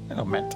Hello, Matt.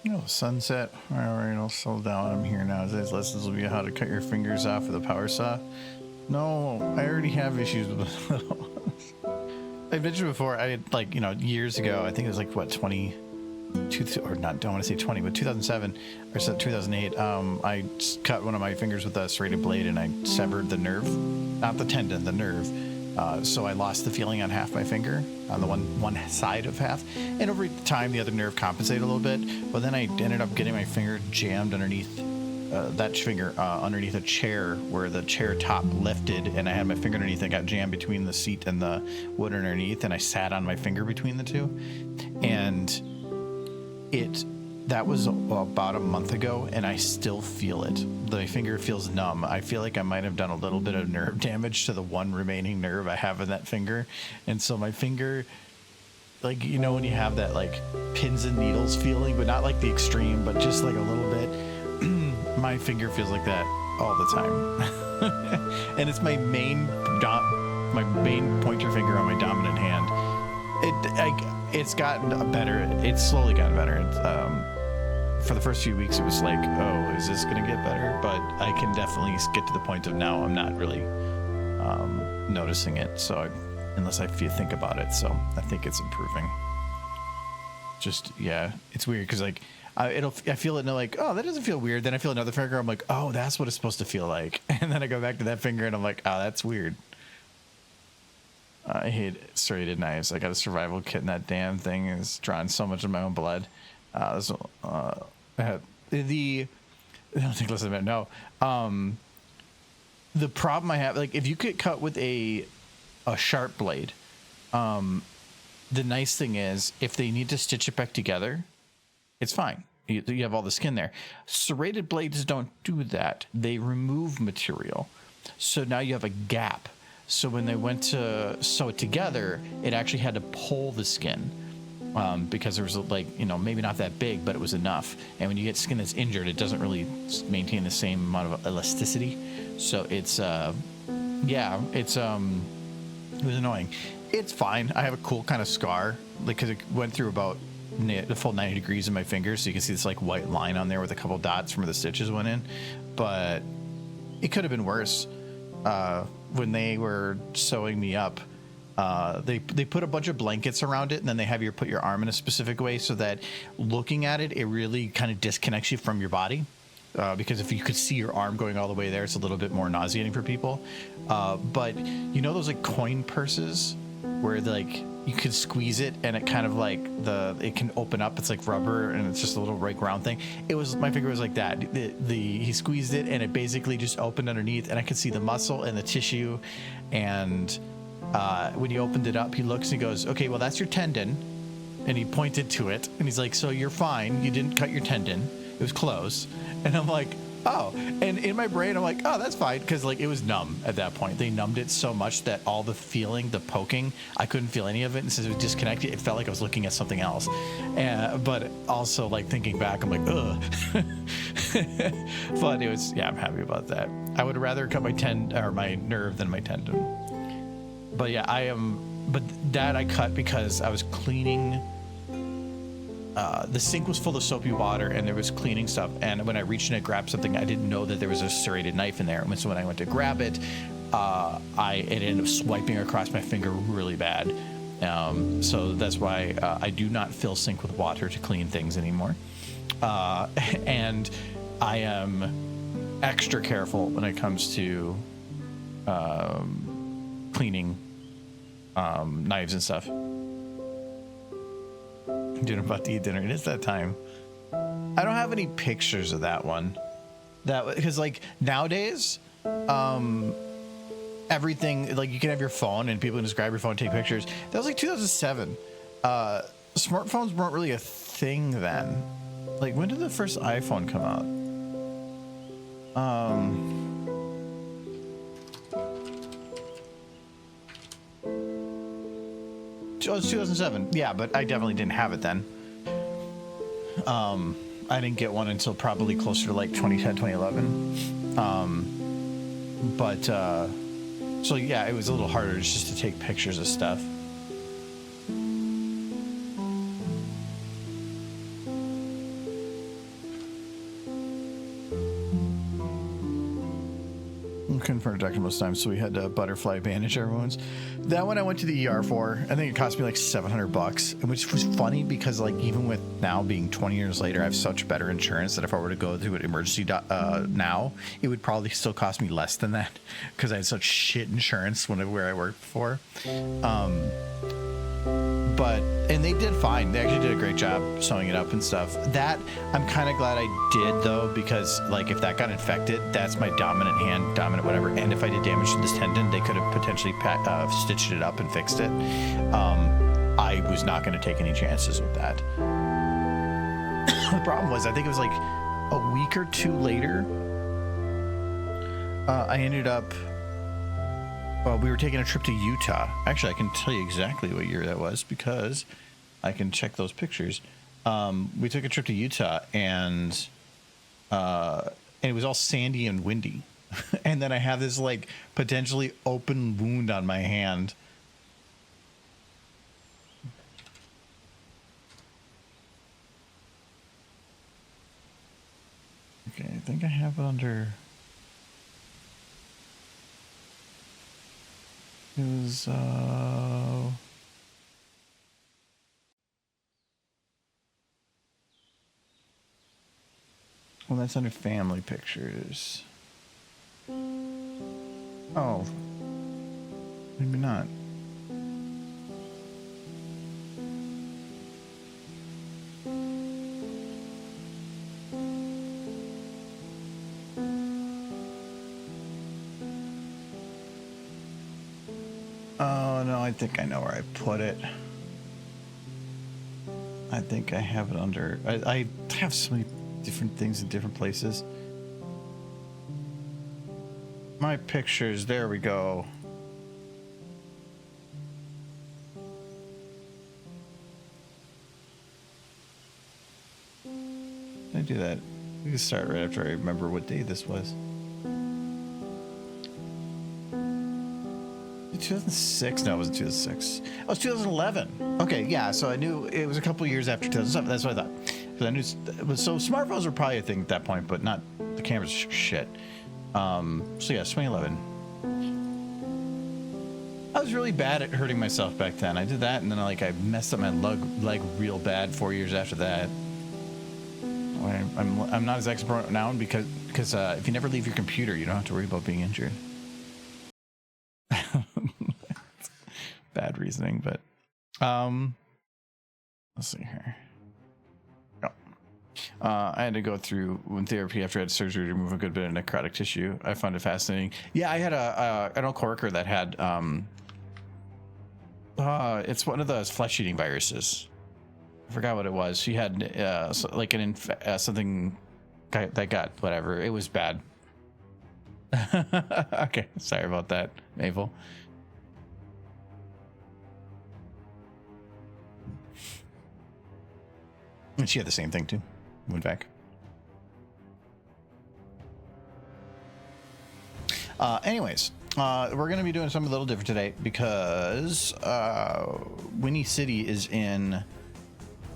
Oh, sunset. All right, I'll slow down. I'm here now. Today's lessons will be how to cut your fingers off with a power saw. No, I already have issues with those. I mentioned before, I had, like, years ago, I think it was like, what, 22, or not, don't want to say 20, but 2007 or so 2008, I cut one of my fingers with a serrated blade and I severed the nerve, not the tendon, the nerve. So I lost the feeling on half my finger, on the one side of half. And over time, the other nerve compensated a little bit. But then I ended up getting my finger jammed underneath that finger underneath a chair where the chair top lifted, and I had my finger underneath. I got jammed between the seat and the wood underneath, and I sat on my finger between the two. And that was about a month ago, and I still feel it. The finger feels numb. I feel like I might have done a little bit of nerve damage to the one remaining nerve I have in that finger. And so my finger, like, when you have that, like, pins and needles feeling, but not like the extreme, but just like a little bit, my finger feels like that all the time. And it's my main pointer finger on my dominant hand. It's gotten better. It's slowly gotten better. For the first few weeks, it was like, oh, is this going to get better? But I can definitely get to the point of now I'm not really noticing it. So unless I think about it. So I think it's improving. Just, yeah, it's weird because, like, I feel it and I'm like, oh, that doesn't feel weird. Then I feel another finger. I'm like, oh, that's what it's supposed to feel like. And then I go back to that finger and I'm like, oh, that's weird. I hate serrated knives. I got a survival kit and that damn thing is drawing so much of my own blood. I don't think listen to it. No. The problem I have, like, if you get cut with a sharp blade, the nice thing is if they need to stitch it back together, it's fine. You have all the skin there. Serrated blades don't do that. They remove material. So now you have a gap. So when they went to sew it together, it actually had to pull the skin because there was, like, maybe not that big, but it was enough. And when you get skin that's injured, it doesn't really maintain the same amount of elasticity. So it's, it was annoying. It's fine. I have a cool kind of scar because it went through about the full 90 degrees in my fingers. So you can see this, like, white line on there with a couple dots from where the stitches went in. But it could have been worse. When they were sewing me up, they put a bunch of blankets around it, and then they have you put your arm in a specific way so that looking at it, it really kind of disconnects you from your body. Because if you could see your arm going all the way there, it's a little bit more nauseating for people. But those, like, coin purses where, like, you could squeeze it and it kind of, like, it can open up. It's like rubber and it's just a little right round thing. My finger was like that. He squeezed it and it basically just opened underneath, and I could see the muscle and the tissue. And when he opened it up, he looks and he goes, okay, well, that's your tendon. And he pointed to it and he's like, so you're fine. You didn't cut your tendon. It was close. And I'm like, oh. And in my brain, I'm like, oh, that's fine. Because, like, it was numb at that point. They numbed it so much that all the feeling, the poking, I couldn't feel any of it. And since it was disconnected, it felt like I was looking at something else. But also, like, thinking back, I'm like, ugh. But it was, yeah, I'm happy about that. I would rather cut my nerve than my tendon. But yeah, but that I cut because I was cleaning. The sink was full of soapy water and there was cleaning stuff. And when I reached in to grab something, I didn't know that there was a serrated knife in there. And so when I went to grab it, it ended up swiping across my finger really bad. So that's why I do not fill sink with water to clean things anymore. And I am extra careful when it comes to cleaning knives and stuff. Doing about to eat dinner. It is that time. I don't have any pictures of that one. Because like nowadays, everything, like you can have your phone and people can just grab your phone and take pictures. That was like 2007. Smartphones weren't really a thing then. Like, when did the first iPhone come out? Oh, it's 2007. Yeah, but I definitely didn't have it then. I didn't get one until probably closer to like 2010, 2011. So yeah, it was a little harder just to take pictures of stuff. Couldn't for a doctor most times, so we had to butterfly bandage our wounds. That one I went to the ER for. I think it cost me like $700, which was funny because like even with now being 20 years later, I have such better insurance that if I were to go through an emergency now, it would probably still cost me less than that because I had such shit insurance where I worked before. And they did fine. They actually did a great job sewing it up and stuff. That I'm kind of glad I did though, because like if that got infected, that's my dominant hand, dominant whatever. And if I did damage to this tendon, they could have potentially stitched it up and fixed it. I was not going to take any chances with that. The problem was, I think it was like a week or two later, I ended up. We were taking a trip to Utah. Actually, I can tell you exactly what year that was because I can check those pictures. We took a trip to Utah and it was all sandy and windy. And then I have this like potentially open wound on my hand. Okay, I think I have it under... It was, well, that's under family pictures. Oh, maybe not. Oh, no, I think I know where I put it. I think I have it under... I have so many different things in different places. My pictures, there we go. Did I do that? We can start right after I remember what day this was. 2006? No, it wasn't 2006. Oh, it was 2011. Okay, yeah, so I knew it was a couple years after 2007. That's what I thought. Because I knew, so smartphones were probably a thing at that point, but not the cameras shit. So yeah, 2011. I was really bad at hurting myself back then. I did that, and then I messed up my leg real bad 4 years after that. I'm not as expert now because if you never leave your computer, you don't have to worry about being injured. Bad reasoning, but let's see here. Oh. I had to go through therapy after I had surgery to remove a good bit of necrotic tissue. I found it fascinating. Yeah, I had an old coworker that had it's one of those flesh-eating viruses. I forgot what it was. She had like something that got whatever. It was bad. Okay, sorry about that, Mabel. And she had the same thing too. Went back. Anyways, we're going to be doing something a little different today because Winnie City is in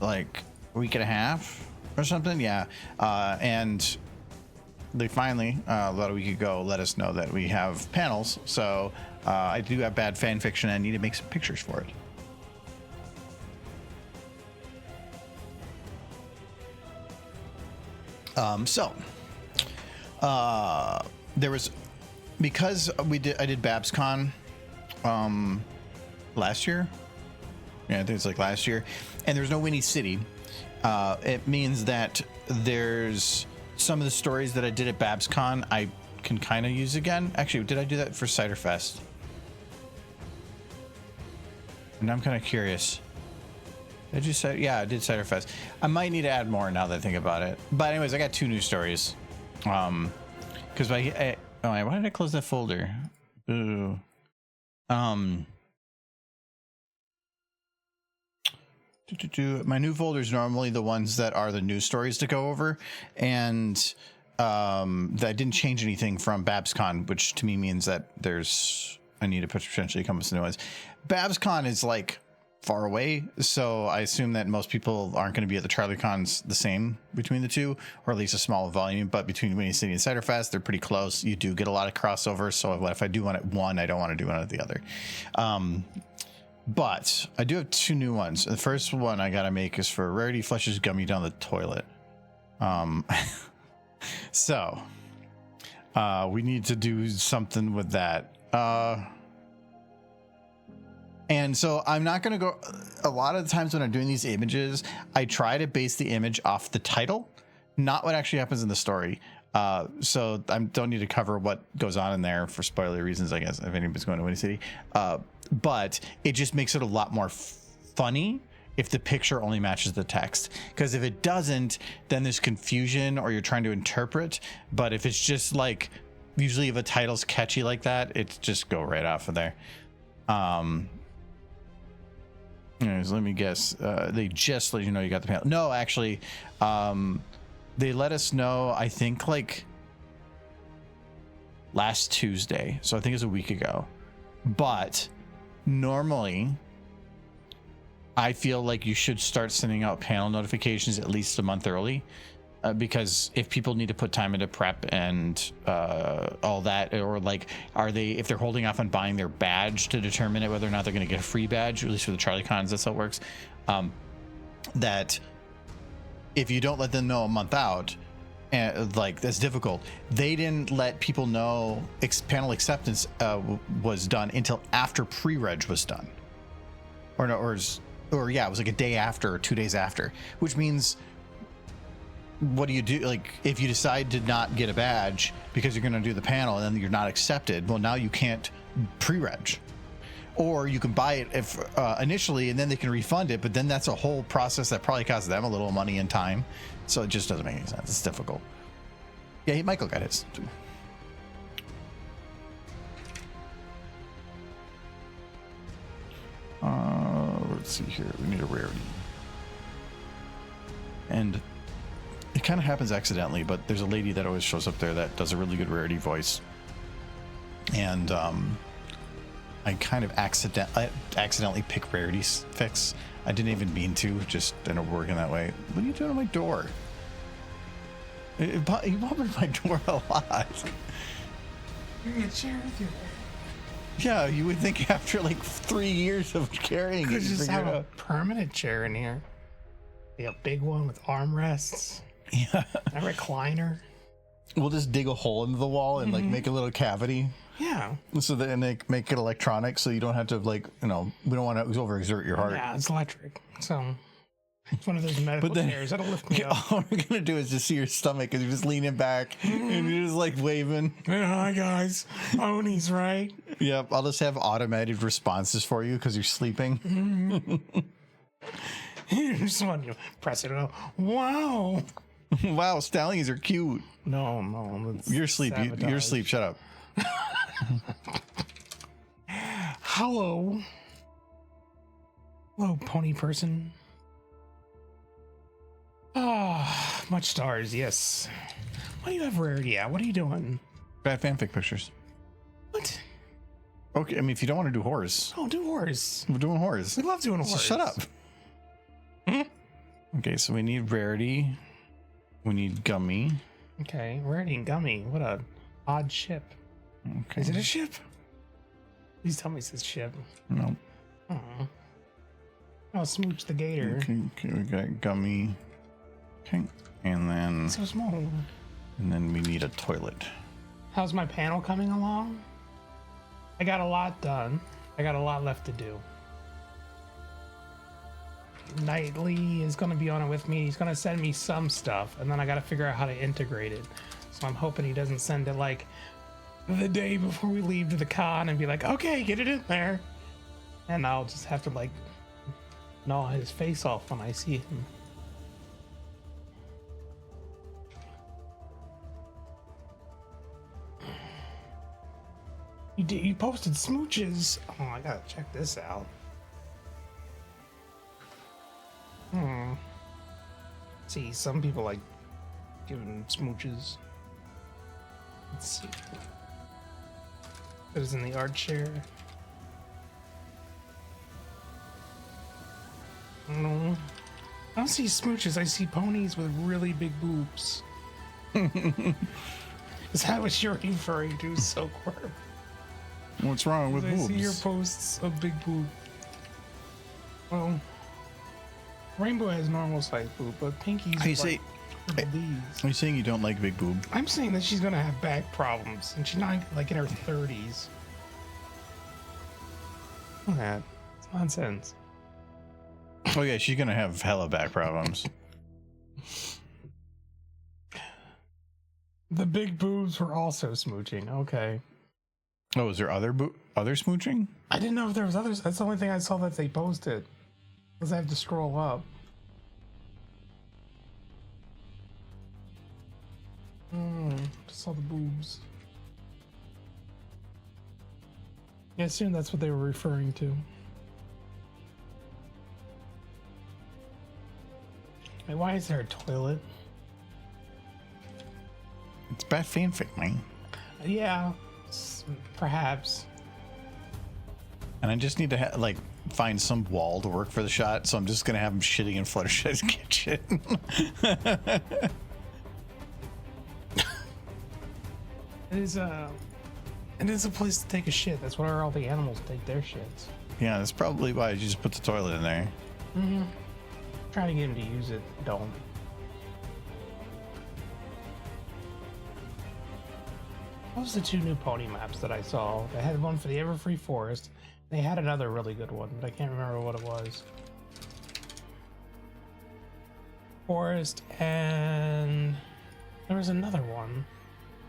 like a week and a half or something. Yeah. And they finally, about a week ago, let us know that we have panels. So I do have bad fan fiction and I need to make some pictures for it. There was, because I did BabsCon, last year. Yeah, I think it's like last year. And there's no Winnie City. It means that there's some of the stories that I did at BabsCon I can kind of use again. Actually, did I do that for Cider Fest? And I'm kind of curious. Did you say? Yeah, I did Cider Fest. I might need to add more now that I think about it. But anyways, I got 2 new stories. Because why did I close that folder? Ooh. My new folder is normally the ones that are the news stories to go over, and that didn't change anything from BabsCon, which to me means that I need to potentially come up with some new ones. BabsCon is like far away, so I assume that most people aren't going to be at the CharlieCons the same between the two, or at least a small volume. But between Winnie City and Cider Fest, they're pretty close. You do get a lot of crossovers. So if I do one at one, I don't want to do one at the other. But I do have 2 new ones. The first one I gotta make is for Rarity Flushes Gummy Down the Toilet. So we need to do something with that. And so I'm not going to go. A lot of the times when I'm doing these images, I try to base the image off the title, not what actually happens in the story. So I don't need to cover what goes on in there for spoiler reasons, I guess, if anybody's going to Winnie City. But it just makes it a lot more funny if the picture only matches the text. Because if it doesn't, then there's confusion or you're trying to interpret. But if it's just like, usually if a title's catchy like that, it's just go right off of there. Anyways, let me guess. They just let you know you got the panel. No, actually, they let us know, I think, like last Tuesday. So I think it's a week ago. But normally, I feel like you should start sending out panel notifications at least a month early. Because if people need to put time into prep and all that, or like, if they're holding off on buying their badge to determine it, whether or not they're going to get a free badge, at least for the CharlieCons, that's how it works. That if you don't let them know a month out, and like that's difficult. They didn't let people know panel acceptance was done until after pre-reg was done, or yeah, it was like a day after or 2 days after, which means. What do you do? Like, if you decide to not get a badge because you're going to do the panel and then you're not accepted, well, now you can't pre-reg, or you can buy it if initially and then they can refund it. But then that's a whole process that probably costs them a little money and time. So it just doesn't make any sense. It's difficult. Yeah, Michael got his. Let's see here. We need a rarity. And it kind of happens accidentally, but there's a lady that always shows up there that does a really good rarity voice. And I kind of accidentally pick rarity fix. I didn't even mean to, just ended up working that way. What are you doing on my door? You bothered my door a lot. You're in a chair with you. Yeah, you would think after like 3 years of carrying it, you just have a permanent chair in here. A big one with armrests. Yeah. A recliner. We'll just dig a hole into the wall and like make a little cavity. Yeah. So then they make it electronic, so you don't have to we don't want to overexert your heart. Yeah, it's electric. So it's one of those medical chairs that'll lift me up. All we're gonna do is just see your stomach and you're just leaning back and you're just like waving. Hi guys, Oni's right. Yep, I'll just have automated responses for you because you're sleeping. You just want to press it and go, wow. Wow, stallions are cute. No. You're asleep. You're asleep. Shut up. Hello, pony person. Ah, much stars, yes. Why do you have rarity at? What are you doing? Bad fanfic pictures. What? Okay, I mean, if you don't want to do horrors. Oh, do horrors. We're doing horrors. We love doing horrors. So shut up. Okay, so we need rarity. We need gummy. Okay, rarity and gummy. What a odd ship. Okay. Is it a ship? Please tell me it's a ship. No. Oh, Smooch the Gator. Okay, we got gummy. Okay, and then So small. And then we need a toilet. How's my panel coming along? I got a lot done. I got a lot left to do. Nightly is going to be on it with me. He's going to send me some stuff, and then I got to figure out how to integrate it. So I'm hoping he doesn't send it like the day before we leave to the con and be like, okay, get it in there. And I'll just have to like gnaw his face off when I see him. You posted smooches. Oh, I gotta check this out. See, some people like giving smooches. Let's see. It was in the art share. No, I don't see smooches. I see ponies with really big boobs. Is that what you're referring to, Silkworm? What's wrong with boobs? I see your posts of big boob. Well, Rainbow has normal size boob, but Pinky's Are you saying you don't like big boob? I'm saying that she's gonna have back problems, and she's not like in her 30s. Look at that. It's nonsense. Oh yeah, she's gonna have hella back problems. The big boobs were also smooching. Okay. Oh, is there other smooching? I didn't know if there was others. That's the only thing I saw that they posted. Because I have to scroll up. Just saw the boobs. Yeah, I assume that's what they were referring to. Wait, why is there a toilet? It's bad fanfic, man. Yeah, perhaps. And I just need to like find some wall to work for the shot, so I'm just gonna have him shitting in Fluttershy's kitchen. It is a place to take a shit. That's where all the animals take their shits. Yeah, that's probably why you just put the toilet in there. Mm-hmm. Trying to get him to use it. Don't. What was the two new pony maps that I saw? They had one for the Everfree Forest. They had another really good one, but I can't remember what it was. Forest, and there was another one.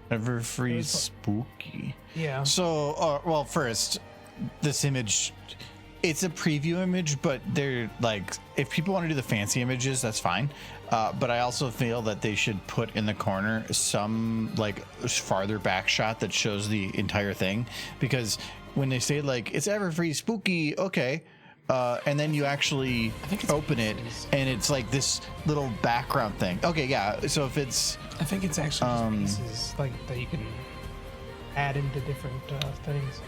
Everfree Spooky. Yeah. So, well, first, this image, it's a preview image, but they're like, if people want to do the fancy images, that's fine. But I also feel that they should put in the corner some like farther back shot that shows the entire thing, because when they say like it's Everfree Spooky, okay, and then you actually open it and it's like this little background thing. Okay, yeah. So if it's, I think it's actually pieces like that you can add into different things.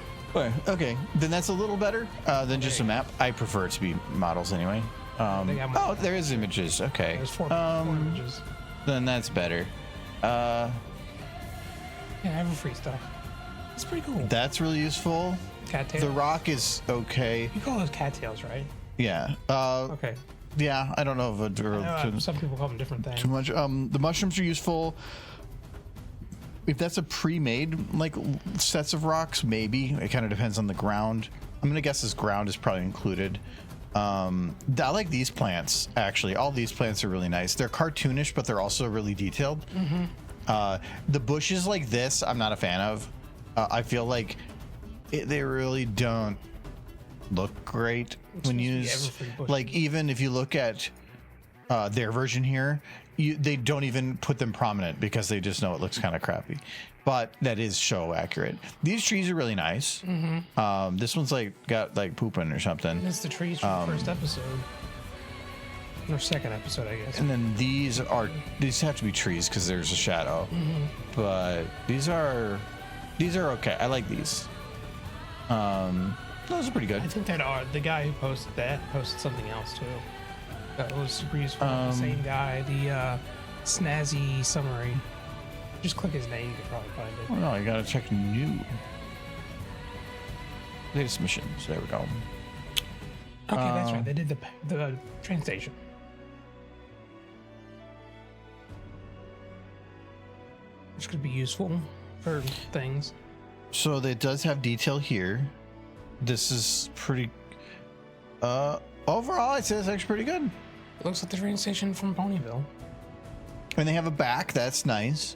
Okay, then that's a little better than just a map. I prefer it to be models anyway. Oh, there is images. Okay. There's four images. Then that's better. Yeah, Everfree stuff. It's pretty cool. That's really useful. Cattails. The rock is okay. You call those cattails, right? Yeah. Okay. Yeah, I don't know if some people call them different things. too much. The mushrooms are useful. If that's a pre-made like sets of rocks, maybe. It kind of depends on the ground. I'm gonna guess this ground is probably included. I like these plants actually. All these plants are really nice. They're cartoonish, but they're also really detailed. The bushes like this, I'm not a fan of. I feel like they really don't look great when used. Like even if you look at their version here, they don't even put them prominent because they just know it looks kind of crappy. But that is show accurate. These trees are really nice. This one's like got like pooping or something. It's the trees from the first episode. Or second episode, I guess. And then these have to be trees because there's a shadow. But these are okay. I like these. Those are pretty good. I think that the guy who posted that posted something else too. That was super useful. The same guy, the snazzy summary. Just click his name, you can probably find it. Oh no, you gotta check new. Latest missions. There we go. Okay, that's right. They did the train station. Which could be useful for things. So it does have detail here. This is pretty. overall, I'd say it's actually pretty good. It looks like the train station from Ponyville. And they have a back. That's nice.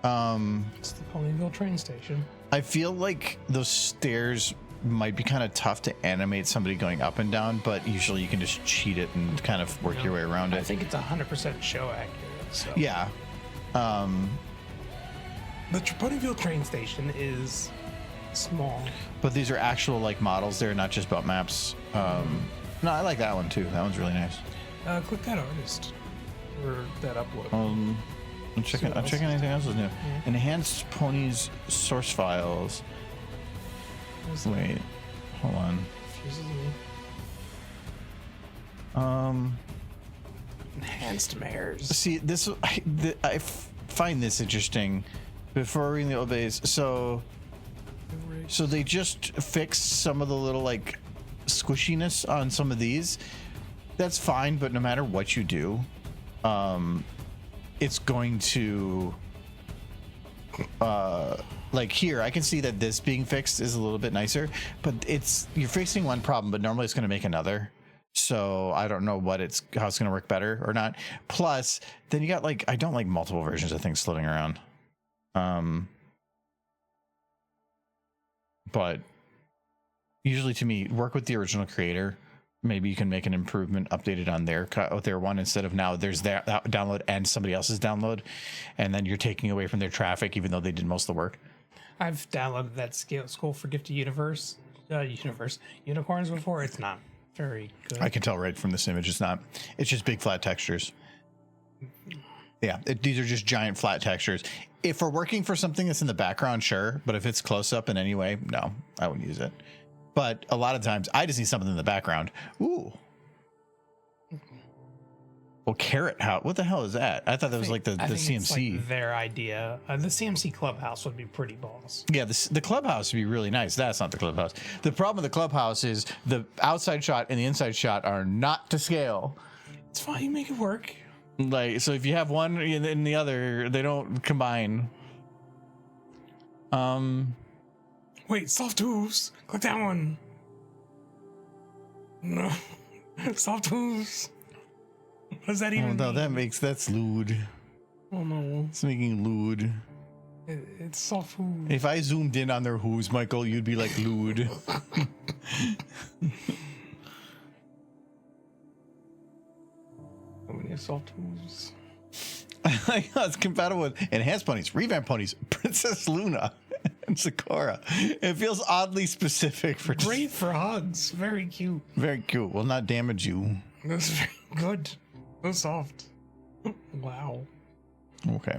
It's the Ponyville train station. I feel like those stairs might be kind of tough to animate somebody going up and down, but usually you can just cheat it and kind of work your way around it. I think it's 100% show accurate. So. Yeah. The Ponyville train station is small. But these are actual like models. They're not just bump maps. No, I like that one too. That one's really nice. Click that artist or that upload. I'm checking anything else is new. Yeah. Enhanced ponies source files. Wait, hold on. Confuses me. Enhanced mares. See, this I find this interesting. Before reading the obeys, so they just fixed some of the little like squishiness on some of these. That's fine, but no matter what you do, it's going to like here I can see that this being fixed is a little bit nicer, but you're fixing one problem, but normally it's going to make another. So I don't know how it's going to work better or not. Plus, then you got like, I don't like multiple versions of things floating around. But usually to me, work with the original creator. Maybe you can make an improvement, updated on their one, instead of now there's that download and somebody else's download, and then you're taking away from their traffic, even though they did most of the work. I've downloaded that School for Gifted Unicorns before. It's not very good. I can tell right from this image. It's just big flat textures. Yeah, these are just giant flat textures. If we're working for something that's in the background, sure. But if it's close up in any way, no, I wouldn't use it. But a lot of times I just need something in the background. Ooh. Well, Carrot House. What the hell is that? I thought that was like the CMC. It's like their idea. The CMC clubhouse would be pretty balls. Yeah, the clubhouse would be really nice. That's not the clubhouse. The problem with the clubhouse is the outside shot and the inside shot are not to scale. It's fine. You make it work. Like, so if you have one and the other, they don't combine. Wait, soft hooves. Click that one. No. Soft hooves. What does that even no, mean? That's lewd. Oh no. It's making lewd. It's soft hooves. If I zoomed in on their hooves, Michael, you'd be like lewd. How many soft hooves? It's compatible with enhanced ponies, revamped ponies, Princess Luna, and Sakura. It feels oddly specific for great for hugs. Very cute. Very cute. Will not damage you. That's very good. So soft. Wow. Okay.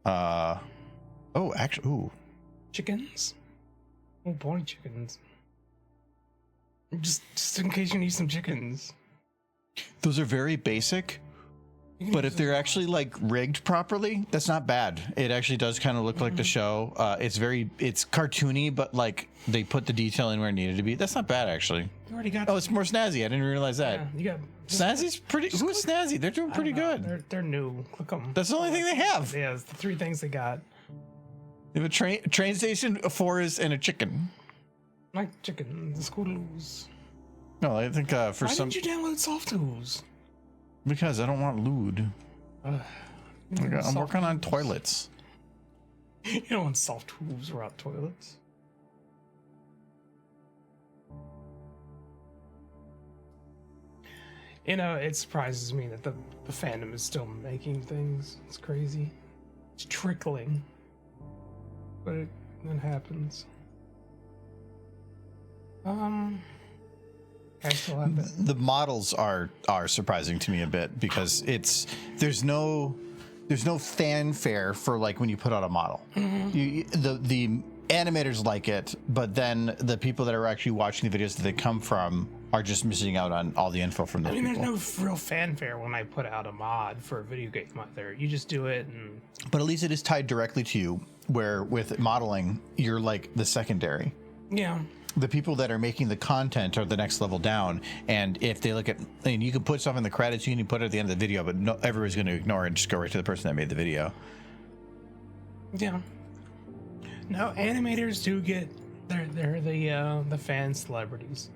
Oh, actually, ooh. Chickens. Oh, pony chickens. Just in case you need some chickens. Those are very basic. But if they're actually like rigged properly, that's not bad. It actually does kind of look like the show. It's cartoony, but like they put the detail in where it needed to be. That's not bad, actually. You already got. Oh, it's more snazzy. I didn't realize that. Yeah, you got. Snazzy's pretty. Who's Snazzy? They're doing pretty good. They're new. Click them. That's the only thing they have. Yeah, it's the three things they got. They have a train station, a forest, and a chicken. Like chicken, the squirrels. No, I think Why didn't you download Soft Tools? Because I don't want lewd. I'm working on toilets. You don't want soft hooves around toilets. You know, it surprises me that the fandom is still making things. It's crazy. It's trickling. But it happens. I still have that. The models are surprising to me a bit because there's no fanfare for like when you put out a model. Mm-hmm. The animators like it, but then the people that are actually watching the videos that they come from are just missing out on all the info from those people. There's no real fanfare when I put out a mod for a video game out there. You just do it, but at least it is tied directly to you. Where with modeling, you're like the secondary. Yeah. The people that are making the content are the next level down, and if they look at, you can put stuff in the credits, you can put it at the end of the video, but no, everybody's going to ignore it and just go right to the person that made the video. Yeah. No, animators do get they're the fan celebrities.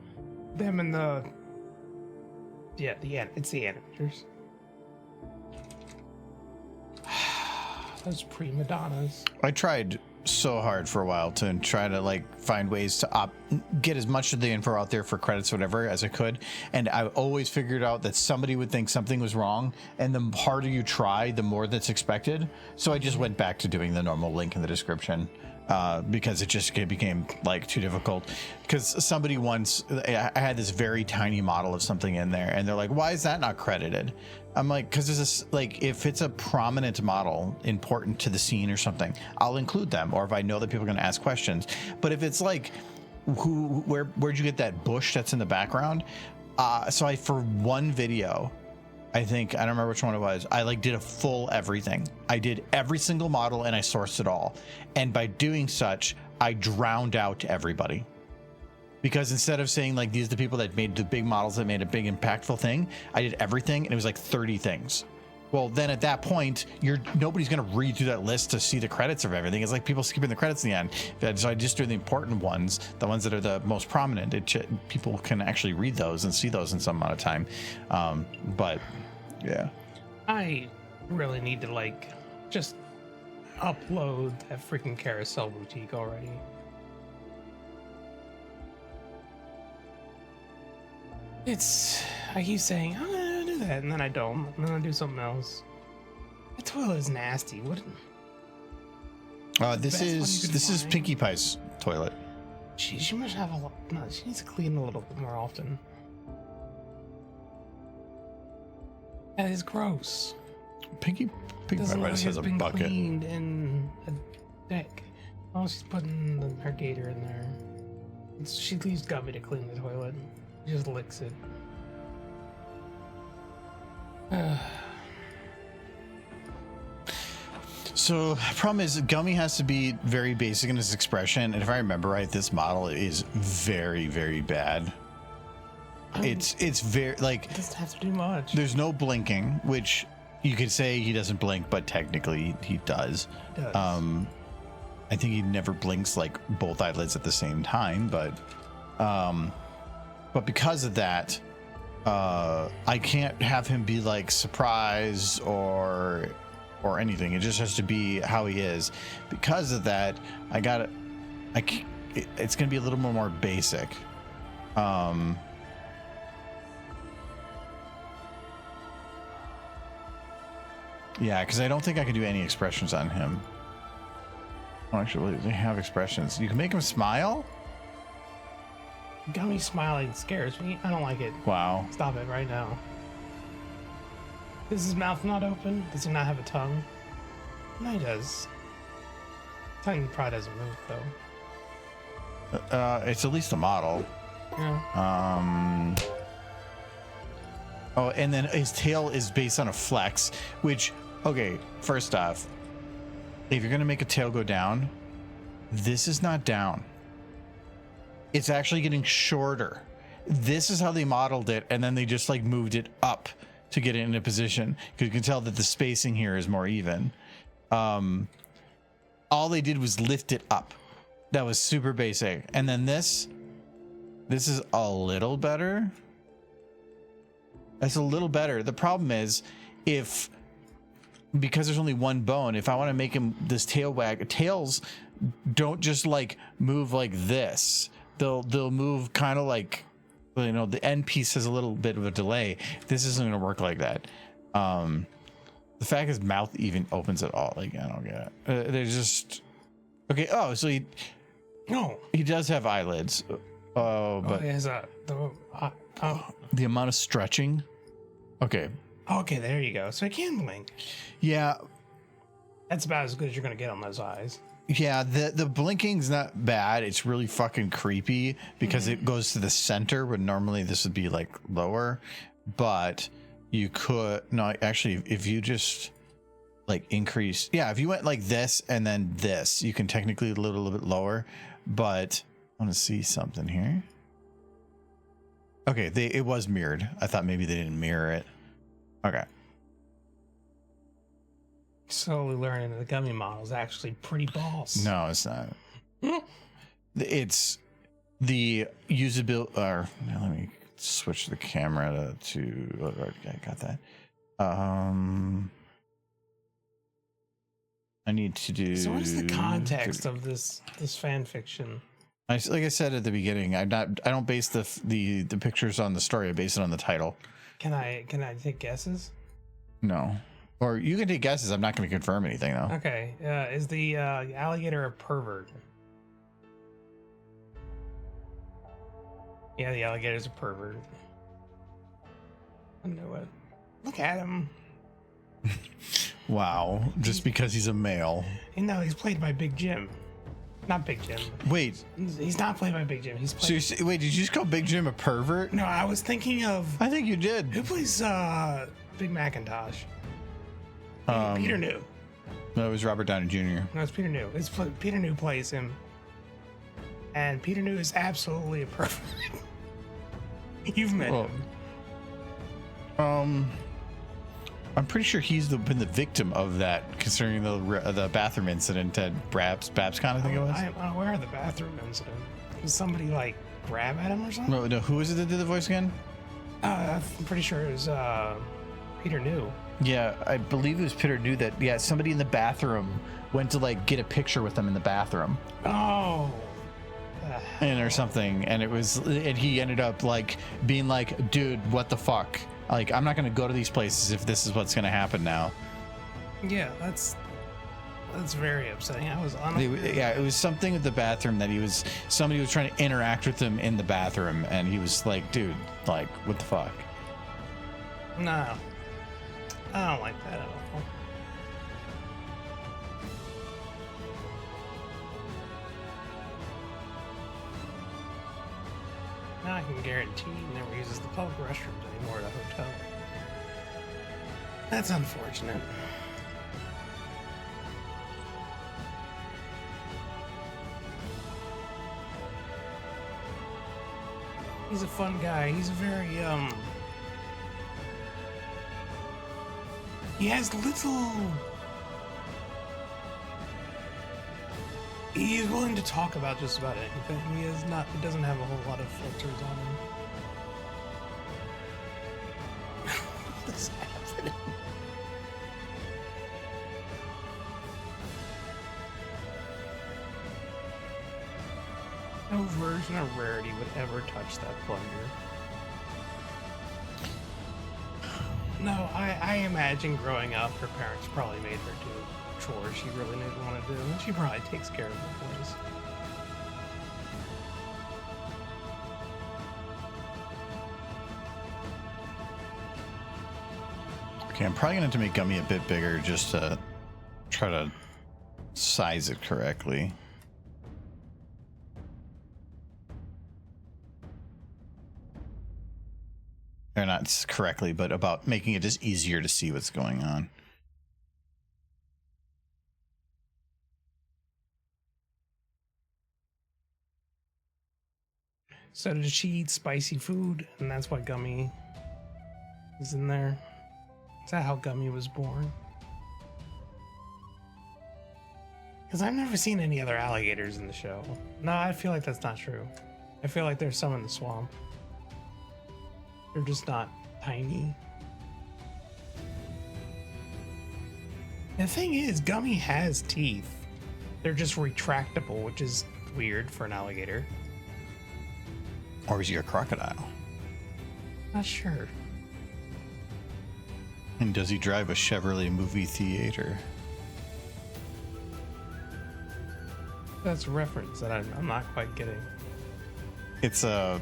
Them and the Yeah, it's the animators. Those prima donnas. I tried so hard for a while to try to like find ways to get as much of the info out there for credits, whatever, as I could. And I always figured out that somebody would think something was wrong. And the harder you try, the more that's expected. So I just went back to doing the normal link in the description. Because it just became like too difficult. Because somebody once, I had this very tiny model of something in there, and they're like, "Why is that not credited?" I'm like, "Because there's this, like, if it's a prominent model important to the scene or something, I'll include them, or if I know that people are going to ask questions. But if it's like, where'd you get that bush that's in the background?" So I, for one video, I think, I don't remember which one it was, I like did a full everything. I did every single model and I sourced it all. And by doing such, I drowned out everybody. Because instead of saying like, these are the people that made the big models that made a big impactful thing, I did everything and it was like 30 things. Well, then at that point, nobody's going to read through that list to see the credits of everything. It's like people skipping the credits in the end. So I just do the important ones, the ones that are the most prominent. People can actually read those and see those in some amount of time. But yeah, I really need to like just upload that freaking carousel boutique already. I keep saying I'm gonna do that, and then I don't, and then I do something else. That toilet is nasty. What? This is Pinkie Pie's toilet. She must have a lot. No, she needs to clean a little bit more often. That is gross. Pinkie Pie just has a bucket. Cleaned in a deck. Oh, she's putting her gator in there. She leaves Gummy to clean the toilet. He just licks it. So problem is, Gummy has to be very basic in his expression, and if I remember right, this model is very, very bad. It's very like, it doesn't have to do much. There's no blinking, which you could say he doesn't blink, but technically he does. He does. I think he never blinks like both eyelids at the same time, but because of that, I can't have him be like surprised or anything. It just has to be how he is. Because of that, it's gonna be a little more basic. Yeah, because I don't think I can do any expressions on him. Oh, actually, they have expressions. You can make him smile? Gummy smiling scares me. I don't like it. Wow. Stop it right now. Is his mouth not open? Does he not have a tongue? No, he does. Tongue probably doesn't move, though. It's at least a model. Yeah. Oh, and then his tail is based on a flex, which, okay, first off, if you're gonna make a tail go down, this is not down. It's actually getting shorter. This is how they modeled it, and then they just like moved it up to get it in a position, because you can tell that the spacing here is more even. All they did was lift it up. That was super basic. And then this is a little better. That's a little better. The problem is, because there's only one bone, if I want to make him this tail wag, tails don't just like move like this. They'll move kind of like, you know, the end piece has a little bit of a delay. This isn't going to work like that. The fact his mouth even opens at all, like, I don't get it. They're just okay. Oh, so he does have eyelids. Oh, but he has the amount of stretching. Okay. Okay, there you go. So he can blink. Yeah. That's about as good as you're gonna get on those eyes. Yeah, the blinking's not bad. It's really fucking creepy because it goes to the center when normally this would be like lower. But you could, no, actually, if you just like increase, yeah, if you went like this and then this, you can technically do a little bit lower. But I want to see something here. Okay, it was mirrored. I thought maybe they didn't mirror it. Okay. Slowly learning that the Gummy model is actually pretty boss. No, it's not. It's the usability. Or let me switch the camera to I got that. I need to do. So what's the context of this fan fiction? Like I said at the beginning, I don't base the pictures on the story. I base it on the title. Can I take guesses? No, or you can take guesses. I'm not going to confirm anything though. Okay, is the alligator a pervert? Yeah, the alligator's a pervert. I know it. Look at him. Wow, just because he's a male. You know, he's played by Big Jim. Not Big Jim. Wait. He's not played by Big Jim. He's played... So wait, did you just call Big Jim a pervert? No, I was thinking of... I think you did. Who plays Big Macintosh? Peter New. No, it was Robert Downey Jr. No, it's Peter New. Peter New plays him. And Peter New is absolutely a pervert. You've met him. I'm pretty sure he's been the victim of that, concerning the bathroom incident at BabsCon, I think it was. I'm unaware of the bathroom incident. Did somebody like grab at him or something? No, who was it that did the voice again? I'm pretty sure it was Peter New. Yeah, I believe it was Peter New that somebody in the bathroom went to like get a picture with him in the bathroom. Oh. Or something, and he ended up like being like, dude, what the fuck? Like, I'm not gonna go to these places if this is what's gonna happen now. Yeah, that's very upsetting. It was something with the bathroom that somebody was trying to interact with him in the bathroom, and he was like, dude, like, what the fuck? No, I don't like that at all. Now I can guarantee he never uses the public restrooms anymore at a hotel. That's unfortunate. He's a fun guy. He's a very, he has little... He's willing to talk about just about anything. He doesn't have a whole lot of filters on him. What's happening? No version of Rarity would ever touch that plunger. No, I imagine growing up, her parents probably made her do chores she really didn't want to do, and she probably takes care of the place. Okay, I'm probably gonna have to make Gummy a bit bigger just to try to size it correctly. Or not correctly, but about making it just easier to see what's going on. So did she eat spicy food, and that's why Gummy is in there? Is that how Gummy was born? Because I've never seen any other alligators in the show. No, I feel like that's not true. I feel like there's some in the swamp. They're just not tiny. The thing is, Gummy has teeth. They're just retractable, which is weird for an alligator. Or is he a crocodile? Not sure. And does he drive a Chevrolet movie theater? That's a reference that I'm not quite getting. It's a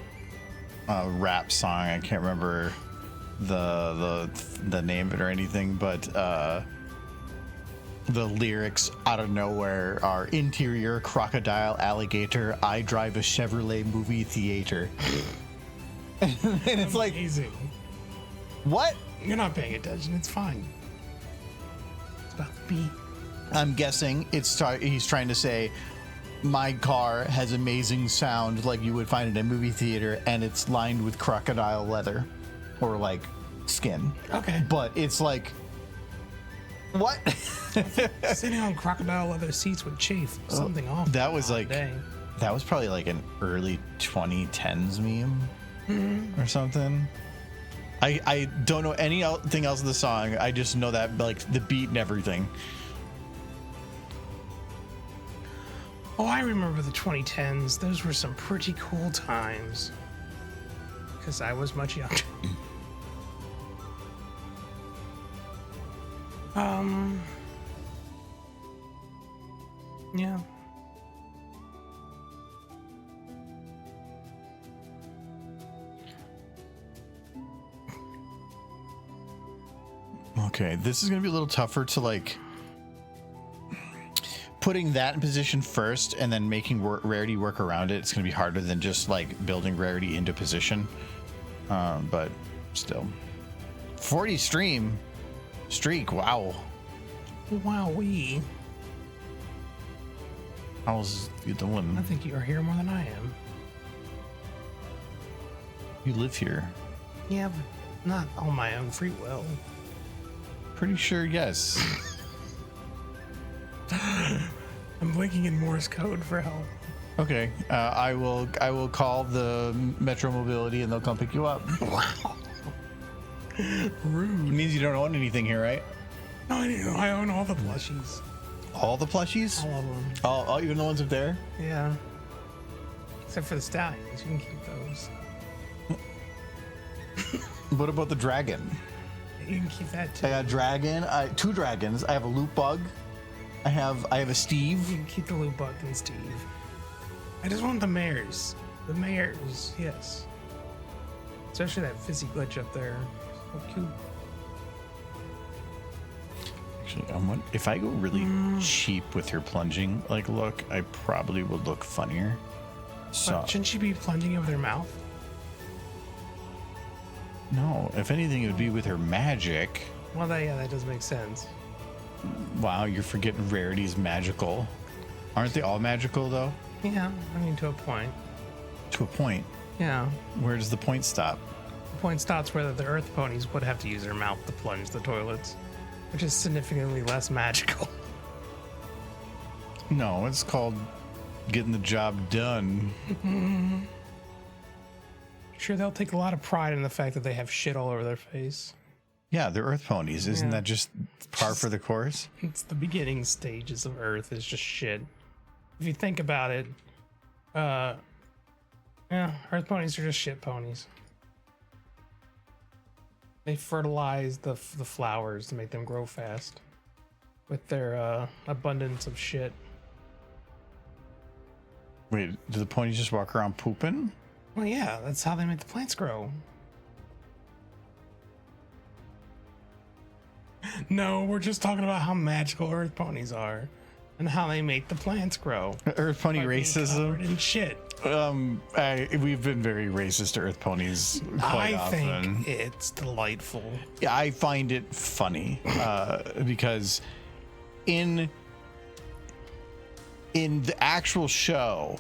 rap song. I can't remember the name of it or anything, but the lyrics out of nowhere are interior crocodile alligator, I drive a Chevrolet movie theater. And it's like, amazing. What? You're not paying attention. It's fine. It's about the beat. I'm guessing he's trying to say my car has amazing sound like you would find in a movie theater, and it's lined with crocodile leather or like skin. Okay. But it's like, what? Sitting on crocodile leather seats would chafe. Something off. That was like, day. that was probably like an early 2010s meme or something. I don't know anything else in the song. I just know that like the beat and everything. Oh, I remember the 2010s. Those were some pretty cool times. Because I was much younger. Yeah. Okay, this is gonna be a little tougher to like putting that in position first and then making rarity work around it. It's gonna be harder than just like building rarity into position. But still, 40 streak. Wow. Wowee. How's you I doing? think you are here more than I am. You live here. Yeah, but not on my own free will. Pretty sure, yes. I'm blinking in Morse code for help. Okay, I will call the Metro Mobility and they'll come pick you up. Wow. It Rude. means you don't own anything here, right? No, I own all the plushies. All the plushies? All of them. All even the ones up there? Yeah. Except for the stallions. You can keep those. What about the dragon? You can keep that too. I got a dragon. Two dragons. I have a loot bug. I have a Steve. You can keep the loot bug and Steve. I just want the mares. The mares, yes. Especially that fizzy glitch up there. So cute. Actually, if I go really cheap with your plunging like look, I probably would look funnier. So But shouldn't she be plunging it with her mouth? no, if anything, it would be with her magic. Well, that does make sense. Wow, you're forgetting rarity's magical. Aren't they all magical though? Yeah, I mean, to a point. To a point. Yeah. Where does the point stop? The point stops where the earth ponies would have to use their mouth to plunge the toilets, which is significantly less magical. No, it's called getting the job done. Sure, they'll take a lot of pride in the fact that they have shit all over their face. Yeah, they're earth ponies. Isn't Yeah. that just par for the course? It's the beginning stages of Earth is just shit. If you think about it, yeah, Earth ponies are just shit ponies. They fertilize the flowers to make them grow fast with their abundance of shit. Wait, do the ponies just walk around pooping? Well, yeah, that's how they make the plants grow. No, we're just talking about how magical Earth ponies are and how they make the plants grow. Earth pony By being racism. covered in shit. We've been very racist to earth ponies quite I often. think it's delightful. Yeah, I find it funny because in the actual show,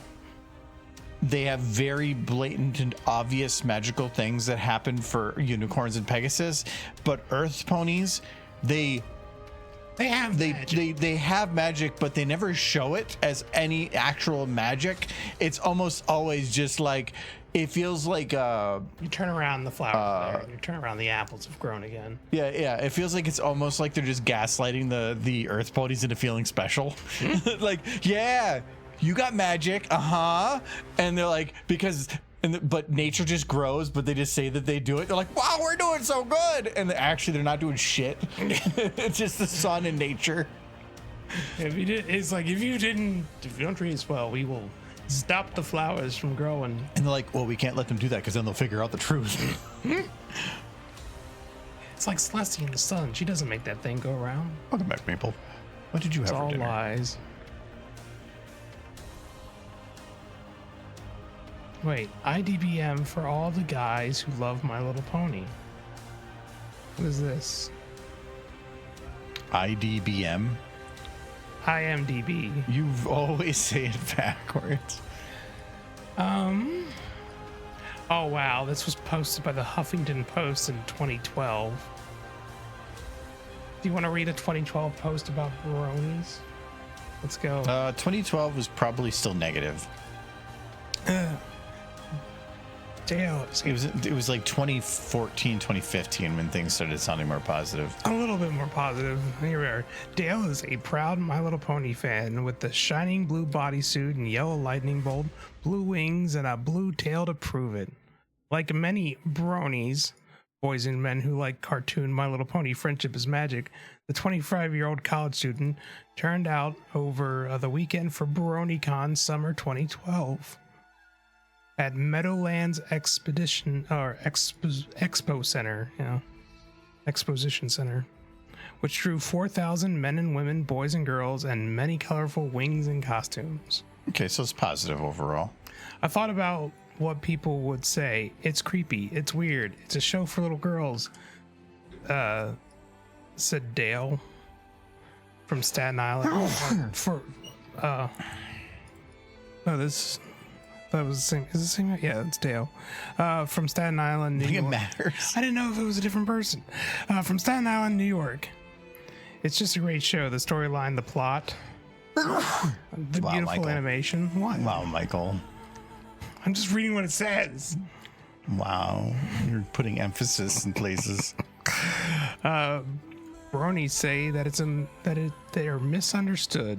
they have very blatant and obvious magical things that happen for unicorns and Pegasus, but earth ponies, they have magic. they have magic, but they never show it as any actual magic. It's almost always just like, it feels like You turn around the flowers there, and you turn around the apples have grown again. yeah, it feels like it's almost like they're just gaslighting the earth ponies into feeling special. Like, yeah, you got magic, and they're like, but nature just grows, but they just say that they do it. They're like, wow, we're doing so good, and actually they're not doing shit. It's just the sun and nature. If you don't treat us well, we will stop the flowers from growing. And they're like, well, we can't let them do that because then they'll figure out the truth. It's like Celestia in the sun. She doesn't make that thing go around. Welcome back, Maple. What did you It's have for all dinner? lies. Wait, IDBM for all the guys who love My Little Pony. What is this? IDBM. IMDb. You always say it backwards. Oh wow, this was posted by the Huffington Post in 2012. Do you want to read a 2012 post about bronies? Let's go. 2012 was probably still negative. Dale, It was like 2014, 2015 when things started sounding more positive. a little bit more positive. Here we are. Dale is a proud My Little Pony fan with the shining blue bodysuit and yellow lightning bolt, blue wings, and a blue tail to prove it. Like many bronies, boys and men who like cartoon My Little Pony Friendship is Magic, the 25-year-old college student turned out over the weekend for BronyCon Summer 2012 at Meadowlands Expo Center, Exposition Center, which drew 4,000 men and women, boys and girls, and many colorful wings and costumes. Okay, so it's positive overall. I thought about what people would say. It's creepy. It's weird. It's a show for little girls. Said Dale from Staten Island. That was the same. Is it the same? Yeah, it's Dale. From Staten Island, New York. It matters. I didn't know if it was a different person. From Staten Island, New York. It's just a great show. The storyline, the plot, the beautiful Michael. animation. What? Wow, Michael. I'm just reading what it says. Wow, you're putting emphasis in places. Bronies say that they are misunderstood.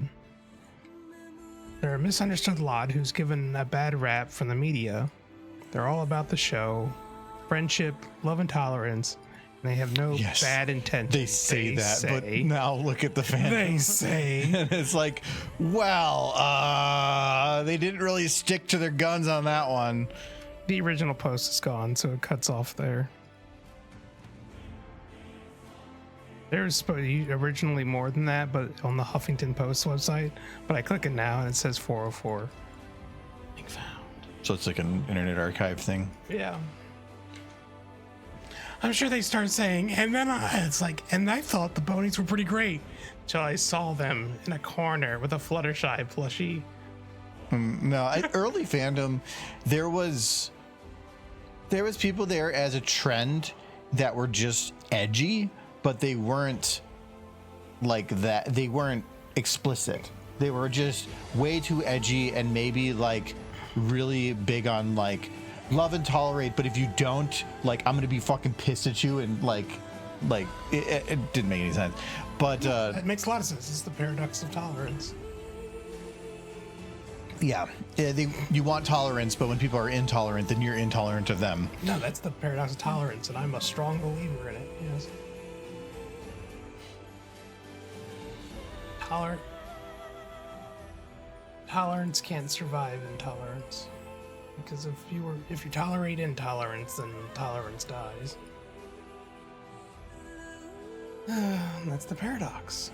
They're a misunderstood lot who's given a bad rap from the media. They're all about the show, friendship, love, and tolerance. And they have no bad intentions. They say that, but now look at the fans. They say. And it's like, well, they didn't really stick to their guns on that one. The original post is gone, so it cuts off there. There's originally more than that, but on the Huffington Post website. But I click it now and it says 404. Being found. So it's like an Internet Archive thing. Yeah. I'm sure they start saying, and then and I thought the ponies were pretty great till I saw them in a corner with a Fluttershy plushie. No, early fandom, there was people there as a trend that were just edgy, but they weren't like that. They weren't explicit. They were just way too edgy and maybe like really big on like love and tolerate. But if you don't, like, I'm gonna be fucking pissed at you and like it didn't make any sense. But it makes a lot of sense. It's the paradox of tolerance. Yeah, you want tolerance, but when people are intolerant, then you're intolerant of them. No, that's the paradox of tolerance, and I'm a strong believer in it. Yes. Tolerance can't survive intolerance, because if you tolerate intolerance, then tolerance dies. That's the paradox.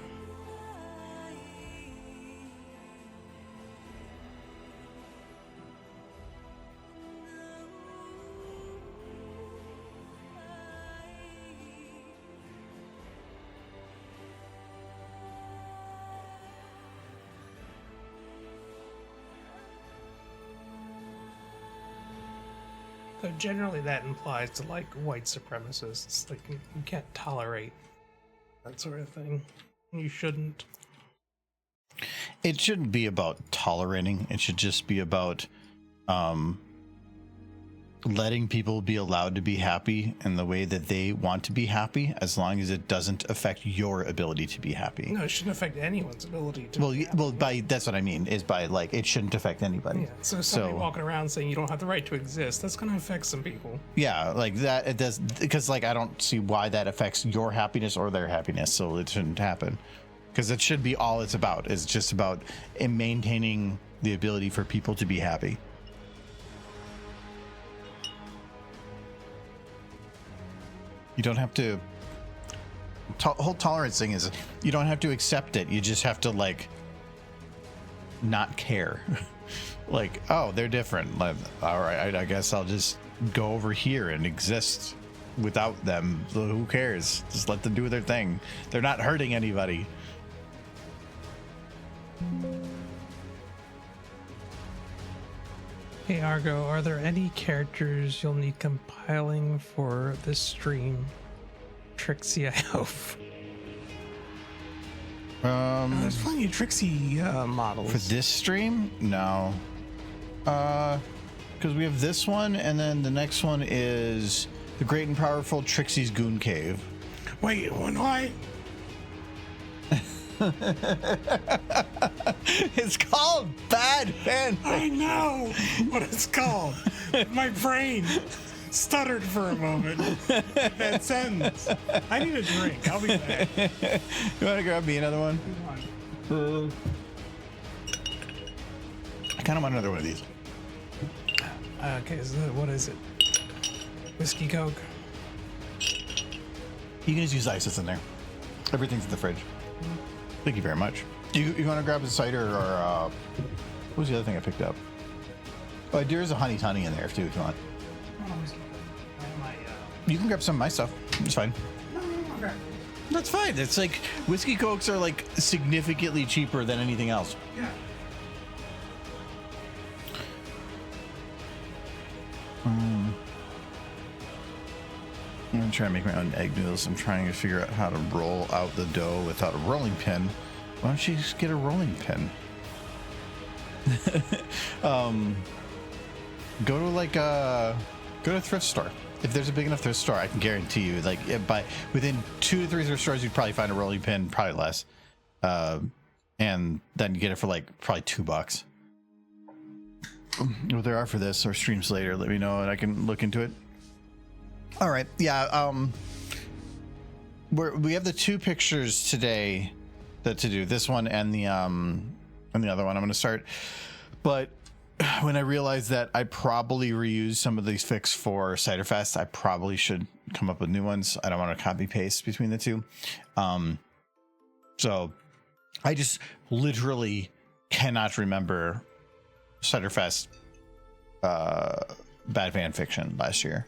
So generally that implies to like white supremacists, like you can't tolerate that sort of thing. You shouldn't. It shouldn't be about tolerating. It should just be about letting people be allowed to be happy in the way that they want to be happy, as long as it doesn't affect your ability to be happy. No, it shouldn't affect anyone's ability to be happy. Well, that's what I mean, is by like it shouldn't affect anybody. Yeah, so somebody walking around saying you don't have the right to exist, that's going to affect some people. Yeah, like that, it does, because like I don't see why that affects your happiness or their happiness, so it shouldn't happen. Because it should be all it's about. It's just about maintaining the ability for people to be happy. You don't have to. Whole tolerance thing is you don't have to accept it. You just have to like not care. Like, oh, they're different. Like, all right, I guess I'll just go over here and exist without them. So who cares? Just let them do their thing. They're not hurting anybody. Hey Argo, are there any characters you'll need compiling for this stream? Trixie, I hope. There's plenty of Trixie models. For this stream? No. Because because we have this one, and then the next one is the Great and Powerful Trixie's Goon Cave. Wait, why? It's called Bad Fanfiction. I know what it's called. My brain stuttered for a moment. That sentence. I need a drink. I'll be back. You want to grab me another one? I kind of want another one of these. Okay, so what is it? Whiskey Coke. You can just use ice that's in there. Everything's in the fridge. Thank you very much. You want to grab a cider or what was the other thing I picked up? Oh, there's a honey toddy in there too if you want. You can grab some of my stuff. It's fine. Okay. That's fine. It's like whiskey cokes are like significantly cheaper than anything else. Yeah. I'm gonna try to make my own egg noodles. I'm trying to figure out how to roll out the dough without a rolling pin. Why don't you just get a rolling pin? Go to a thrift store. If there's a big enough thrift store, I can guarantee you, like, within 2 to 3 thrift stores, you'd probably find a rolling pin, probably less, and then you get it for like probably $2. What there are for this or streams later, let me know and I can look into it. All right, yeah. We have the 2 pictures today that to do, this one and the other one. I'm going to start, but when I realized that I probably reused some of these fics for Ciderfest, I probably should come up with new ones. I don't want to copy paste between the 2. So I just literally cannot remember Ciderfest bad fan fiction last year,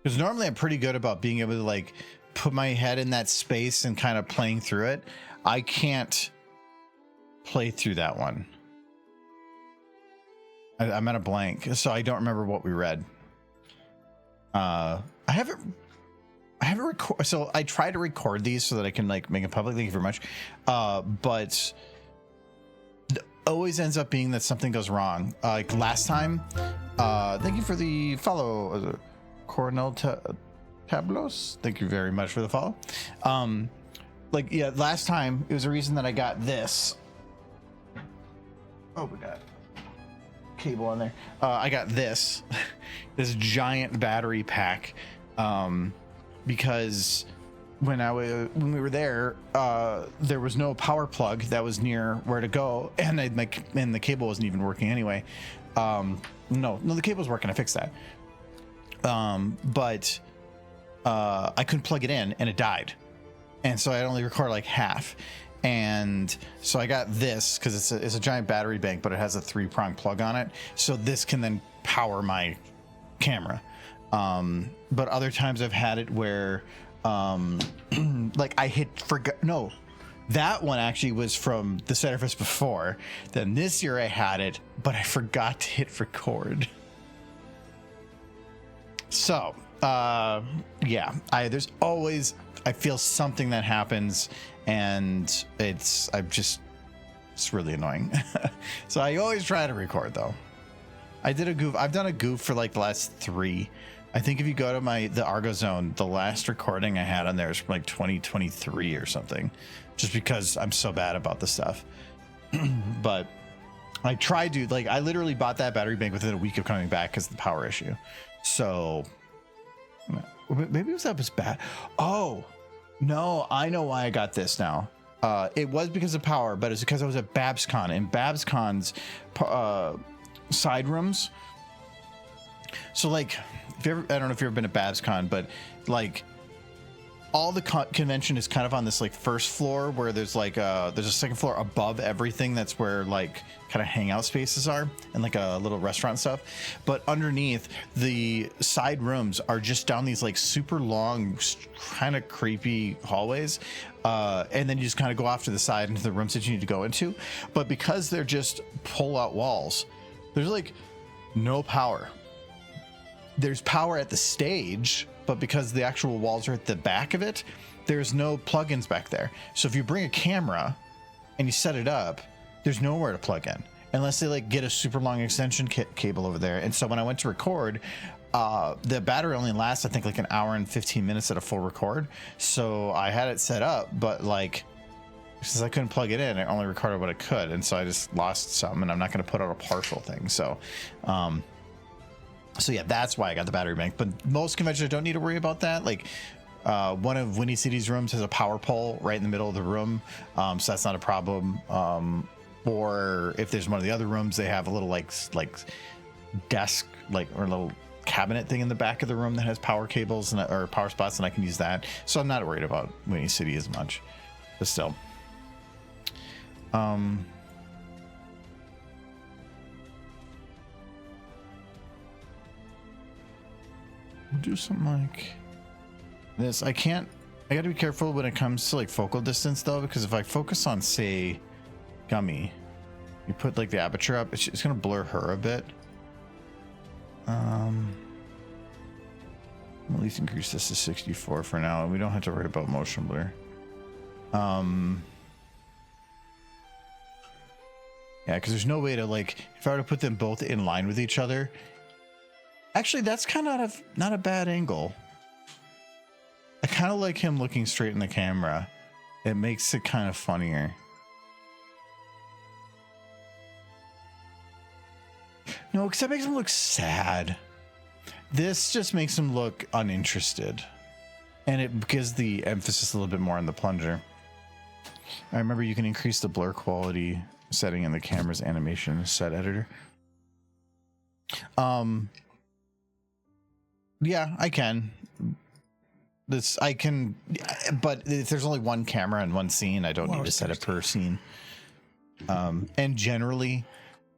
because normally I'm pretty good about being able to like put my head in that space and kind of playing through it. I can't play through that one. I'm at a blank, so I don't remember what we read. I haven't record, so I try to record these so that I can like make it public. Thank you very much. But always ends up being that something goes wrong. Like last time, thank you for the follow, Coronel Tablos. Thank you very much for the follow. Like, yeah, last time it was a reason that I got this. Oh, we got cable on there. I got this giant battery pack, because when we were there, there was no power plug that was near where to go, and the cable wasn't even working anyway. No, the cable's working. I fixed that. But I couldn't plug it in, and it died, and so I only record like half. And so I got this because it's a giant battery bank, but it has a 3-prong plug on it, so this can then power my camera. But other times I've had it where like I no, that one actually was from the Ciderfest before. Then this year I had it, but I forgot to hit record. So yeah, there's always, I feel something that happens, and it's really annoying. So I always try to record though. I did a goof. I've done a goof for like the last 3. I think if you go to the Argo Zone, the last recording I had on there is from like 2023 or something, just because I'm so bad about this stuff. But I tried to, like, I literally bought that battery bank within a week of coming back because of the power issue. So maybe that was bad. Oh no, I know why I got this now. It was because of power, but it's because I was at BabsCon, and BabsCon's side rooms. So like, I don't know if you've ever been to BabsCon, but like all the convention is kind of on this like first floor where there's like there's a second floor above everything that's where like kind of hangout spaces are and like a little restaurant stuff. But underneath, the side rooms are just down these like super long, kind of creepy hallways. And then you just kind of go off to the side into the rooms that you need to go into. But because they're just pull out walls, there's like no power. There's power at the stage, but because the actual walls are at the back of it, there's no plugins back there. So if you bring a camera and you set it up, there's nowhere to plug in. unless they like get a super long extension cable over there. And so when I went to record, the battery only lasts I think like an hour and 15 minutes at a full record. So I had it set up, but like since I couldn't plug it in, I only recorded what I could, and so I just lost some, and I'm not going to put out a partial thing. So so yeah, that's why I got the battery bank. But most conventions don't need to worry about that. Like one of Windy City's rooms has a power pole right in the middle of the room, so that's not a problem. Or if there's one of the other rooms, they have a little like desk or a little cabinet thing in the back of the room that has power cables or power spots, and I can use that. So I'm not worried about Windy City as much, but still. We'll do something like this. I gotta be careful when it comes to like focal distance though, because if I focus on, say, Gummy, you put like the aperture up, it's gonna blur her a bit. At least increase this to 64 for now, and we don't have to worry about motion blur. Yeah, because there's no way to like, if I were to put them both in line with each other, actually that's kind of not a bad angle. I kind of like him looking straight in the camera. It makes it kind of funnier. No, because that makes him look sad. This just makes him look uninterested. And it gives the emphasis a little bit more on the plunger. I remember you can increase the blur quality setting in the camera's animation set editor. Yeah, I can. I can, but if there's only one camera and one scene, I don't need to set it per scene. And generally,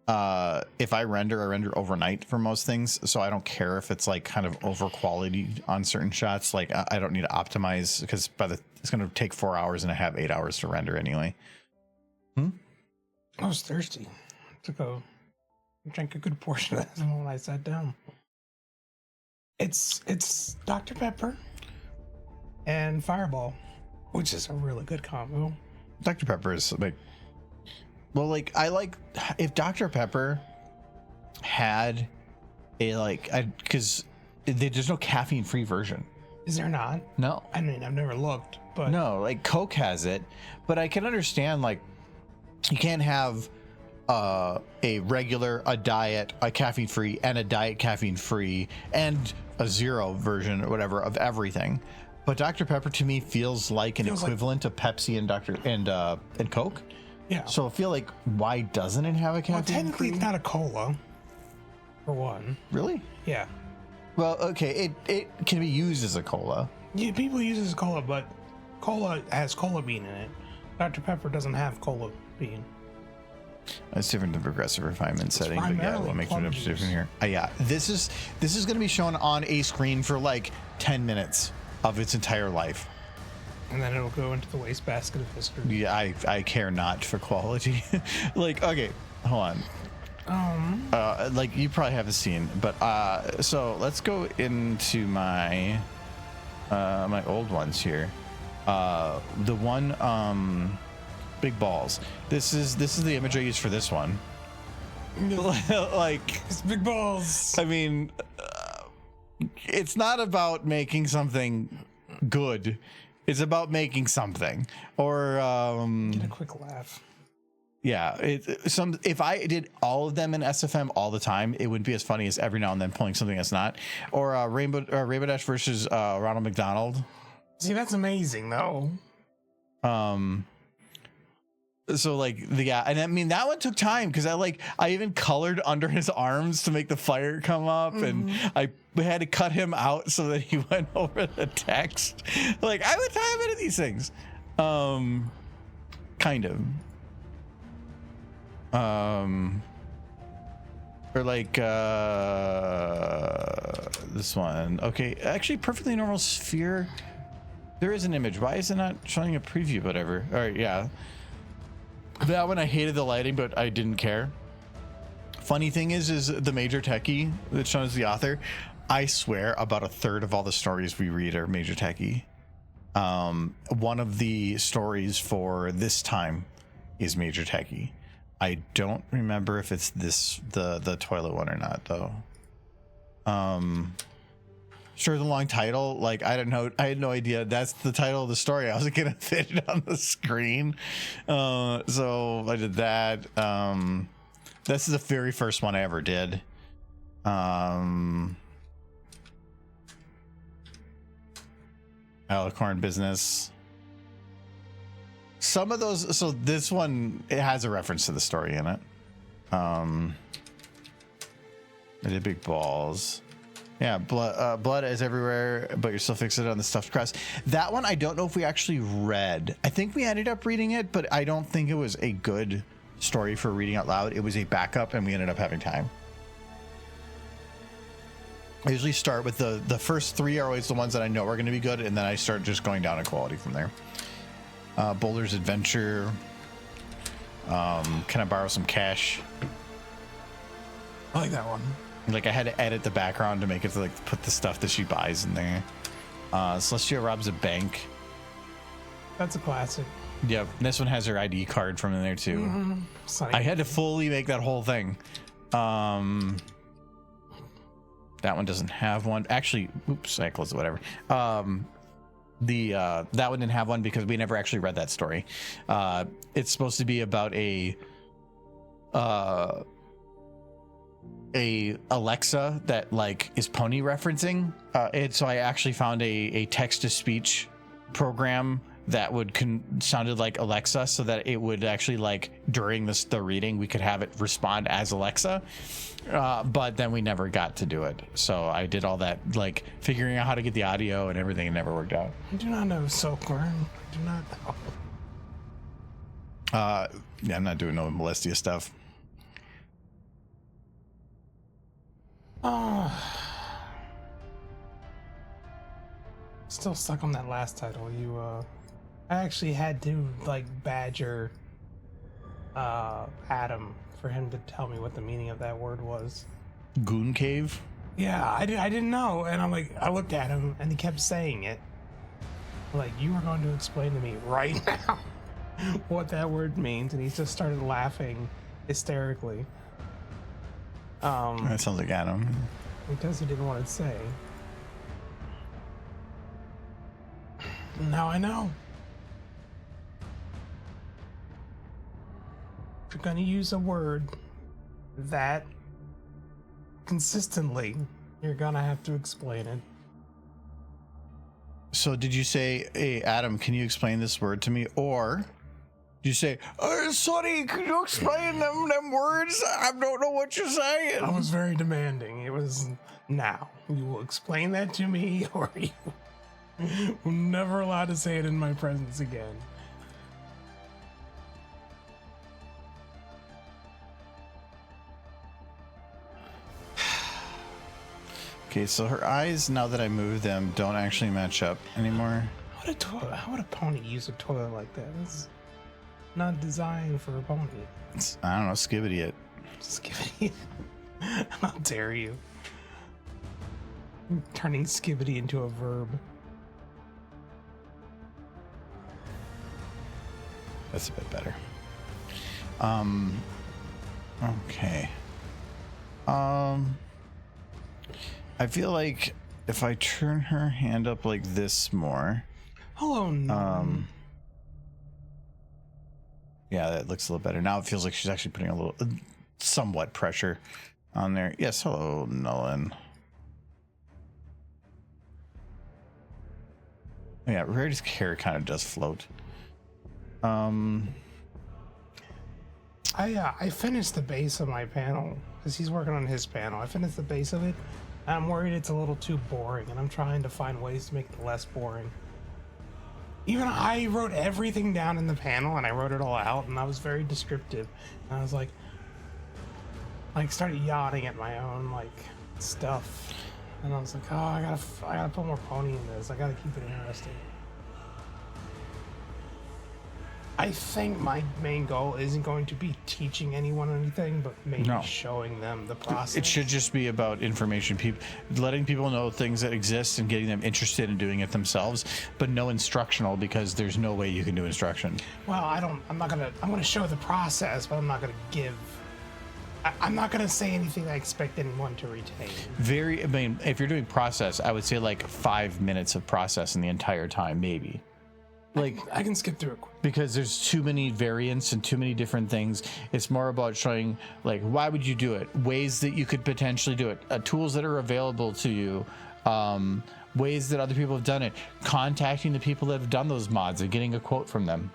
if I render overnight for most things, so I don't care if it's like kind of over quality on certain shots. Like I don't need to optimize because it's going to take 4 hours and I have 8 hours to render anyway. I was thirsty. Drank a good portion of that when I sat down. It's Dr. Pepper and Fireball, which is a really good combo. Dr. Pepper is like, well, like I like if Dr. Pepper had a because there's no caffeine-free version. Is there not? No. I mean, I've never looked, but no, like Coke has it, but I can understand like you can't have a regular, a diet, a caffeine-free, and a diet caffeine-free, and a zero version or whatever of everything. But Dr. Pepper to me feels like an equivalent of Pepsi and Coke. Yeah. So I feel like why doesn't it have a caffeine? Well, technically it's not a cola, for one. Really? Yeah. Well, okay, it can be used as a cola. Yeah, people use it as cola, but cola has cola bean in it. Dr. Pepper doesn't have cola bean. It's different than progressive refinement setting, but yeah, what makes it different here? Yeah, this is going to be shown on a screen for like 10 minutes of its entire life, and then it'll go into the wastebasket of history. Yeah, I care not for quality. Like, okay, hold on. Like you probably haven't seen, but so let's go into my my old ones here. The one big balls. This is the image I use for this one. Like it's big balls. I mean, it's not about making something good. It's about making something. Or get a quick laugh. Yeah, if I did all of them in SFM all the time, it wouldn't be as funny as every now and then pulling something that's not. Or Rainbow Dash versus Ronald McDonald. See, that's amazing though. So like and I mean that one took time because I even colored under his arms to make the fire come up, and I had to cut him out so that he went over the text. Like I would time into these things, kind of. Or like this one. Okay, actually, perfectly normal sphere. There is an image. Why is it not showing a preview? Whatever. All right, yeah. That one I hated the lighting, but I didn't care. Funny thing is the Major Techie that's shown as the author. I swear about a third of all the stories we read are Major Techie. One of the stories for this time is Major Techie. I don't remember if it's the toilet one or not though. Sure, the long title, like I don't know, I had no idea that's the title of the story. I wasn't gonna fit it on the screen, so I did that. This is the very first one I ever did. Alicorn Business. Some of those, so this one, it has a reference to the story in it. I did Big Balls. Yeah, blood is everywhere, but you're still fixated on the stuffed crust. That one, I don't know if we actually read. I think we ended up reading it, but I don't think it was a good story for reading out loud. It was a backup, and we ended up having time. I usually start with the first three are always the ones that I know are going to be good, and then I start just going down in quality from there. Boulder's Adventure. Can I borrow some cash? I like that one. Like I had to edit the background to make it to like put the stuff that she buys in there. Celestia robs a bank. That's a classic. Yep, this one has her ID card from in there too. Mm-hmm. I had to fully make that whole thing. That one doesn't have one. Actually, oops, I closed it, whatever. That one didn't have one because we never actually read that story. It's supposed to be about a Alexa that like is pony referencing. So I actually found a text to speech program that would sounded like Alexa, so that it would actually like during the reading we could have it respond as Alexa. But then we never got to do it. So I did all that like figuring out how to get the audio and everything. It never worked out. I do not know Silkworm. I do not know. Yeah, I'm not doing no Molestia stuff. Still stuck on that last title. I actually had to like badger Adam for him to tell me what the meaning of that word was. Goon Cave? Yeah, I didn't know, and I'm like, I looked at him and he kept saying it. Like, you are going to explain to me right now what that word means, and he just started laughing hysterically. That sounds like Adam. Because he didn't want to say. Now I know. If you're gonna use a word that consistently, you're gonna have to explain it. So did you say, hey, Adam, can you explain this word to me? Or did you say, sorry, can you explain them words? I don't know what you're saying. I was very demanding. It was, now, you will explain that to me, or you will never allowed to say it in my presence again. Okay, so her eyes, now that I move them, don't actually match up anymore. How would a pony use a toilet like that? It's not designed for a pony. I don't know, Skibbity it. Skibbity. How dare you? Turning Skibbity into a verb. That's a bit better. Okay. I feel like if I turn her hand up like this more. Hello, no. Yeah, that looks a little better. Now it feels like she's actually putting a little, somewhat pressure on there. Yes, hello, Nolan. Yeah, Rarity's hair kind of does float. I finished the base of my panel because he's working on his panel. I finished the base of it. And I'm worried it's a little too boring, and I'm trying to find ways to make it less boring. Even I wrote everything down in the panel, and I wrote it all out, and I was very descriptive. And I was like started yawning at my own like stuff, and I was like, oh, I gotta put more pony in this. I gotta keep it interesting. I think my main goal isn't going to be teaching anyone anything, but maybe No. showing them the process. It should just be about information, letting people know things that exist and getting them interested in doing it themselves, but no instructional, because there's no way you can do instruction. Well, I'm gonna show the process, but I'm not gonna I'm not gonna say anything I expect anyone to retain. I mean, if you're doing process, I would say like 5 minutes of process in the entire time, maybe. Like, I can skip through it. because there's too many variants and too many different things. It's more about showing, like, why would you do it, ways that you could potentially do it, tools that are available to you, ways that other people have done it, contacting the people that have done those mods and getting a quote from them.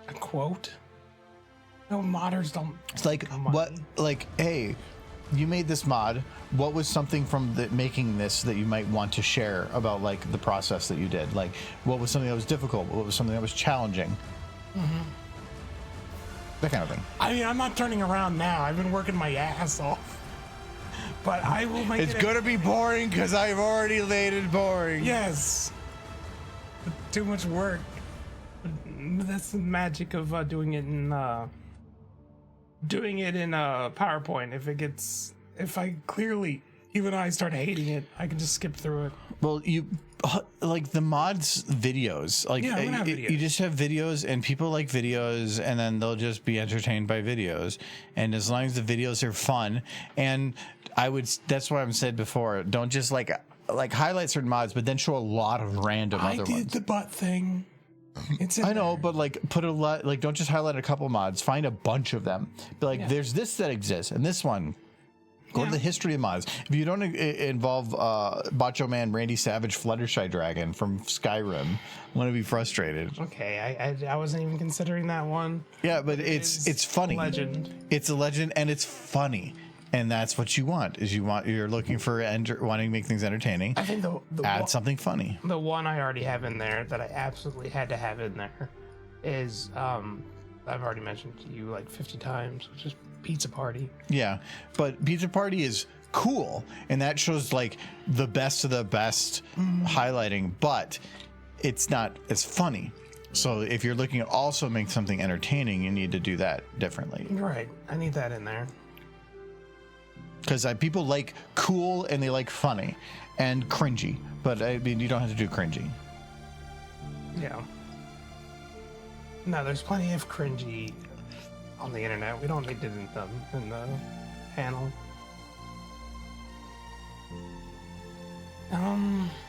A quote? No, modders don't. It's like, come on. what, like, hey, you made this mod, what was something from making this that you might want to share about, like, the process that you did? Like, what was something that was difficult, what was something that was challenging? That kind of thing. I mean, I'm not turning around now. I've been working my ass off. But I will make It's it. gonna be boring because I've already made it boring. Yes. Too much work. But that's the magic of doing it in PowerPoint. If I clearly, even I start hating it, I can just skip through it. Well, you like the mods videos. Like, Yeah, I'm gonna have you videos. just have videos, and people like videos, and then they'll just be entertained by videos. And as long as the videos are fun, and that's why I've said before, don't just like highlight certain mods, but then show a lot of random I other did ones. the butt thing. It's in I know, there. but like put a lot, like don't just highlight a couple mods, find a bunch of them. Be like, Yeah. there's this that exists, and this one. Go to the history of mods. If you don't involve Bacho Man, Randy Savage, Fluttershy Dragon from Skyrim, I'm gonna be frustrated. Okay, I wasn't even considering that one. Yeah, but it's funny. Legend. It's a legend, and it's funny, and that's what you want. You're looking for wanting to make things entertaining. I think the Add something funny. The one I already have in there that I absolutely had to have in there is I've already mentioned to you like 50 times, which is Pizza Party. Yeah, but Pizza Party is cool, and that shows like the best of the best highlighting, but it's not as funny. So if you're looking at also make something entertaining, you need to do that differently. You're right. I need that in there. Because people like cool and they like funny and cringy, but I mean, you don't have to do cringy. Yeah. No, there's plenty of cringy on the internet. We don't need it in the panel.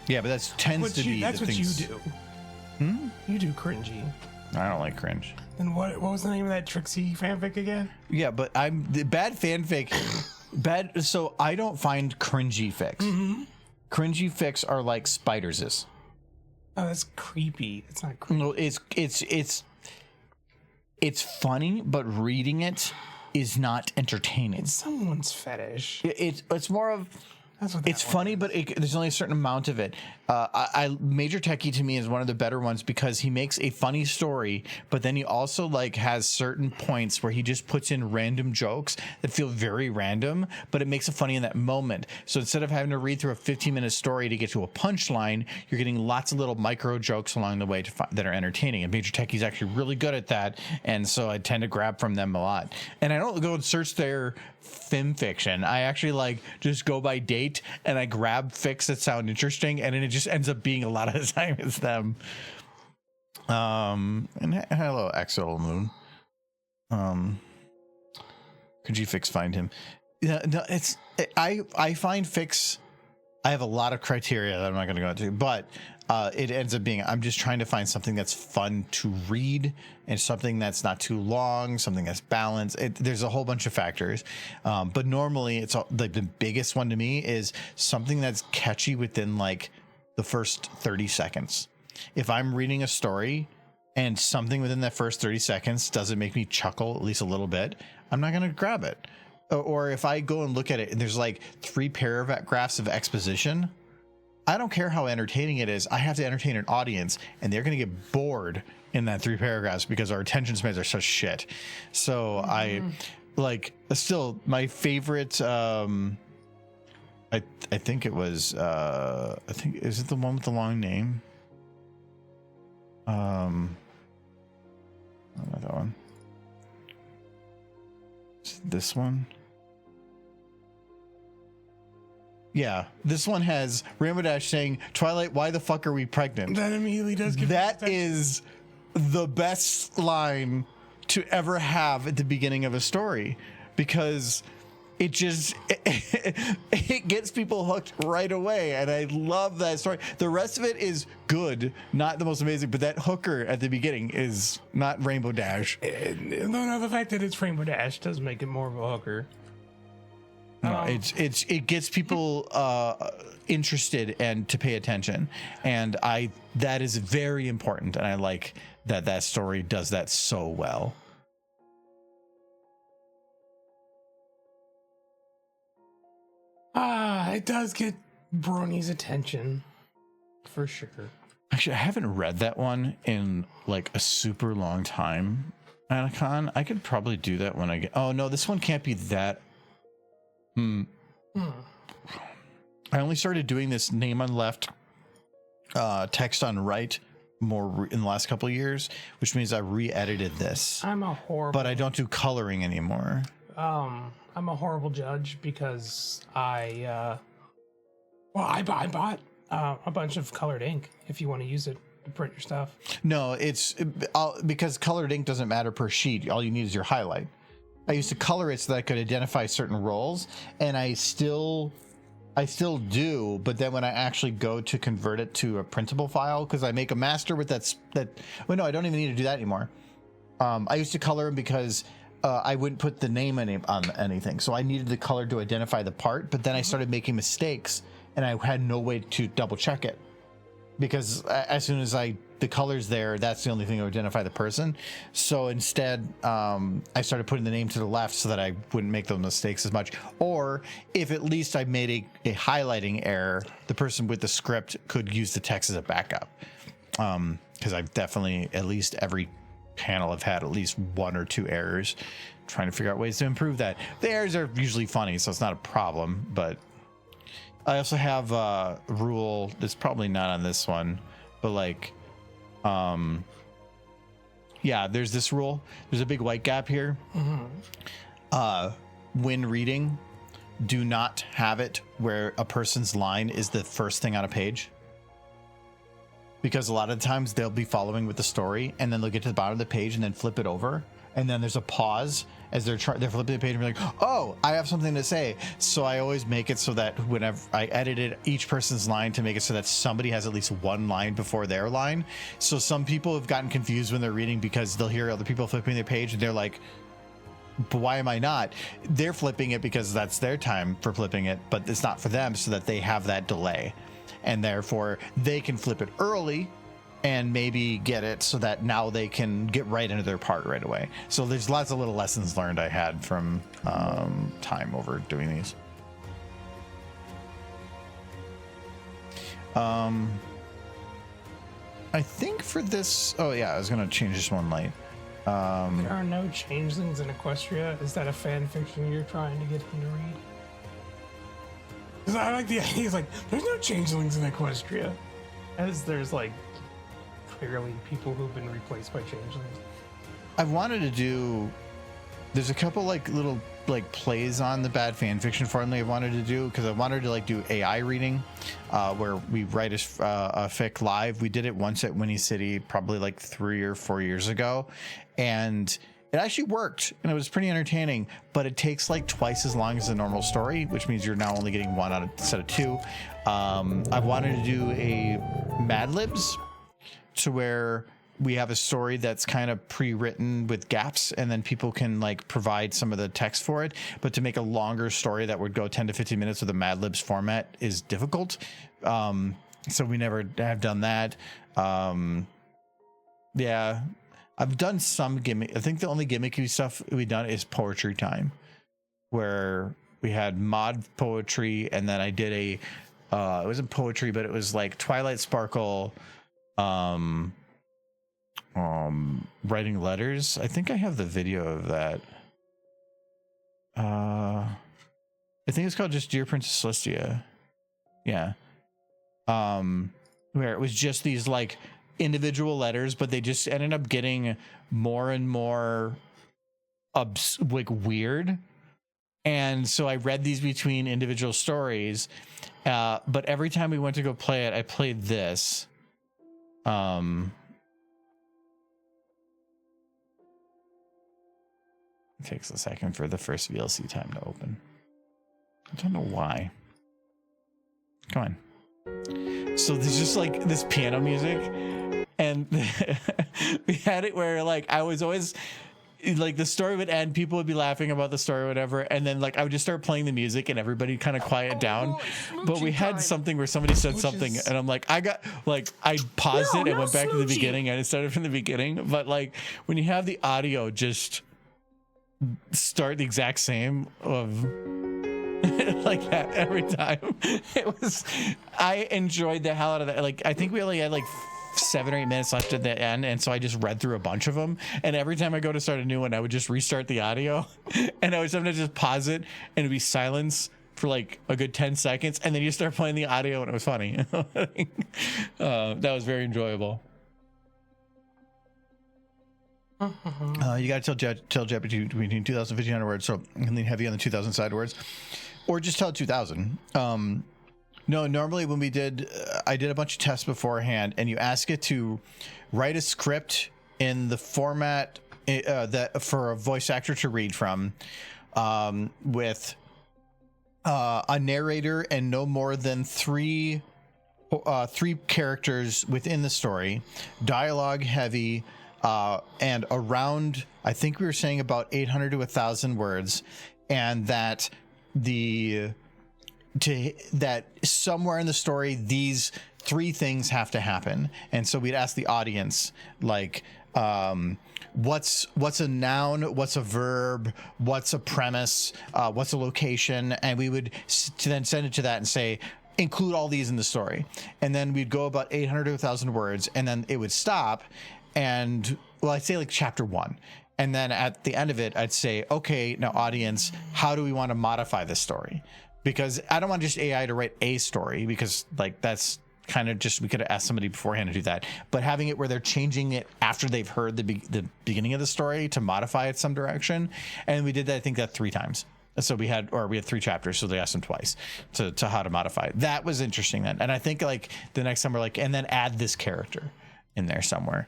Yeah, but that tends to be That's the what things. you do. You do cringy. I don't like cringe. And what was the name of that Trixie fanfic again? Yeah, but I'm the bad fanfic. Bad. So I don't find cringy fics. Cringy fics are like spiders. Oh, that's creepy. It's not creepy. No, it's funny, but reading it is not entertaining. It's someone's fetish. It's more of. That's what It's funny, but there's only a certain amount of it. Major Techie to me is one of the better ones because he makes a funny story, but then he also like has certain points where he just puts in random jokes that feel very random, but it makes it funny in that moment. So instead of having to read through a 15-minute story to get to a punchline, you're getting lots of little micro jokes along the way that are entertaining. And Major Techie's actually really good at that, and so I tend to grab from them a lot. And I don't go and search their Fanfiction. I actually like just go by date and I grab fics that sound interesting, and then it just ends up being a lot of the time it's them. And hello, Axel Moon. Could you find him? Yeah, no, I find fics. I have a lot of criteria that I'm not going to go into, but it ends up being I'm just trying to find something that's fun to read and something that's not too long, something that's balanced. There's a whole bunch of factors, but normally it's the biggest one to me is something that's catchy within like the first 30 seconds. If I'm reading a story and something within that first 30 seconds doesn't make me chuckle at least a little bit, I'm not going to grab it. Or if I go and look at it and there's like 3 paragraphs of exposition, I don't care how entertaining it is. I have to entertain an audience, and they're going to get bored in that 3 paragraphs because our attention spans are such shit. So I like still my favorite. I think it was. I think is it the one with the long name? this one. Yeah, this one has Rainbow Dash saying, Twilight, why the fuck are we pregnant? That immediately does give That is the best line to ever have at the beginning of a story, because it just it gets people hooked right away, and I love that story. The rest of it is good, not the most amazing, but that hooker at the beginning is not Rainbow Dash. No, the fact that it's Rainbow Dash does make it more of a hooker. No, it gets people interested and to pay attention, and that is very important, and I like that story does that so well. It does get Brony's attention for sure. Actually, I haven't read that one in like a super long time at a con. I could probably do that when I get. Oh no, this one can't be that. I only started doing this name on left, text on right more in the last couple of years, which means I re-edited this. I'm a horrible, but I don't do coloring anymore. I'm a horrible judge because I bought a bunch of colored ink if you want to use it to print your stuff. No, it's because colored ink doesn't matter per sheet. All you need is your highlight. I used to color it so that I could identify certain roles, and I still do, but then when I actually go to convert it to a printable file, because I make a master with that. Well, no, I don't even need to do that anymore. I used to color them because I wouldn't put the name on anything, so I needed the color to identify the part. But then I started making mistakes, and I had no way to double check it, because as soon as the color's there, that's the only thing that would identify the person. So instead, I started putting the name to the left so that I wouldn't make those mistakes as much. Or if at least I made a highlighting error, the person with the script could use the text as a backup. Because I've definitely, at least every panel, I've had at least one or two errors, trying to figure out ways to improve that. The errors are usually funny, so it's not a problem. But I also have a rule that's probably not on this one, but like, yeah, there's this rule. There's a big white gap here. When reading, do not have it where a person's line is the first thing on a page, because a lot of times they'll be following with the story, and then they'll get to the bottom of the page and then flip it over, and then there's a pause as they're flipping the page and be like, oh, I have something to say. So I always make it so that whenever I edited each person's line to make it so that somebody has at least one line before their line. So some people have gotten confused when they're reading because they'll hear other people flipping their page and they're like, but why am I not? They're flipping it because that's their time for flipping it, but it's not for them, so that they have that delay. And therefore they can flip it early and maybe get it so that now they can get right into their part right away. So there's lots of little lessons learned I had from time over doing these. I think for this, oh yeah, I was gonna change this one light. There are no changelings in Equestria. Is that a fan fiction you're trying to get him to read? Because I like the idea. He's like, there's no changelings in Equestria, as there's like clearly people who've been replaced by changelings. I wanted to do. There's a couple like little like plays on the bad fan fiction formula I wanted to do, because I wanted to like do AI reading, where we write a fic live. We did it once at Winnie City, probably like 3 or 4 years ago, and it actually worked, and it was pretty entertaining. But it takes like twice as long as a normal story, which means you're now only getting one out of instead of two. I wanted to do a Mad Libs, to where we have a story that's kind of pre-written with gaps, and then people can like provide some of the text for it. But to make a longer story that would go 10 to 15 minutes with a Mad Libs format is difficult. So we never have done that. Yeah, I've done some gimmick. I think the only gimmicky stuff we've done is poetry time, where we had mod poetry, and then I did it wasn't poetry, but it was like Twilight Sparkle, writing letters. I think I have the video of that. I think it's called just Dear Princess Celestia. Yeah. Where it was just these like individual letters, but they just ended up getting more and more like weird And so I read these between individual stories. But every time we went to go play it, I played this. It takes a second for the first VLC time to open. I don't know why. Come on. So there's just like this piano music, and we had it where like I was always like the story would end, people would be laughing about the story or whatever, and then like I would just start playing the music and everybody kind of quiet down. But we had something where somebody said something and I'm like, I paused it and went back to the beginning and it started from the beginning. But like when you have the audio just start the exact same of like that every time, I enjoyed the hell out of that. Like I think we only had like 7 or 8 minutes left at the end, and so I just read through a bunch of them, and every time I go to start a new one I would just restart the audio and I would sometimes just pause it and it'd be silence for like a good 10 seconds and then you start playing the audio and it was funny. That was very enjoyable. You gotta tell Jeopardy between 2,000 words, so and then heavy on the 2,000 side words, or just tell 2,000. No, normally when we did, I did a bunch of tests beforehand, and you ask it to write a script in the format that for a voice actor to read from, with a narrator and no more than three characters within the story, dialogue heavy, and around, I think we were saying about 800 to 1,000 words, and that that somewhere in the story these 3 things have to happen. And so we'd ask the audience like, what's a noun, what's a verb, what's a premise, what's a location, and we would then send it to that and say, include all these in the story. And then we'd go about 800 to 1,000 words, and then it would stop, and well, I'd say like chapter 1. And then at the end of it, I'd say, okay, now audience, how do we want to modify this story? Because I don't want just AI to write a story, because like that's kind of just, we could have asked somebody beforehand to do that. But having it where they're changing it after they've heard the beginning of the story to modify it some direction. And we did that, I think that 3 times. So we had 3 chapters, so they asked them twice to how to modify it. That was interesting then. And I think like the next time we're like, and then add this character in there somewhere.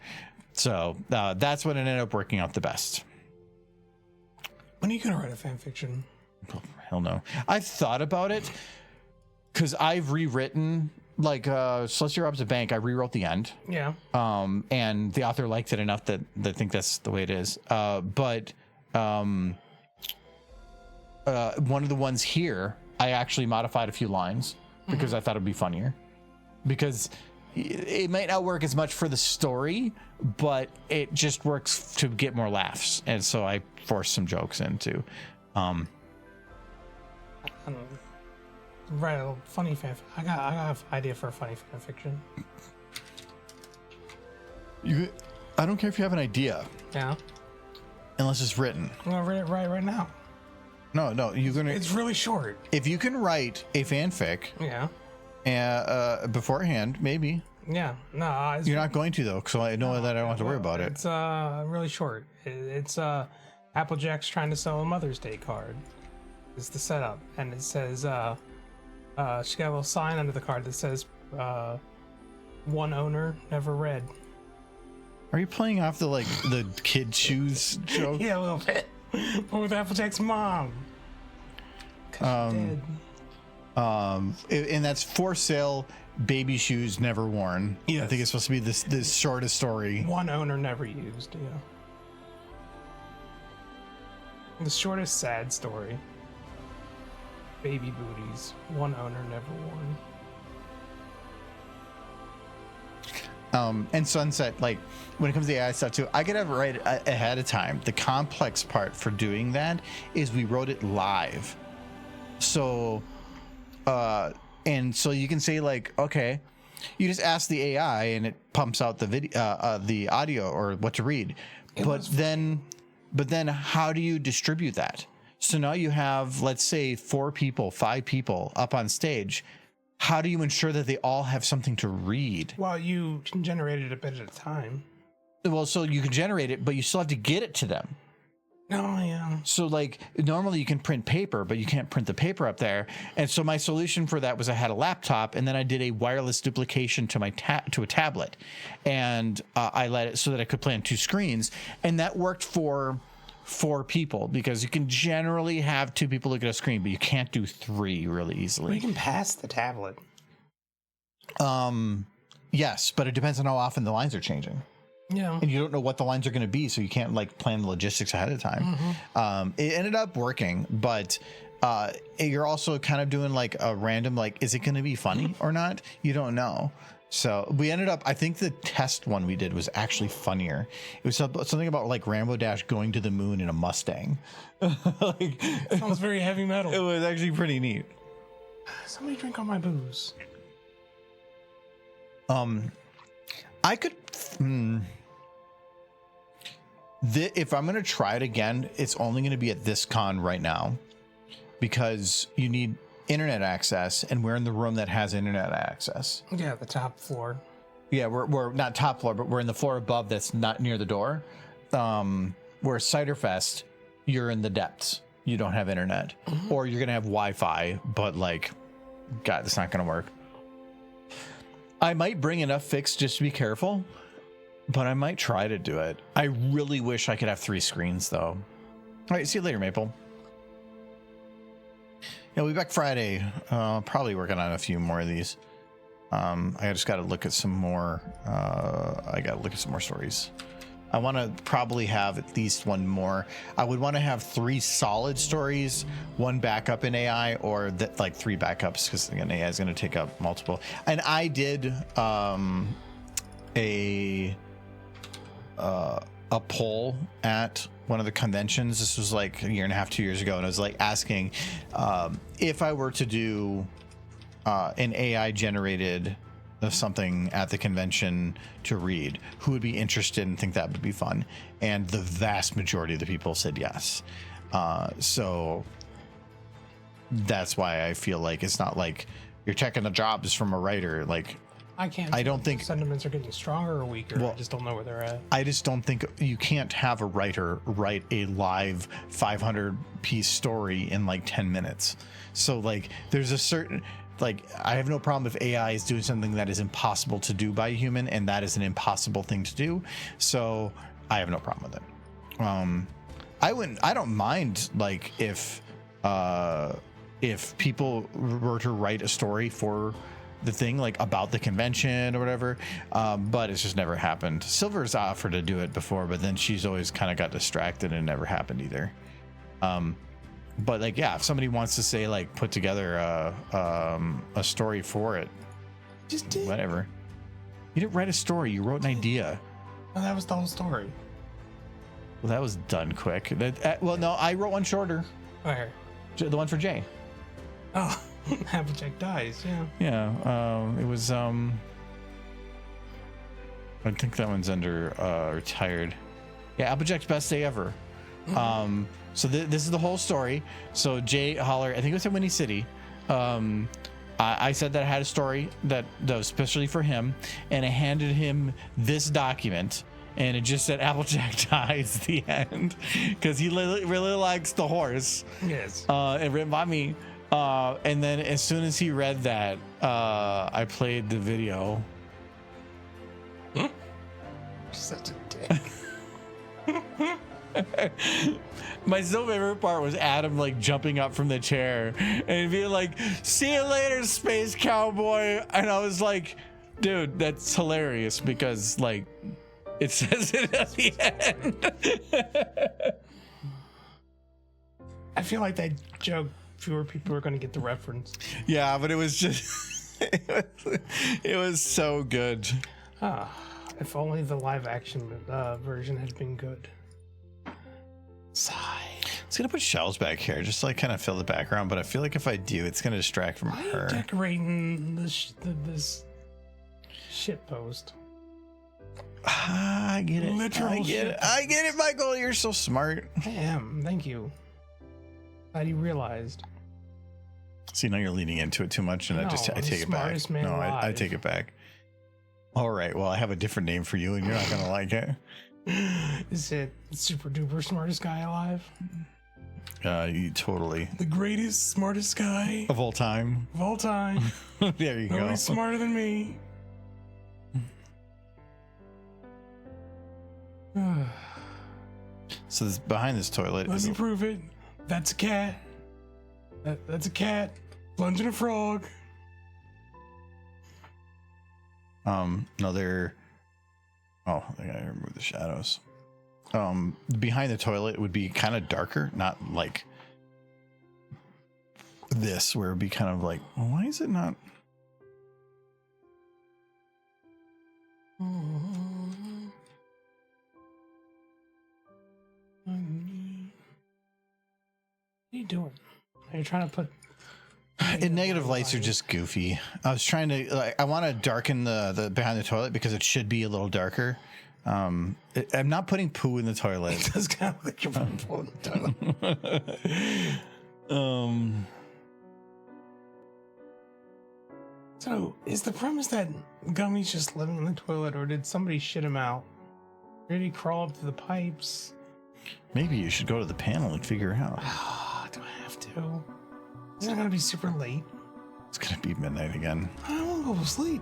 So that's what ended up working out the best. When are you gonna write a fan fiction? Oh, hell no. I've thought about it because I've rewritten like Celestia Robs a Bank. I rewrote the end. Yeah. And the author liked it enough that they think that's the way it is. But one of the ones here, I actually modified a few lines because I thought it'd be funnier. Because it might not work as much for the story, but it just works to get more laughs. And so I forced some jokes into. Right, a funny fan. I got an idea for a funny fan fiction. I don't care if you have an idea. Yeah. Unless it's written. I'm gonna write it right now. No, you're gonna. It's really short. If you can write a fanfic. Yeah. Beforehand, maybe. Yeah. No. You're not going to though, so I know that I don't have to worry about it. It's really short. It's Applejack's trying to sell a Mother's Day card. Is the setup, and it says she got a little sign under the card that says one owner, never read. Are you playing off the kid shoes joke? Yeah, a little bit. But with Applejack's mom. 'Cause she's dead. And that's for sale. Baby shoes never worn. Yes. I think it's supposed to be this shortest story. One owner never used. Yeah. The shortest sad story. Baby booties. One owner never worn. And Sunset, like when it comes to AI stuff too, I could have it right ahead of time. The complex part for doing that is we wrote it live. So, and so you can say like, okay, you just ask the AI and it pumps out the video, the audio or what to read. But then how do you distribute that? So now you have, let's say 4 people, 5 people up on stage. How do you ensure that they all have something to read? Well, you can generate it a bit at a time. Well, so you can generate it, but you still have to get it to them. Oh, yeah. So like normally you can print paper, but you can't print the paper up there. And so my solution for that was I had a laptop, and then I did a wireless duplication to my to a tablet, and I let it so that I could play on 2 screens, and that worked for 4 people, because you can generally have 2 people look at a screen, but you can't do 3 really easily. We can pass the tablet. Yes, but it depends on how often the lines are changing. Yeah. And you don't know what the lines are going to be, so you can't like plan the logistics ahead of time. It ended up working, but you're also kind of doing like a random, like, is it going to be funny or not? You don't know. So we ended up, I think the test one we did was actually funnier. It was something about like Rambo Dash going to the moon in a Mustang. Like, Sounds very heavy metal. it was actually pretty neat. Somebody drink all my booze. I could, if I'm going to try it again, it's only going to be at this con right now, because you need internet access, and we're in the room that has internet access. Yeah, the top floor. Yeah, we're not top floor, but we're in the floor above that's not near the door. Where Ciderfest, you're in the depths. You don't have internet, or you're going to have Wi-Fi, but like, God, that's not going to work. I might bring enough fixed just to be careful, but I might try to do it. I really wish I could have 3 screens, though. All right, see you later, Maple. Yeah, we'll be back Friday. Probably working on a few more of these. I just got to look at some more. I got to look at some more stories. I want to probably have at least one more. I would want to have 3 solid stories, 1 backup in AI, or that like 3 backups, because again, AI is going to take up multiple. And I did a poll at one of the conventions. This was like a year and a half, 2 years ago, and I was like asking if I were to do an AI generated something at the convention to read, who would be interested and think that would be fun. And the vast majority of the people said yes. So that's why I feel like it's not like you're checking the jobs from a writer. Like, I don't think sentiments are getting stronger or weaker. Well, I just don't know where they're at. I just don't think you can't have a writer write a live 500 piece story in like 10 minutes. So like there's a certain, like, I have no problem if AI is doing something that is impossible to do by a human, and that is an impossible thing to do. So I have no problem with it. I don't mind like if people were to write a story for the thing, like about the convention or whatever, but it's just never happened. Silver's offered to do it before, but then she's always kind of got distracted and it never happened either. But like, yeah, if somebody wants to say like put together a story for it, Just did. whatever. You didn't write a story, you wrote an idea. Oh, that was the whole story. Well, that was done quick. Well, no, I wrote one shorter. Where? The one for Jay. Oh, Applejack dies. Yeah. Yeah, it was I think that one's under retired. Yeah, Applejack's best day ever. So this is the whole story. So Jay Holler, I think it was in Winnie City. I said that I had a story that was especially for him, and I handed him this document, and it just said Applejack dies at the end, because he really likes the horse. Yes. And written by me. And then as soon as he read that, I played the video. Such a dick. My still favorite part was Adam like jumping up from the chair and being like, "See you later, space cowboy." And I was like, dude, that's hilarious, because like it says it at the end. I feel like that joke, fewer people are going to get the reference. Yeah, but it was just it was so good. If only the live action version had been good. Sigh. I was gonna put shells back here, just to, like kind of fill the background, but I feel like if I do, it's gonna distract from Why are her. you decorating this shit post? I get it. Literal I get shit. it. I get it, Michael. You're so smart. I am. Thank you. Glad you realized. See, now you're leaning into it too much, and No, I I'm take the it back. smartest man No, I alive. take it back. All right. Well, I have a different name for you, and you're not gonna like it. Is it super duper smartest guy alive? You totally. The greatest, smartest guy Of all time. of all time. There you go. Nobody's smarter than me. So this, behind this toilet Let is me prove it. That's a cat. That's a cat plunging a frog. no, they're. Oh, I gotta remove the shadows. Behind the toilet would be kind of darker, not like this, where it'd be kind of like, well, why is it not? What are you doing? Are you trying to put? And negative lights are just goofy. I was trying to, like, I want to darken the behind the toilet because it should be a little darker. I'm not putting poo in the toilet. It does kind of like you're pulling the toilet. So, is the premise that Gummy's just living in the toilet, or did somebody shit him out? Or did he crawl up to the pipes? Maybe you should go to the panel and figure out. Do I have to? Isn't it gonna be super late? It's gonna be midnight again. I don't want to go to sleep.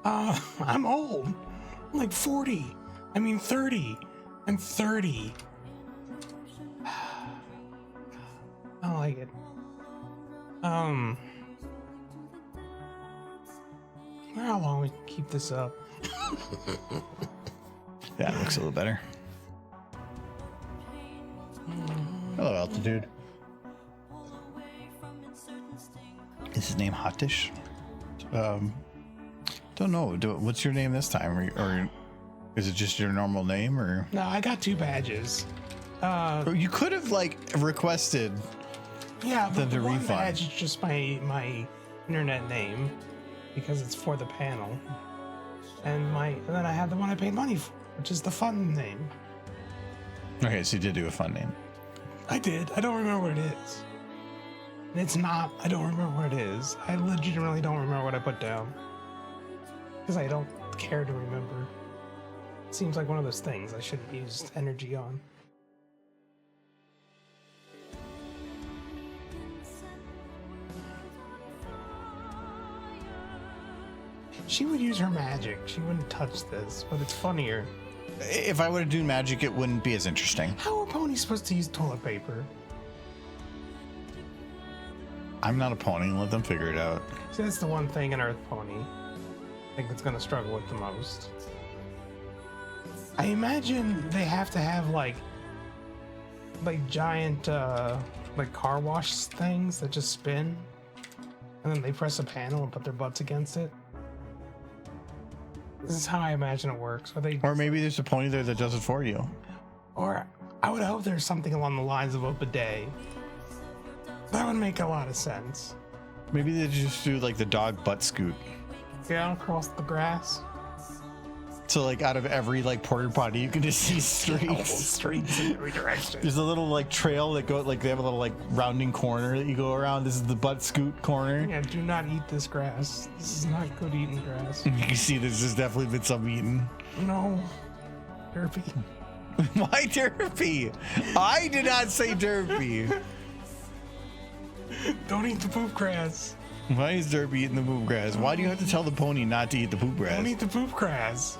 I'm old. I'm like 40. I mean 30. I'm 30. I don't like it. How long we can keep this up? Yeah, it looks a little better. Hello, Altitude. Is his name Hot Dish? Don't know. What's your name this time? Or is it just your normal name? Or No, I got 2 badges. Or you could have like requested. Yeah, but the the one refund. badge is just my internet name because it's for the panel, and then I have the one I paid money for, which is the fun name. Okay, so you did do a fun name. I did. I don't remember what it is. And it's not. I don't remember what it is. I legitimately don't remember what I put down because I don't care to remember. It seems like one of those things I shouldn't use energy on. She would use her magic. She wouldn't touch this, but it's funnier. If I would have done magic, it wouldn't be as interesting. How are ponies supposed to use toilet paper? I'm not a pony. Let them figure it out. See, that's the one thing in Earth Pony I think it's gonna struggle with the most. I imagine they have to have like giant like car wash things that just spin, and then they press a panel and put their butts against it. This is how I imagine it works. Or maybe there's a pony there that does it for you. Or I would hope there's something along the lines of a bidet. That would make a lot of sense. Maybe they just do like the dog butt scoot. Yeah, across the grass. So like out of every like porta potty, you can just see streets. Streets in every direction. There's a little like trail that go like they have a little like rounding corner that you go around. This is the butt scoot corner. Yeah, do not eat this grass. This is not good eating grass. You can see this has definitely been some eaten. No. Derpy. Why Derpy? I did not say Derpy. Don't eat the poop grass. Why is Derpy eating the poop grass? Why do you have to tell the pony not to eat the poop grass? Don't eat the poop grass.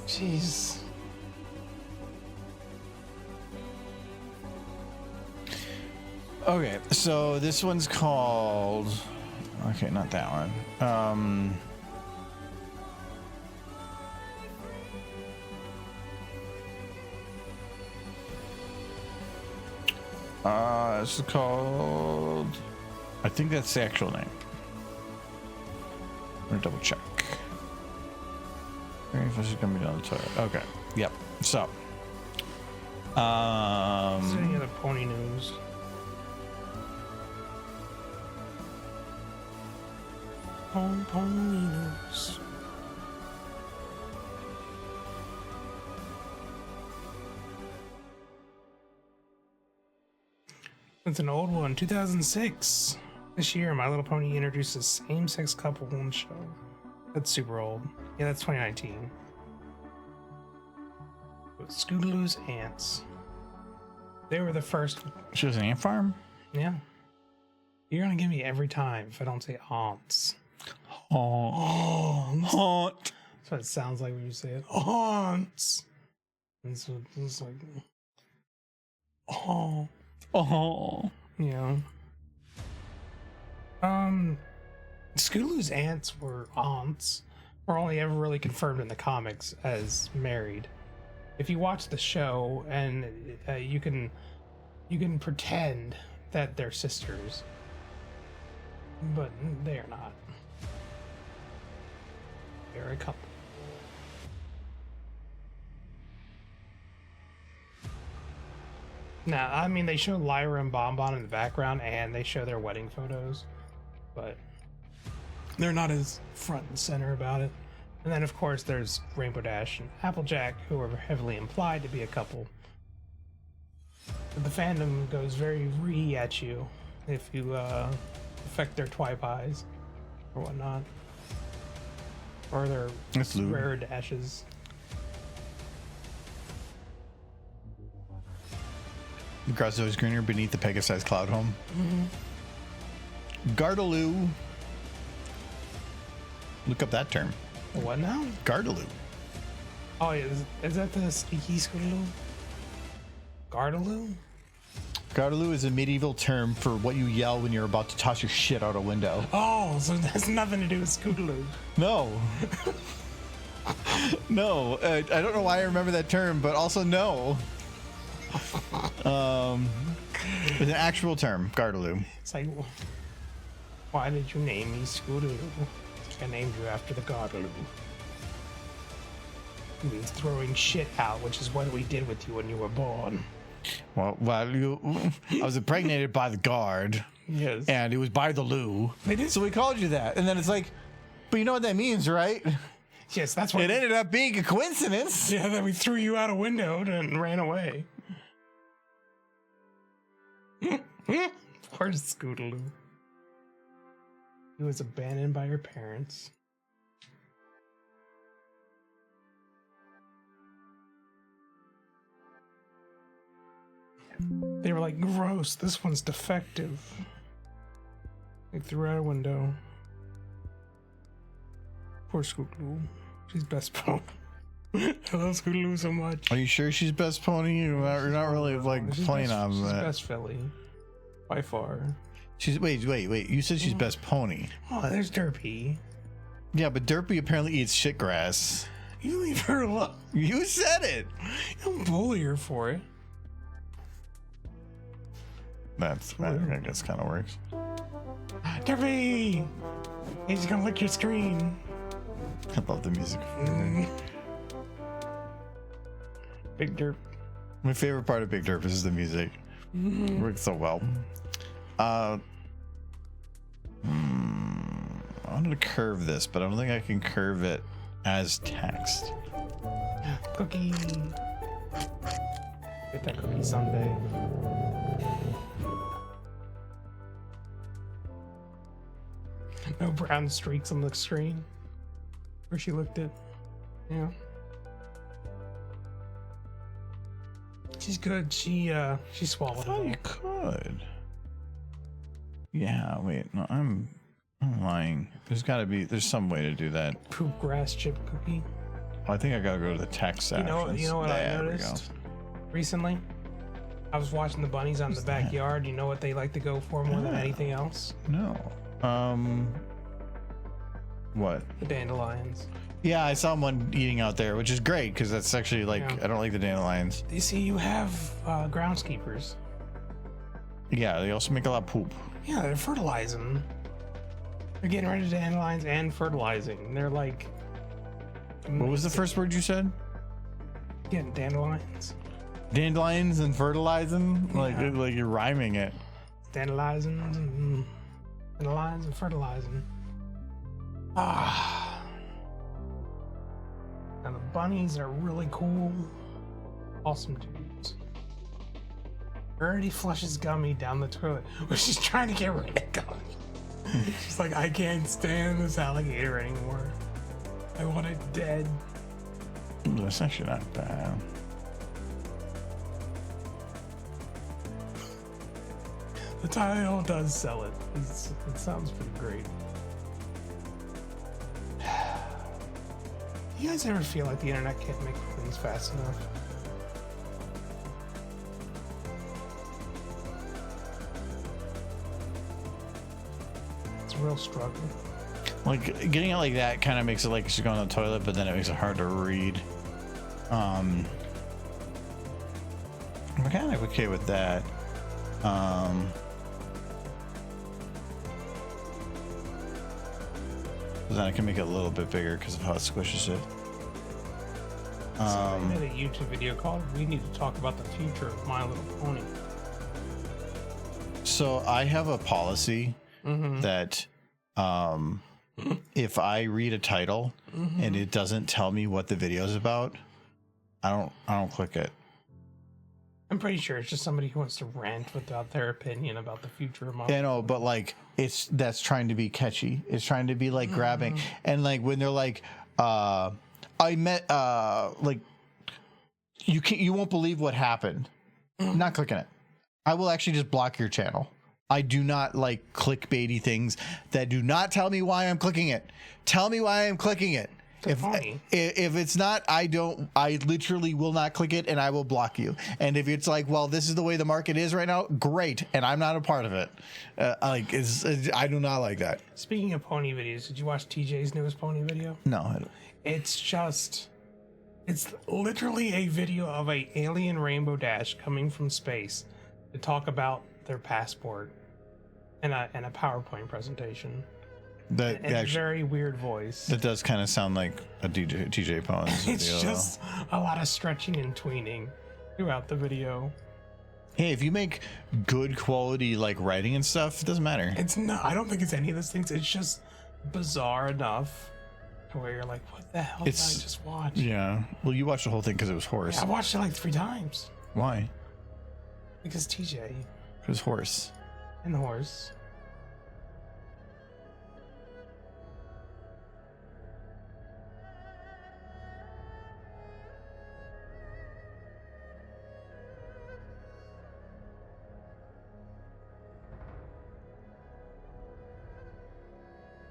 Jeez. Okay, so this one's called. Okay, not that one. This is called. I think that's the actual name. I'm gonna double check. Very first is gonna be down the toilet. Okay. Yep. So. Is there any other pony news? Pony news. It's an old one, 2006. This year, My Little Pony introduced a same-sex couple on the show. That's super old. Yeah, that's 2019. Scootaloo's ants. They were the first. She was an ant farm? Yeah. You're gonna get me every time if I don't say aunts. Aunts. Aunt. That's what it sounds like when you say it. Aunts. And so it's like, oh, yeah. Scootaloo's aunts were only ever really confirmed in the comics as married. If you watch the show, and you can pretend that they're sisters, but they are not. They're a couple. Now, I mean, they show Lyra and Bonbon in the background, and they show their wedding photos, but they're not as front and center about it. And then, of course, there's Rainbow Dash and Applejack, who are heavily implied to be a couple. But the fandom goes very re at you if you affect their twipies or whatnot, or their rare dashes. The grass is always greener beneath the Pegasus cloud home. Gardaloo. Look up that term. The what now? Gardaloo. Oh, yeah, is that the sneaky Scootaloo? Gardaloo? Gardaloo is a medieval term for what you yell when you're about to toss your shit out a window. Oh, so that's nothing to do with Scootaloo. No. No. I don't know why I remember that term, but also no. It's an actual term, Gardaloo. It's like, why did you name me Scootaloo? I named you after the Gardaloo. It means throwing shit out, which is what we did with you when you were born. Well, I was impregnated by the guard. Yes. And it was by the loo. They did. So we called you that. And then it's like, but you know what that means, right? Yes, that's what it ended up being a coincidence. Yeah, that we threw you out a window and ran away. Poor Scootaloo. He was abandoned by her parents. They were like, gross, this one's defective. They threw out a window. Poor Scootaloo. She's best pony. I love Scootaloo so much. Are you sure she's best pony? You're not really like playing on she's that. Best filly. By far. She's wait. You said she's best pony. Oh, there's Derpy. Yeah, but Derpy apparently eats shit grass. You leave her alone. You said it. Don't bully her for it. I guess kind of works. Derpy! He's gonna lick your screen. I love the music. Big Derp. My favorite part of Big Derp is the music. It works so well. I wanted to curve this, but I don't think I can curve it as text. Cookie. Get that cookie someday. No brown streaks on the screen where she looked at. Yeah. She's good. She swallowed it. Oh, you could. Yeah, wait. No, I'm lying. There's some way to do that. Poop grass chip cookie. I think I gotta go to the text You know options. what I noticed recently? I was watching the bunnies on the backyard. You know what they like to go for more than anything else? No. What? The dandelions. Yeah, I saw one eating out there, which is great because that's actually like I don't like the dandelions. You see, you have groundskeepers. Yeah, they also make a lot of poop. Yeah, they're fertilizing. They're getting rid of dandelions and fertilizing. They're like. What was the first word you said? Getting dandelions. Dandelions and fertilizing? Yeah. Like you're rhyming it. Dandelions and fertilizing. Ah. And the bunnies are really cool. Awesome dudes. Already flushes Gummy down the toilet. Where she's trying to get rid of Gummy. She's like, I can't stand this alligator anymore. I want it dead. Ooh, that's actually not bad. title does sell it. It sounds pretty great. You guys ever feel like the internet can't make things fast enough? It's a real struggle. Like getting it like that kind of makes it like she's going to the toilet, but then it makes it hard to read. I'm kind of okay with that. But then I can make it a little bit bigger because of how it squishes it. I made a YouTube video called "We Need to Talk About the Future of My Little Pony." So I have a policy that if I read a title and it doesn't tell me what the video is about, I don't click it. I'm pretty sure it's just somebody who wants to rant without their opinion about the future of my. I know, but like that's trying to be catchy. It's trying to be like grabbing, and like when they're like, I met like you won't believe what happened. Not clicking it. I will actually just block your channel. I do not like clickbaity things that do not tell me why I'm clicking it. Tell me why I'm clicking it. If it's not, I literally will not click it, and I will block you. And if it's like, well, this is the way the market is right now, great, and I'm not a part of it. I do not like that. Speaking of pony videos, did you watch TJ's newest pony video? No, I don't. It's literally a video of a alien Rainbow Dash coming from space to talk about their passport and a PowerPoint presentation. That and actually, very weird voice. That does kind of sound like a TJ Pons video. It's just a lot of stretching and tweening throughout the video. Hey, if you make good quality like writing and stuff, it doesn't matter. It's not. I don't think it's any of those things. It's just bizarre enough to where you're like, "What the hell did I just watch?" Yeah. Well, you watched the whole thing because it was horse. Yeah, I watched it like 3 times. Why? Because TJ. It was horse. And horse.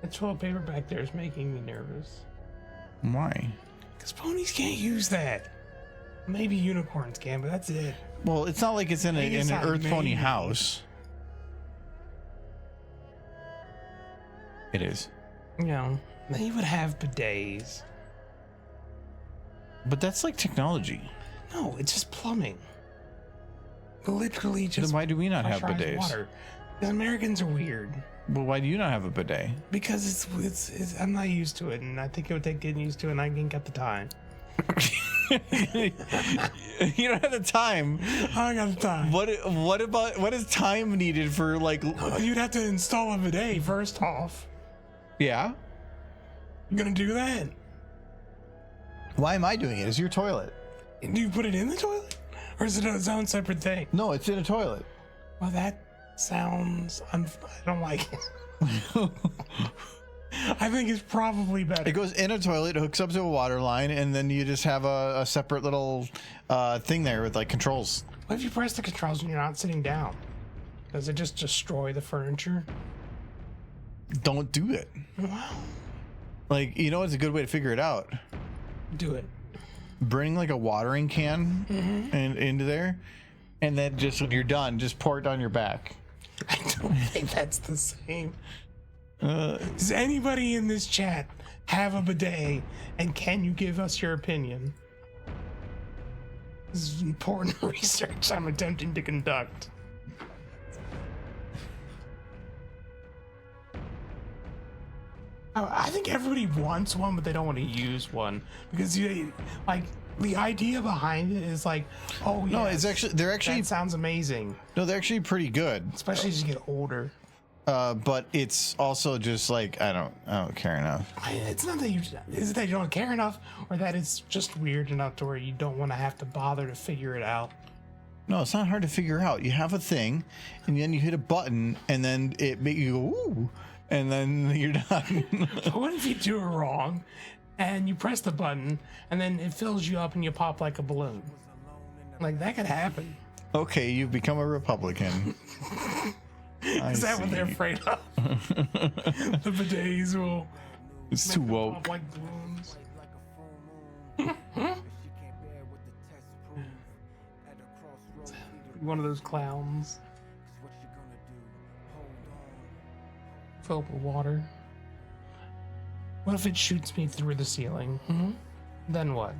The toilet paper back there is making me nervous. Why? Because ponies can't use that. Maybe unicorns can, but that's it. Well, it's not like it's in an Earth Pony house. It is. You know, they would have bidets. But that's like technology. No, it's just plumbing. Literally just. Then why do we not have pressurized bidets? Water. Because Americans are weird. Well, why do you not have a bidet? Because it's I'm not used to it, and I think it would take getting used to it, and I ain't got the time. You don't have the time. I got the time. What is time needed for like? You'd have to install a bidet first off. Yeah. You gonna do that? Why am I doing it? It's your toilet. Do you put it in the toilet, or is it its own separate thing? No, it's in a toilet. Well, that sounds. I don't like it. I think it's probably better. It goes in a toilet, hooks up to a water line, and then you just have a separate little thing there with like controls. What if you press the controls and you're not sitting down? Does it just destroy the furniture? Don't do it. Wow. Like, you know, it's a good way to figure it out. Do it. Bring like a watering can and into there, and then just when you're done, just pour it down your back. I don't think that's the same. Does anybody in this chat have a bidet, and can you give us your opinion? This is important research I'm attempting to conduct. I think everybody wants one, but they don't want to use one because like the idea behind it is like, oh yeah, no, it's actually that sounds amazing. No, they're actually pretty good, especially as you get older. But it's also just like I don't care enough. It's not that is it that you don't care enough, or that it's just weird enough to where you don't want to have to bother to figure it out. No, it's not hard to figure out. You have a thing, and then you hit a button, and then it makes you go ooh, and then you're done. But what if you do it wrong, and you press the button, and then it fills you up, and you pop like a balloon? Like that could happen. Okay, you've become a Republican. Is that what they're afraid of? The bidets will. It's too make them woke. pop like balloons. One of those clowns. Fill up with water. What if it shoots me through the ceiling? Then what?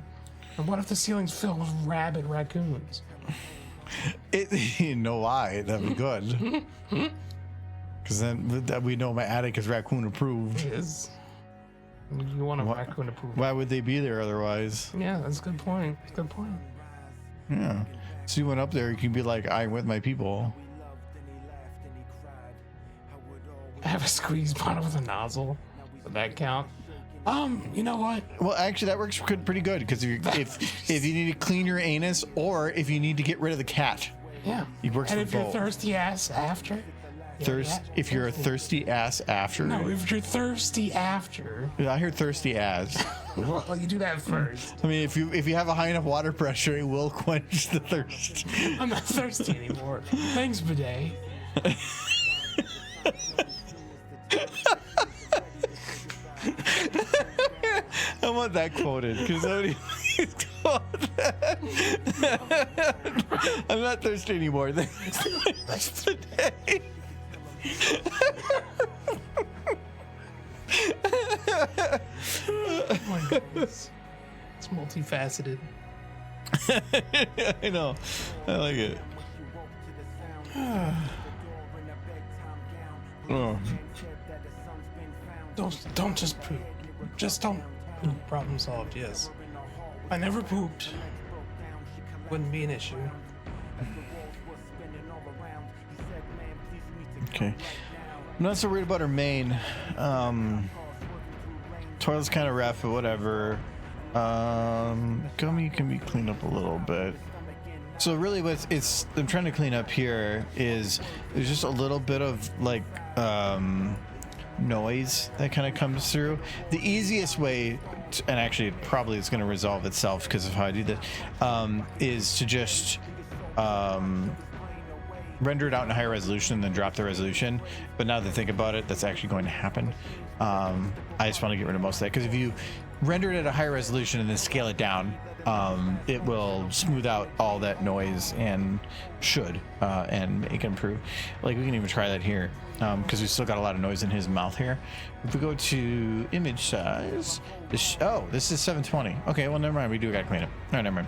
And what if the ceiling's filled with rabid raccoons? You know why? That'd be good. Because then we know my attic is raccoon approved. It is. You want a raccoon to prove. Why would they be there otherwise? Yeah, that's a good point. Good point. Yeah. So you went up there, you can be like, I'm with my people. I have a squeeze bottle with a nozzle. Would that count? You know what? Well, actually, that works pretty good because if you need to clean your anus or if you need to get rid of the cat, Yeah. it works And for if you're both. thirsty ass after? If you're a thirsty ass after. No, if you're thirsty after. I hear thirsty ass. Well, you do that first. I mean, if you have a high enough water pressure, it will quench the thirst. I'm not thirsty anymore. Thanks, bidet. I want that quoted because nobody quote that. I'm not thirsty anymore. Thanks today. Oh my goodness. It's multifaceted. I know. I like it. Oh. Don't just poop. Just don't poop. Problem solved, yes. I never pooped. Wouldn't be an issue. Okay. I'm not so worried about her main. Toilet's kind of rough, but whatever. Gummy can be cleaned up a little bit. So really what I'm trying to clean up here is there's just a little bit of like noise that kind of comes through. The easiest way and actually probably it's going to resolve itself because of how I do this, is to just render it out in higher resolution and then drop the resolution. But now that I think about it, that's actually going to happen. I just want to get rid of most of that because if you render it at a higher resolution and then scale it down, it will smooth out all that noise and should and make it improve. Like we can even try that here because we still got a lot of noise in his mouth here. If we go to image size, this is 720. Okay, well never mind. We do got to clean it. No, never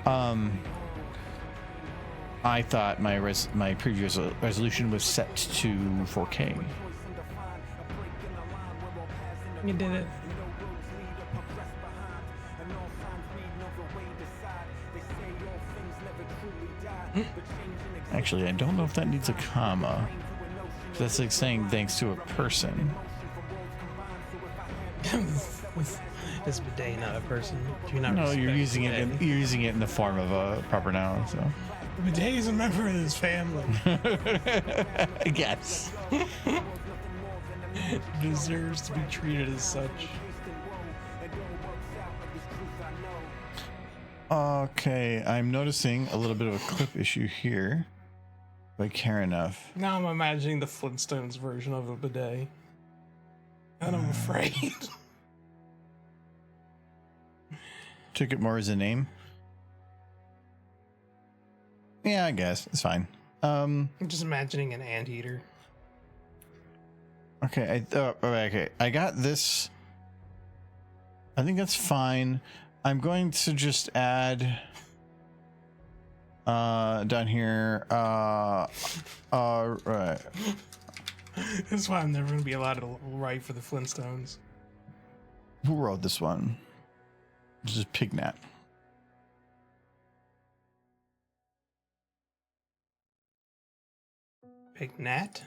mind. I thought my previous resolution was set to 4K. You did it. Actually, I don't know if that needs a comma. That's like saying thanks to a person. This bidet, not a person. Do you not No, you're respect using it. bidet? You're using it in the form of a proper noun. So. The bidet is a member of his family. I guess. It deserves to be treated as such. Okay, I'm noticing a little bit of a clip issue here. If I care enough. Now I'm imagining the Flintstones version of a bidet. And I'm afraid. Took it more as a name. Yeah, I guess it's fine. I'm just imagining an anteater. Okay, okay. I got this. I think that's fine. I'm going to just add down here. Right. That's why I'm never going to be allowed to write for the Flintstones. Who wrote this one? This is Pignat. Pignat?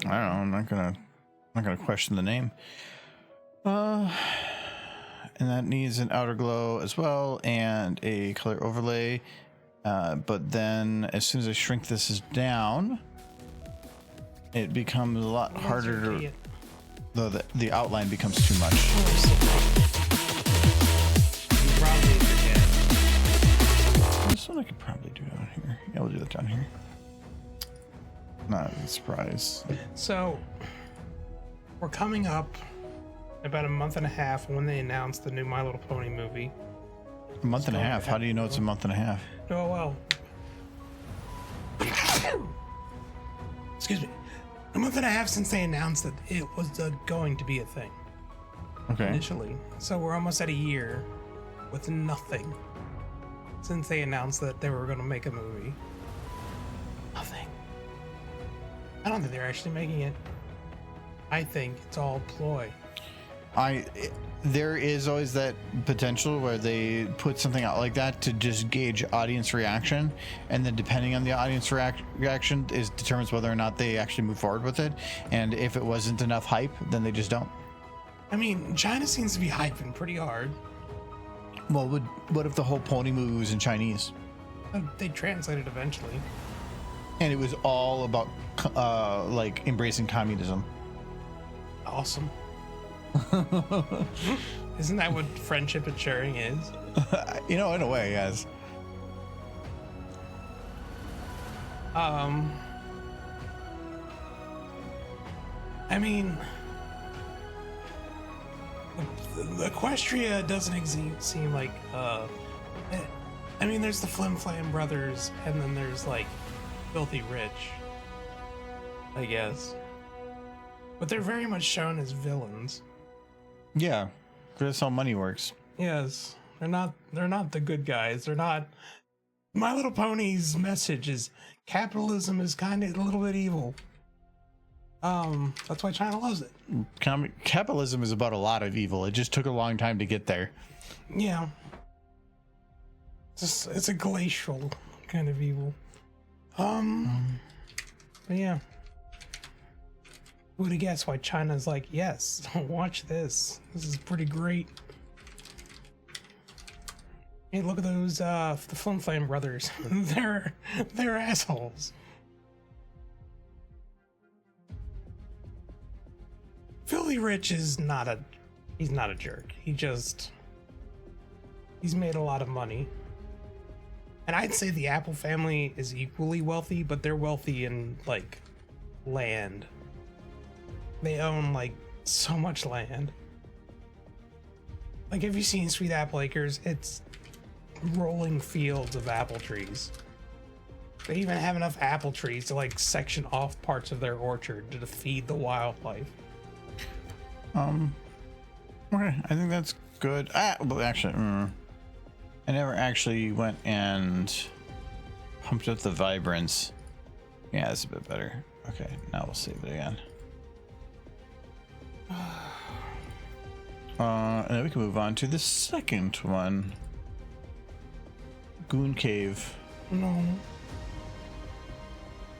I don't know. I'm not gonna question the name. And that needs an outer glow as well and a color overlay. But then as soon as I shrink this down, it becomes a lot harder to. Though the outline becomes too much. You probably forget. This one I could probably do down here. Yeah, we'll do that down here. Not a surprise. So we're coming up about a month and a half when they announced the new My Little Pony movie. A month and a half? How do you know it's a month and a half? Oh, well. Excuse me. A month and a half since they announced that it was going to be a thing. Okay. Initially. So we're almost at a year with nothing since they announced that they were going to make a movie. Nothing. I don't think they're actually making it. I think it's all ploy. There is always that potential where they put something out like that to just gauge audience reaction, and then depending on the audience reaction determines whether or not they actually move forward with it. And if it wasn't enough hype, then they just don't. I mean, China seems to be hyping pretty hard. Well, what if the whole pony movie was in Chinese? They translate it eventually. And it was all about like embracing communism. Awesome. Isn't that what friendship and sharing is? In a way, yes. I mean, the Equestria doesn't seem like I mean, there's the Flim Flam brothers, and then there's like Filthy Rich, I guess, but they're very much shown as villains. Yeah, that's how money works. Yes, they're not the good guys. They're not. My Little Pony's message is capitalism is kind of a little bit evil. That's why China loves it. Capitalism is about a lot of evil. It just took a long time to get there. Yeah. It's a glacial kind of evil. But yeah. Who would have guessed why China's like, yes, watch this. This is pretty great. Hey, look at those the Flim Flam brothers. they're assholes. Filthy Rich is not a jerk. He's made a lot of money. And I'd say the Apple family is equally wealthy, but they're wealthy in like land. They own like so much land. Like, have you seen Sweet Apple Acres? It's rolling fields of apple trees. They even have enough apple trees to like section off parts of their orchard to feed the wildlife. Okay, I think that's good. Well, actually, I never actually went and pumped up the vibrance. Yeah, that's a bit better. Okay, now we'll save it again. And then we can move on to the second one. Goon Cave. No.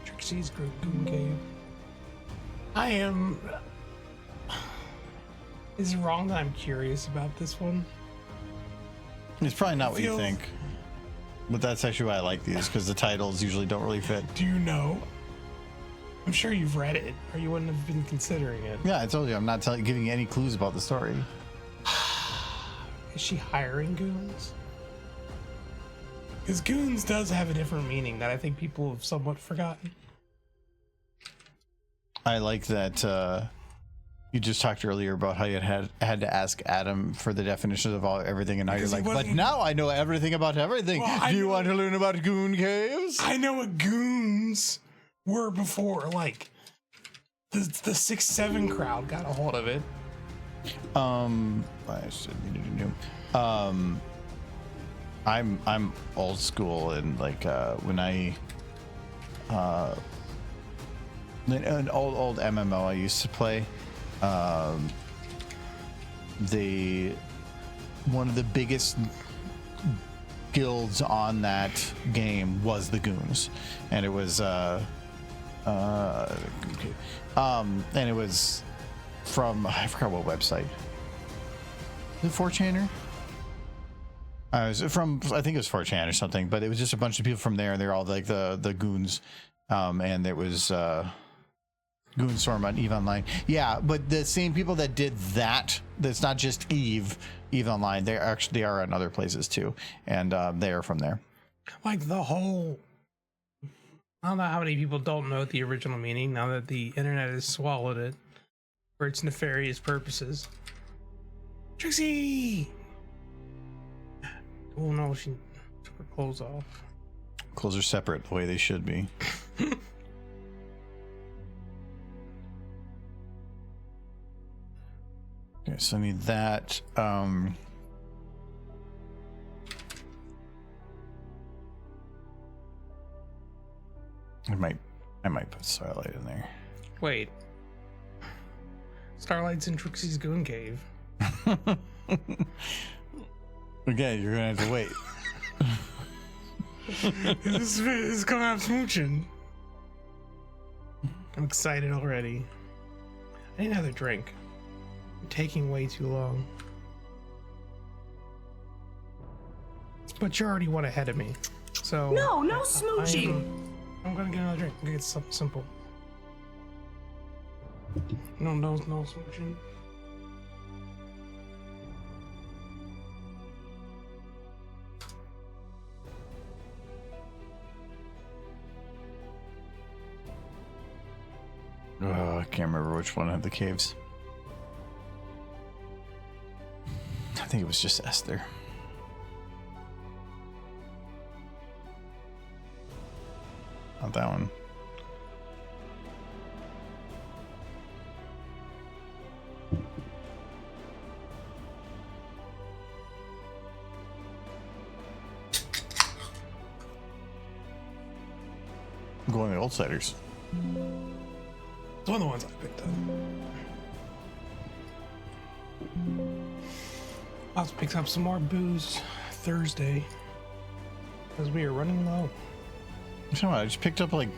Trixie's Goon Cave. I am... Is it wrong that I'm curious about this one? It's probably not what you think. But that's actually why I like these, because the titles usually don't really fit. Do you know? I'm sure you've read it, or you wouldn't have been considering it. Yeah, I told you, I'm not giving you any clues about the story. Is she hiring goons? Because goons does have a different meaning that I think people have somewhat forgotten. I like that you just talked earlier about how you had to ask Adam for the definitions of everything, and now you're like, but now I know everything about everything. Well, Do you want to learn about goon caves? I know what goons were before, like the 6-7 crowd got a hold of it. I should need to know. I'm old school, and like when I an old MMO I used to play, one of the biggest guilds on that game was the Goons, and it was and it was from, I forgot what website. The 4chaner? I was from, I think it was 4chan or something, but it was just a bunch of people from there, and they're all like the goons, and it was Goonstorm on EVE Online. Yeah, but the same people that did that, that's not just EVE Online, they are on other places too, and they are from there. Like the whole I don't know how many people don't know the original meaning now that the internet has swallowed it for its nefarious purposes. Trixie! Oh no, she took her clothes off. Clothes are separate the way they should be. Okay, so I need that. I might put Starlight in there. Wait. Starlight's in Trixie's Goon Cave. Again, you're gonna have to wait. This is gonna have smooching. I'm excited already. I need another drink. I'm taking way too long. But you're already one ahead of me. So No smooching. I'm gonna get another drink. I'm gonna get something simple. No smooching. Oh, I can't remember which one had the caves. I think it was just Esther. Not that one. I'm going to Outsiders. It's one of the ones I picked up. I'll have to pick up some more booze Thursday because we are running low. I just picked up like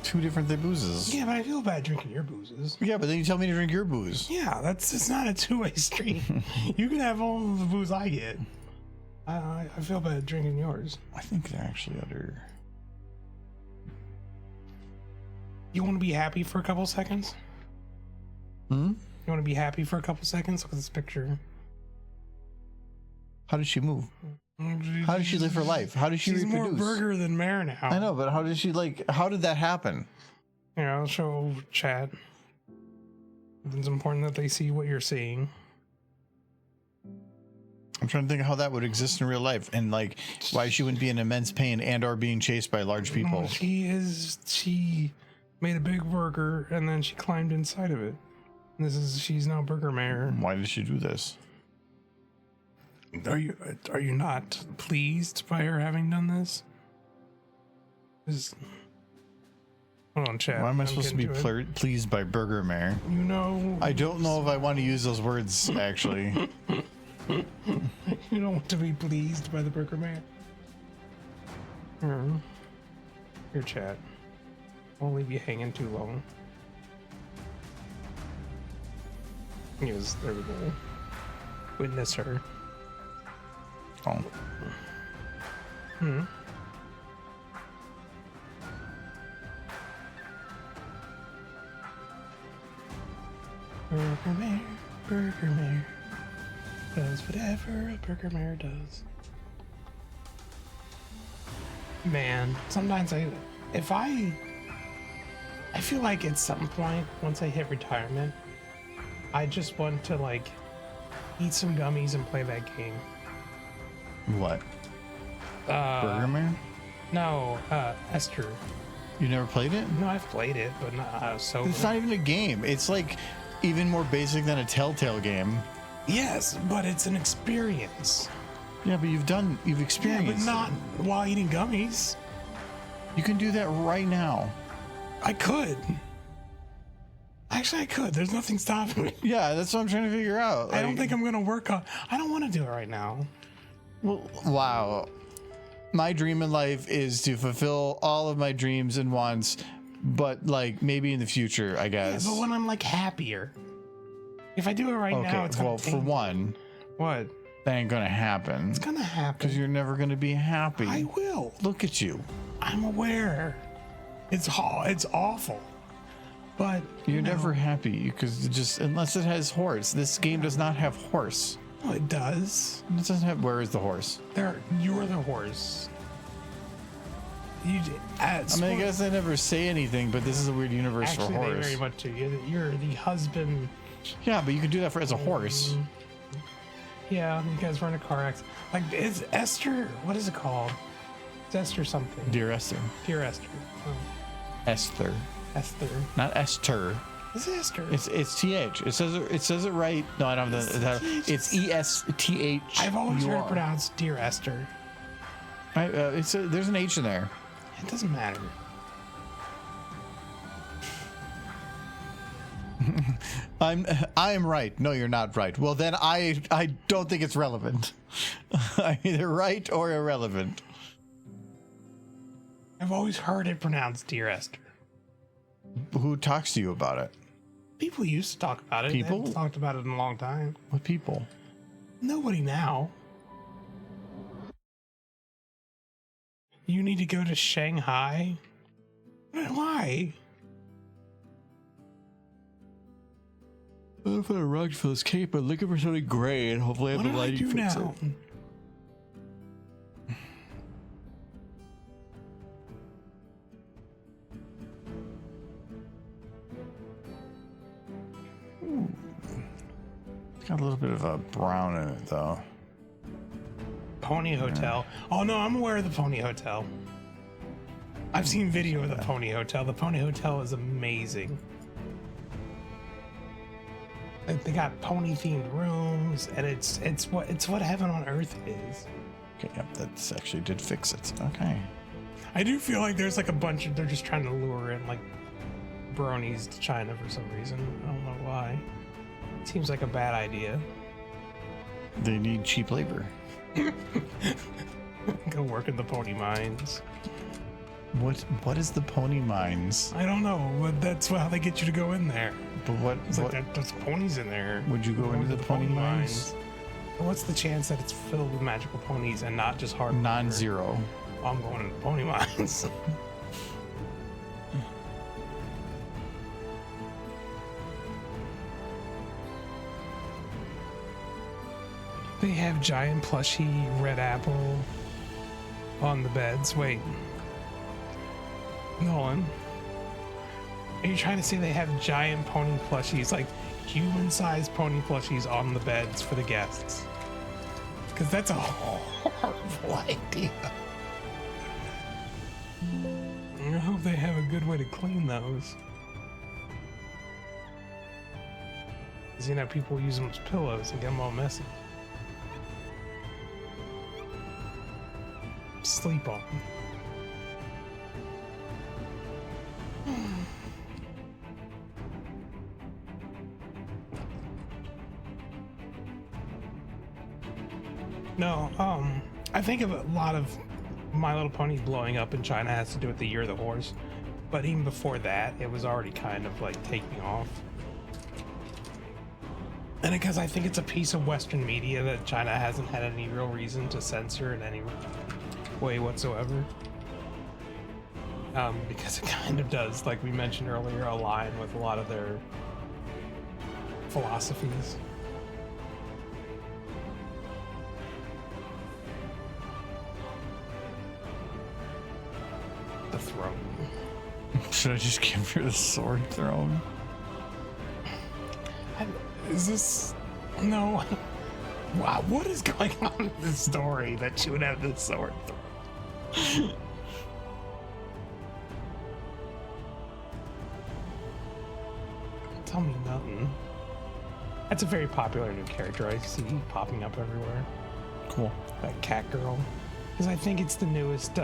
2 different boozes. Yeah, but I feel bad drinking your boozes. Yeah, but then you tell me to drink your booze. Yeah, it's not a two-way street. You can have all of the booze I get. I feel bad drinking yours. I think they're actually under. You want to be happy for a couple seconds? Hmm? You want to be happy for a couple seconds? Look at this picture. How does she move? How does she live her life? How does she She's reproduce? more burger than mare now. I know, but how does she how did that happen? Yeah, I'll show chat. It's important that they see what you're seeing. I'm trying to think of how that would exist in real life and like why she wouldn't be in immense pain and or being chased by large people. No, she made a big burger and then she climbed inside of it. She's now Burger Mare. Why did she do this? Are you not pleased by her having done this? Hold on, chat. Why am I supposed to be pleased by Burger Mare? You know, I don't know if I want to use those words actually. you don't want to be pleased by the Burger Mare. Your chat. Won't leave you hanging too long. Yes, there we go. Witness her. Oh. Burger Mare does whatever a Burger Mare does. Man, sometimes I feel like at some point, once I hit retirement, I just want to like eat some gummies and play that game. What? Burger Mare? No, Esther. You never played it? No, I've played it, but not so. It's not even a game. It's like even more basic than a Telltale game. Yes, but it's an experience. Yeah, but you've experienced but not while eating gummies. You can do that right now. I could. Actually, I could. There's nothing stopping me. Yeah, that's what I'm trying to figure out. I don't think I'm going to work on... I don't want to do it right now. Well, wow. My dream in life is to fulfill all of my dreams and wants, but like maybe in the future, I guess. Yeah, but when I'm like happier. If I do it right now, it's going to for one, what? that ain't gonna happen. It's going to happen. Because you're never gonna be happy. I will. Look at you. I'm aware. It's awful. But You're never happy because just unless it has horse. This game does not have horse. Oh, it does. It doesn't have. Where is the horse? You're the horse. You, I mean, I guess I never say anything, but this is a weird universe actually, for they horse. very much do. You're the husband. Yeah, but you can do that as a horse. Yeah, you guys were in a car accident. Like, is Esther? What is it called? It's Esther something. Dear Esther. Dear Esther. Oh, Esther. Esther. Not Esther. It's Esther. It's TH. It says it right. No, I don't have the. It's ESTH. I've always heard it pronounced Dear Esther. There's an H in there. It doesn't matter. I'm right. No, you're not right. Well, then I don't think it's relevant. I'm either right or irrelevant. I've always heard it pronounced Dear Esther. Who talks to you about it? People used to talk about it. They People? haven't talked about it in a long time. What people? Nobody now. You need to go to Shanghai? Why? I'm gonna rug for this cape, but looking for something gray, and hopefully I have What the do I lighting do fix now? it. It's got a little bit of a brown in it, though. Pony Hotel. Oh no, I'm aware of the Pony Hotel. I've seen video of the Pony Hotel. The Pony Hotel is amazing. They got pony themed rooms, and it's what heaven on earth is. Okay, yep, that's actually did fix it. Okay. I do feel like there's like a bunch of, they're just trying to lure in like bronies to China for some reason. I don't know why. Seems like a bad idea. They need cheap labor. Go work in the pony mines. What is the pony mines? I don't know, but that's how they get you to go in there. But what? It's like there's ponies in there. Would you go into the pony mines? Well, what's the chance that it's filled with magical ponies and not just hard? Non-zero. Oh, I'm going into the pony mines. They have giant plushy red apple on the beds. Wait. Nolan. Are you trying to say they have giant pony plushies, like human-sized pony plushies on the beds for the guests? Because that's a horrible idea. I hope they have a good way to clean those. Because, you know, people use them as pillows and get them all messy. Sleep on them. No, I think of a lot of My Little Pony blowing up in China has to do with the Year of the Horse, but even before that, it was already kind of like taking off. And because I think it's a piece of Western media that China hasn't had any real reason to censor in any way whatsoever. Because it kind of does, like we mentioned earlier, align with a lot of their philosophies. The throne. Should I just give her the sword throne? Is this... No. Wow, what is going on in this story that she would have this sword throne? Tell me nothing. That's a very popular new character I see popping up everywhere. Cool. That cat girl. Because I think it's the newest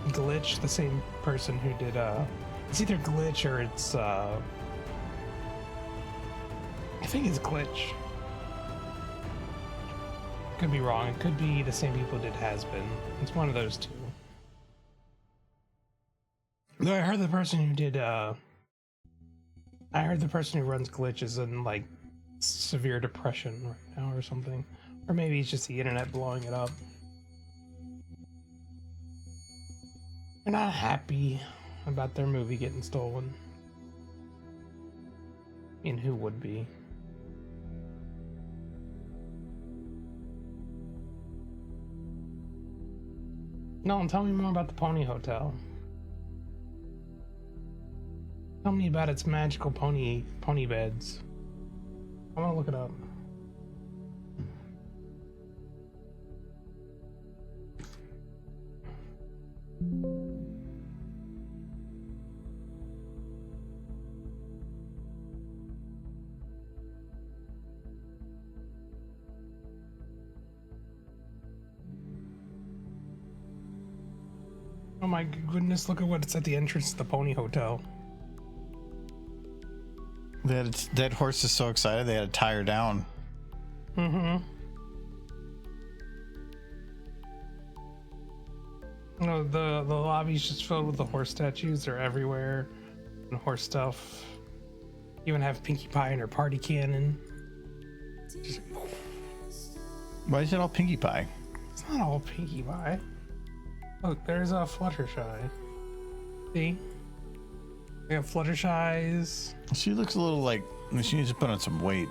Glitch, the same person who did it's either Glitch or it's I think it's Glitch. Could be wrong. It could be the same people who did Has Been. It's one of those two. Though I heard the person who did I heard the person who runs Glitch is in like severe depression right now or something. Or maybe it's just the internet blowing it up. They're not happy about their movie getting stolen. I mean, who would be? No, tell me more about the Pony Hotel. Tell me about its magical pony beds. I want to look it up. Oh my goodness, look at what's at the entrance to the Pony Hotel. That horse is so excited they had to tie her down. Mm-hmm. No, the lobby's just filled with the horse statues. They're everywhere. And horse stuff. Even have Pinkie Pie in her party cannon. Just, Why is it all Pinkie Pie? it's not all Pinkie Pie. Look, there's a Fluttershy. See? We have Fluttershies. She looks a little like she needs to put on some weight.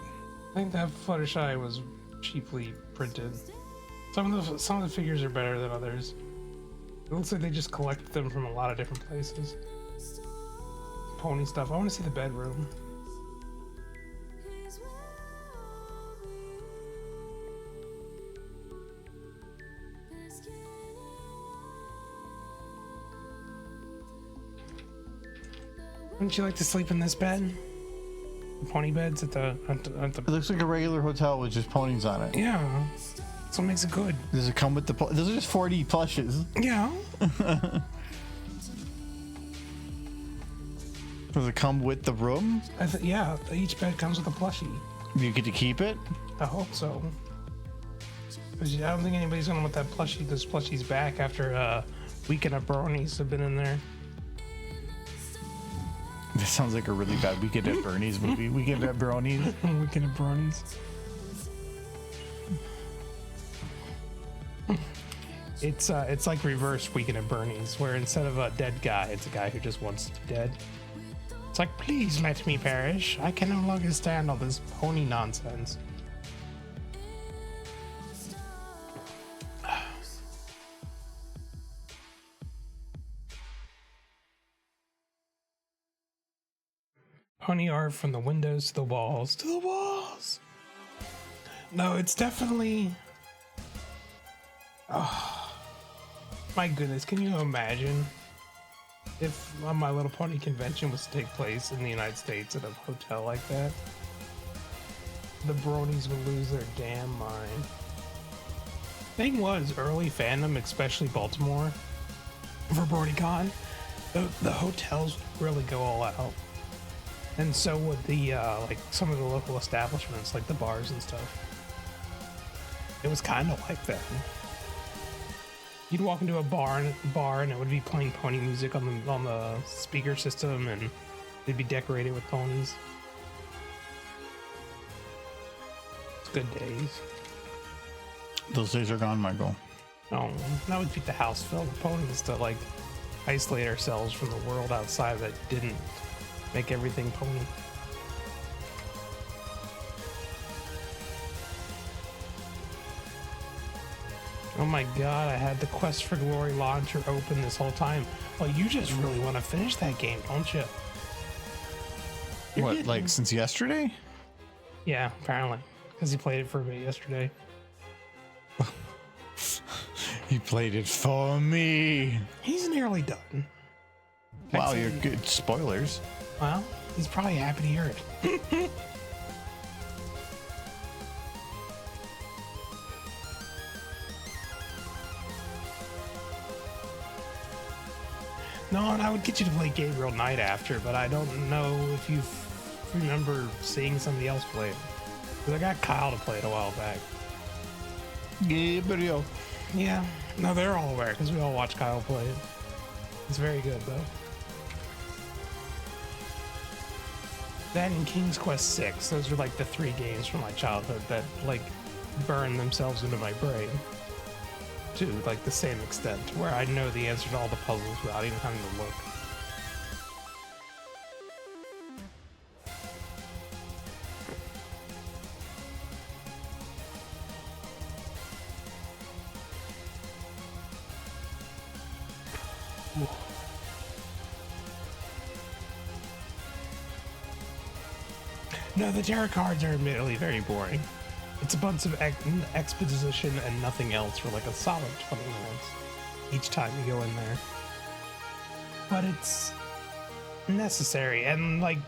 I think that Fluttershy was cheaply printed. Some of the figures are better than others. It looks like they just collected them from a lot of different places. Pony stuff. I want to see the bedroom. Wouldn't you like to sleep in this bed? The pony beds at the It looks like a regular hotel with just ponies on it. yeah. That's what makes it good. Does it come with the? Those are just 4D plushes. Yeah. Does it come with the room? Yeah. Each bed comes with a plushie. You get to keep it. I hope so. Because I don't think anybody's gonna want that plushie. Those plushies back after Weekend at Bronies have been in there. This sounds like a really bad Weekend at Bernie's movie. Weekend at Bronies. Weekend at Bronies. It's like reverse Weekend at Bernie's, where instead of a dead guy, it's a guy who just wants to be dead. It's like, please let me perish. I can no longer stand all this pony nonsense. Pony art from the windows to the walls. To the walls! No, it's definitely... Oh, my goodness, can you imagine if My Little Pony convention was to take place in the United States at a hotel like that? The bronies would lose their damn mind. Thing was, early fandom, especially Baltimore, for BronyCon, the hotels would really go all out. And so would the, like, some of the local establishments, like the bars and stuff. It was kind of like that. You'd walk into a bar and it would be playing pony music on the speaker system, and they'd be decorated with ponies. It's good days. Those days are gone, Michael. Oh, now we'd beat the house filled with ponies to, like, isolate ourselves from the world outside that didn't make everything pony. Oh my god, I had the Quest for Glory launcher open this whole time. Well, you just really want to finish that game, don't you? What, like since yesterday? Yeah, apparently. Because he played it for me yesterday. He played it for me. He's nearly done. Wow, you're good. Spoilers. Well, he's probably happy to hear it. No, and I would get you to play Gabriel Knight after, but I don't know if you remember seeing somebody else play it. Because I got Kyle to play it a while back. Gabriel. Yeah, no, they're all aware because we all watch Kyle play it. It's very good, though. That and King's Quest 6, those are like the 3 games from my childhood that, like, burn themselves into my brain. To, like, the same extent, where I know the answer to all the puzzles without even having to look. No, the tarot cards are admittedly very boring. It's a bunch of exposition and nothing else for like a solid 20 minutes each time you go in there. But it's necessary, and like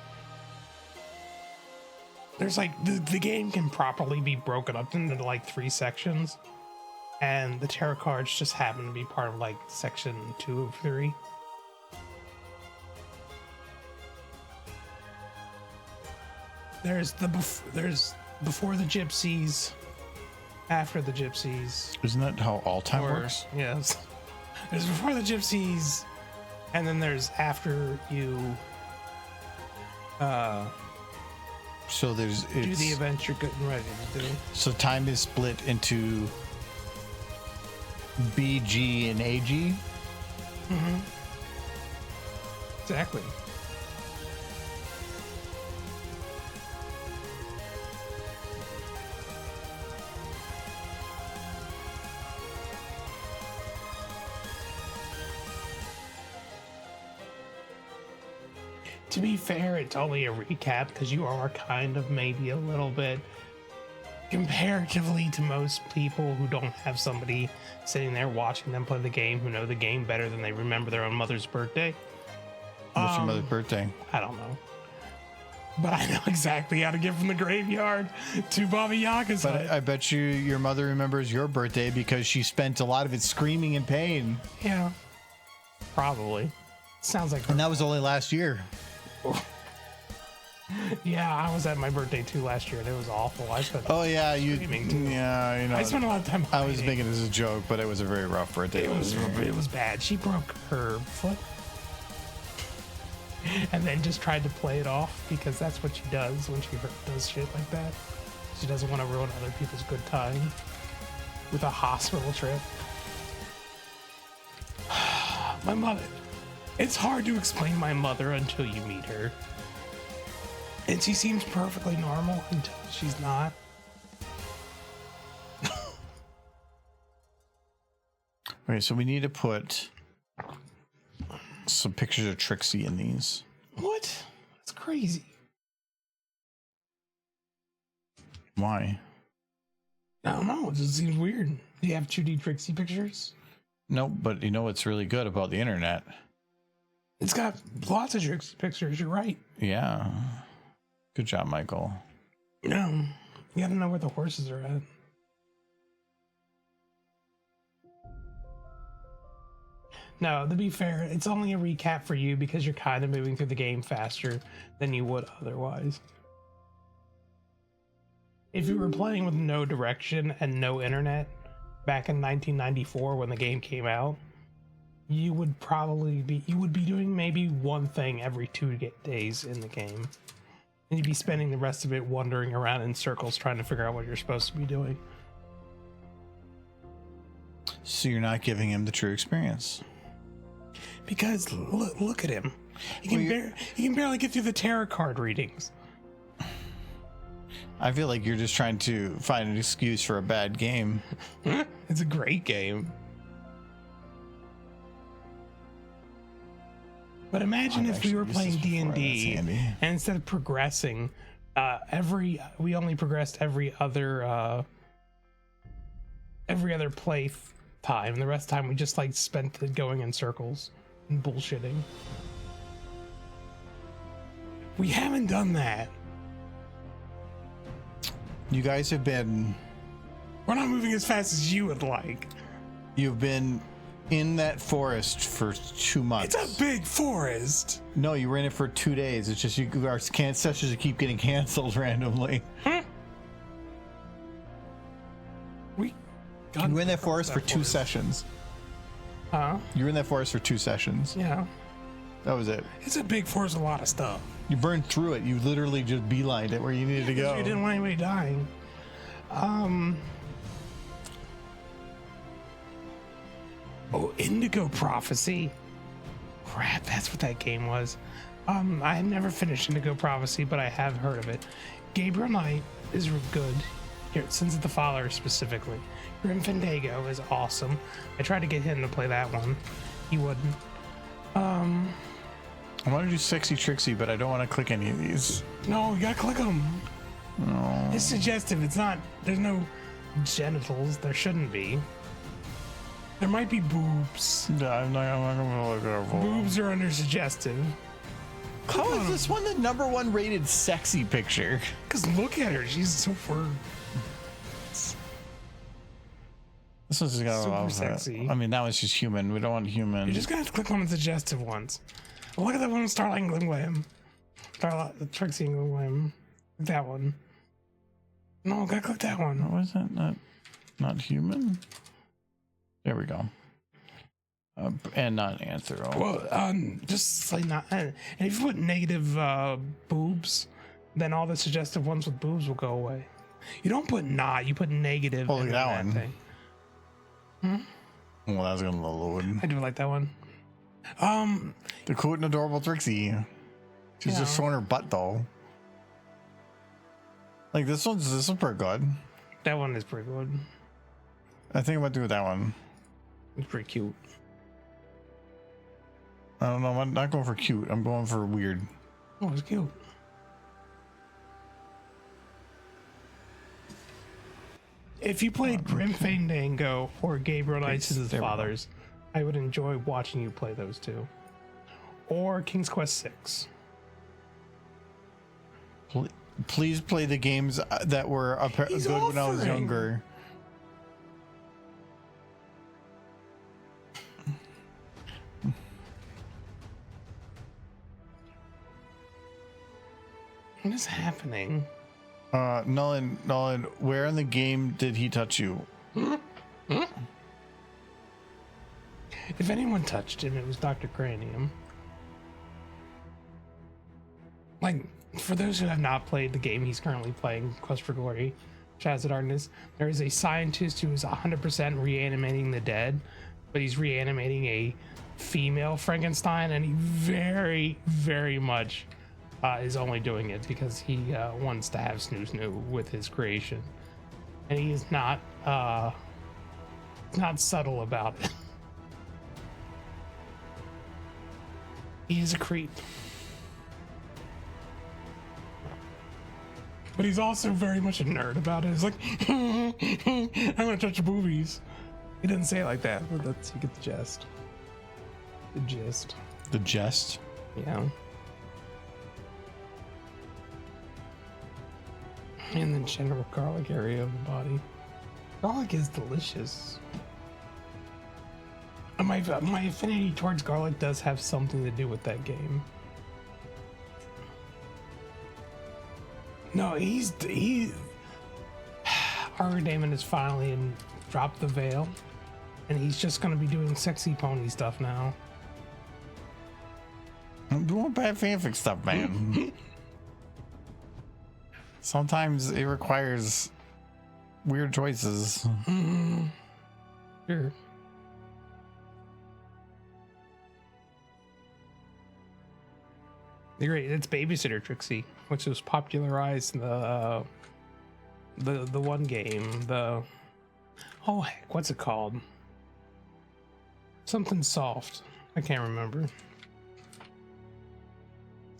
there's like the game can properly be broken up into like 3 sections, and the tarot cards just happen to be part of like section 2 of 3. There's before the gypsies, after the gypsies. Isn't that how all time Or, works? yes. There's before the gypsies, and then there's after you So do it's the event you're good and ready to do. so time is split into B, G, and AG. Exactly. To be fair, it's only a recap because you are kind of maybe a little bit, comparatively to most people who don't have somebody sitting there watching them play the game, who know the game better than they remember their own mother's birthday. What's your mother's birthday? I don't know. But I know exactly how to get from the graveyard to Baba Yaga's But hut. I bet you your mother remembers your birthday because she spent a lot of it screaming in pain. Yeah. Probably. Sounds like... And that was only last year. Yeah, I was at my birthday too last year, and it was awful. I spent... Oh yeah, Screaming, too. yeah, you know. I spent a lot of time I was hiding. making it as a joke, but it was a very rough birthday. It was bad. She broke her foot and then just tried to play it off because that's what she does when she does shit like that. She doesn't want to ruin other people's good time with a hospital trip. My mother. It's hard to explain my mother until you meet her. And she seems perfectly normal until she's not. Okay, so we need to put some pictures of Trixie in these. What? That's crazy. Why? I don't know. It just seems weird. Do you have 2D Trixie pictures? Nope, but you know what's really good about the internet? It's got lots of Trixie pictures. You're right. Yeah. Good job, Michael. No, you gotta know where the horses are at. No, to be fair, it's only a recap for you because you're kind of moving through the game faster than you would otherwise. If you were playing with no direction and no internet back in 1994 when the game came out, you would be doing maybe one thing every 2 days in the game. And you'd be spending the rest of it wandering around in circles trying to figure out what you're supposed to be doing. So you're not giving him the true experience. Because look at him. He can barely get through the tarot card readings. I feel like you're just trying to find an excuse for a bad game. It's a great game. But imagine if we were playing D&D and instead of progressing, we only progressed every other play time. The rest of the time we just like spent it going in circles and bullshitting. We haven't done that. You guys have been... We're not moving as fast as you would like. You've been in that forest for 2 months. It's a big forest. No, you were in it for 2 days. It's just our sessions keep getting canceled randomly. We You were in that forest for 2 sessions. Huh? You were in that forest for 2 sessions. Yeah. That was it. It's a big forest, a lot of stuff. You burned through it. You literally just beelined it where you needed to go. You didn't want anybody dying. Oh, Indigo Prophecy. Crap, that's what that game was. I had never finished Indigo Prophecy, but I have heard of it. Gabriel Knight is good. Here, since it's the father specifically. Grim Fandango is awesome. I tried to get him to play that one. He wouldn't. I want to do Sexy Trixie, but I don't want to click any of these. No, you gotta click them. No. It's suggestive. It's not. There's no genitals. There shouldn't be. There might be boobs. Yeah, I'm not gonna look at it. Boobs are under suggestive. How is this one the #1 rated sexy picture? Cause look at her. She's super. This one's just got Super sexy. I mean, that one's just human. We don't want human. You just gotta have to click on the suggestive ones. Look at that one with Starlight and Glimwam. Starlight, Trixie and Glimwam. That one. No, gotta click that one. What was that? Not human? There we go. And not anthro. Well, just like not. And if you put negative boobs, then all the suggestive ones with boobs will go away. You don't put not. You put negative. Oh, look at that one. Thing. Well, that's gonna load. I do like that one. The cute and adorable Trixie. She's just showing her butt though. Like this one's pretty good. That one is pretty good. I think I'm gonna do that one. It's pretty cute. I don't know. I'm not going for cute. I'm going for weird. Oh, it's cute. If you played Grim Fandango or Gabriel Knights and his Fathers, I would enjoy watching you play those two. Or King's Quest 6. Please play the games that were good when I was younger. What is happening? Nolan, where in the game did he touch you? If anyone touched him, it was Dr. Cranium. Like, for those who have not played the game he's currently playing, Quest for Glory, Shadows of Darkness, there is a scientist who is 100% reanimating the dead, but he's reanimating a female Frankenstein, and he very, very much is only doing it because he wants to have snoo with his creation, and he is not subtle about it. He is a creep, but he's also very much a nerd about it. He's like, I'm gonna touch your boobies. He doesn't say it like that, but that's, you get the gist. The gist. The jest? Yeah. And the general garlic area of the body. Garlic is delicious. And my affinity towards garlic does have something to do with that game. No, Arthur Damon has finally dropped the veil, and he's just gonna be doing sexy pony stuff now. I'm doing bad fanfic stuff, man. Sometimes it requires weird choices. Sure. Great. It's Babysitter Trixie, which was popularized in the one game. Oh heck, what's it called? Something soft. I can't remember.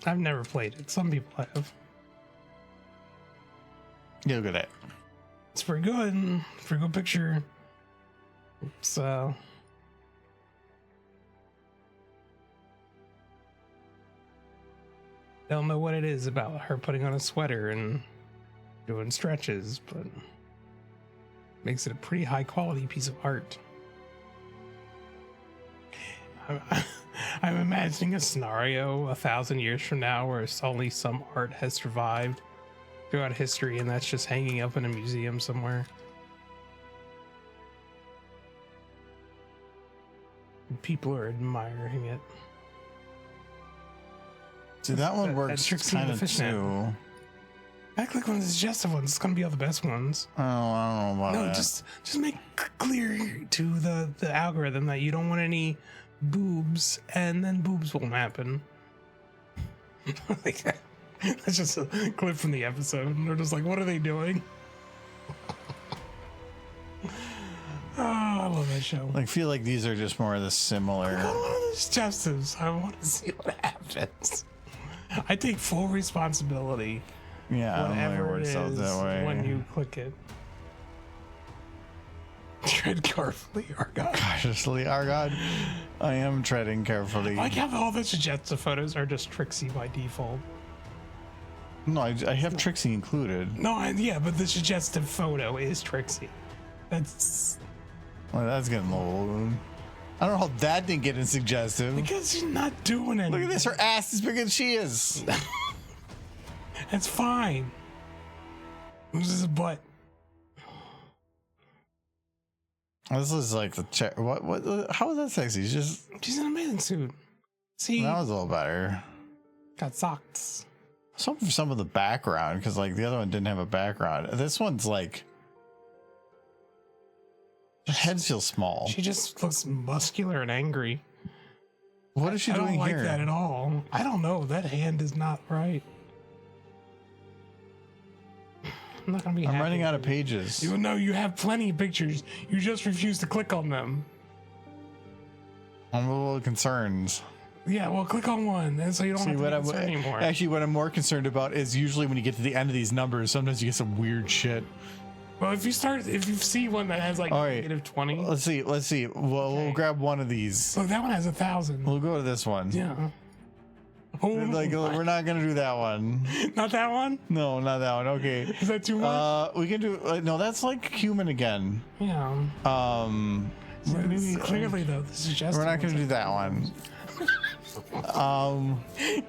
I've never played it. Some people have. Yeah, look at that. It's pretty good. Pretty good picture. It's don't know what it is about her putting on a sweater and doing stretches, but makes it a pretty high quality piece of art. I'm imagining a scenario 1,000 years from now where only some art has survived throughout history, and that's just hanging up in a museum somewhere. And people are admiring it. See, that one works kind of too. I click on the suggestive ones. It's gonna be all the best ones. Oh, I don't know about that. Just make clear to the algorithm that you don't want any boobs, and then boobs won't happen. Like, that's just a clip from the episode, and they're just like, "What are they doing?" Oh, I love that show. I feel like these are just more of the similar. I want the suggestives. I want to see what happens. messages. I take full responsibility. Yeah, Whatever it works out is that way. when you click it. Tread carefully, Argon. Cautiously, Argon. I am treading carefully. I like how all the suggested photos are just Trixie by default. No, I have Trixie included. No, yeah, but the suggested photo is Trixie. That's Well, that's getting old. I don't know how that didn't get in suggestive. because she's not doing anything. Look at this, her ass is bigger than she is. That's fine. This is a butt. This is like the chair. What? How is that sexy? She's in a bathing suit. See, That was a little better. got socks. Some of the background, because like the other one didn't have a background. This one's like her head feels small. She just looks muscular and angry. What is she doing I don't like here? that at all. I don't know. That hand is not right. I'm not gonna be. I'm happy running out of with you. pages. You know you have plenty of pictures. You just refuse to click on them. I'm a little concerned. Yeah, well, click on one, and so you don't have to be concerned anymore. Actually, what I'm more concerned about is usually when you get to the end of these numbers, sometimes you get some weird shit. Well, if you see one that has like All right. -20, Let's see. We'll grab one of these. look, that one has 1,000. We'll go to this one. Yeah. Oh, Like we're not gonna do that one. not that one. No, not that one. Okay. Is that too much? We can do. No, that's like human again. Yeah. Maybe, Clearly, though, the suggestion. we're not gonna do that one.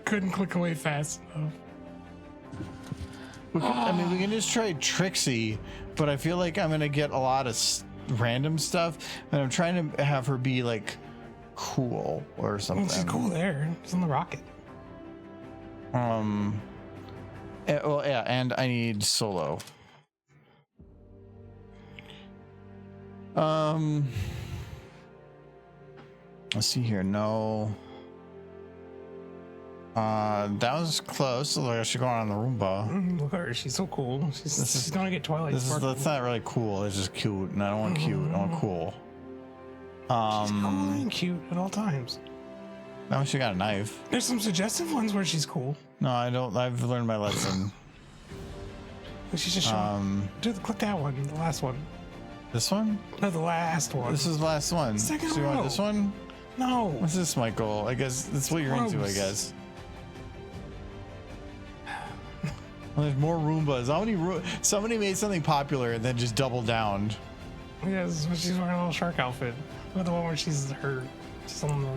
Couldn't click away fast enough. I mean, we can just try Trixie, but I feel like I'm gonna get a lot of random stuff, and I'm trying to have her be like cool or something. Well, she's cool there. She's on the rocket. Well, yeah, and I need Solo. Let's see here. No. That was close. Look, I should go on the Roomba. Look at her. She's so cool. She's gonna get Twilight Sparkle. That's not really cool. It's just cute, and I don't want cute. I want cool. She's cool and cute at all times. Now she got a knife. There's some suggestive ones where she's cool. No, I don't. I've learned my lesson. But she's just showing. Click that one, the last one. This one? No, the last one. This is the last one. Second So you want row. this one? No. What's this, Michael? I guess that's what you're into, I Gross. guess. Well, there's more Roombas. Somebody made something popular and then just doubled down. Yeah, this is when she's wearing a little shark outfit. Or the one where she's hurt. She's on the...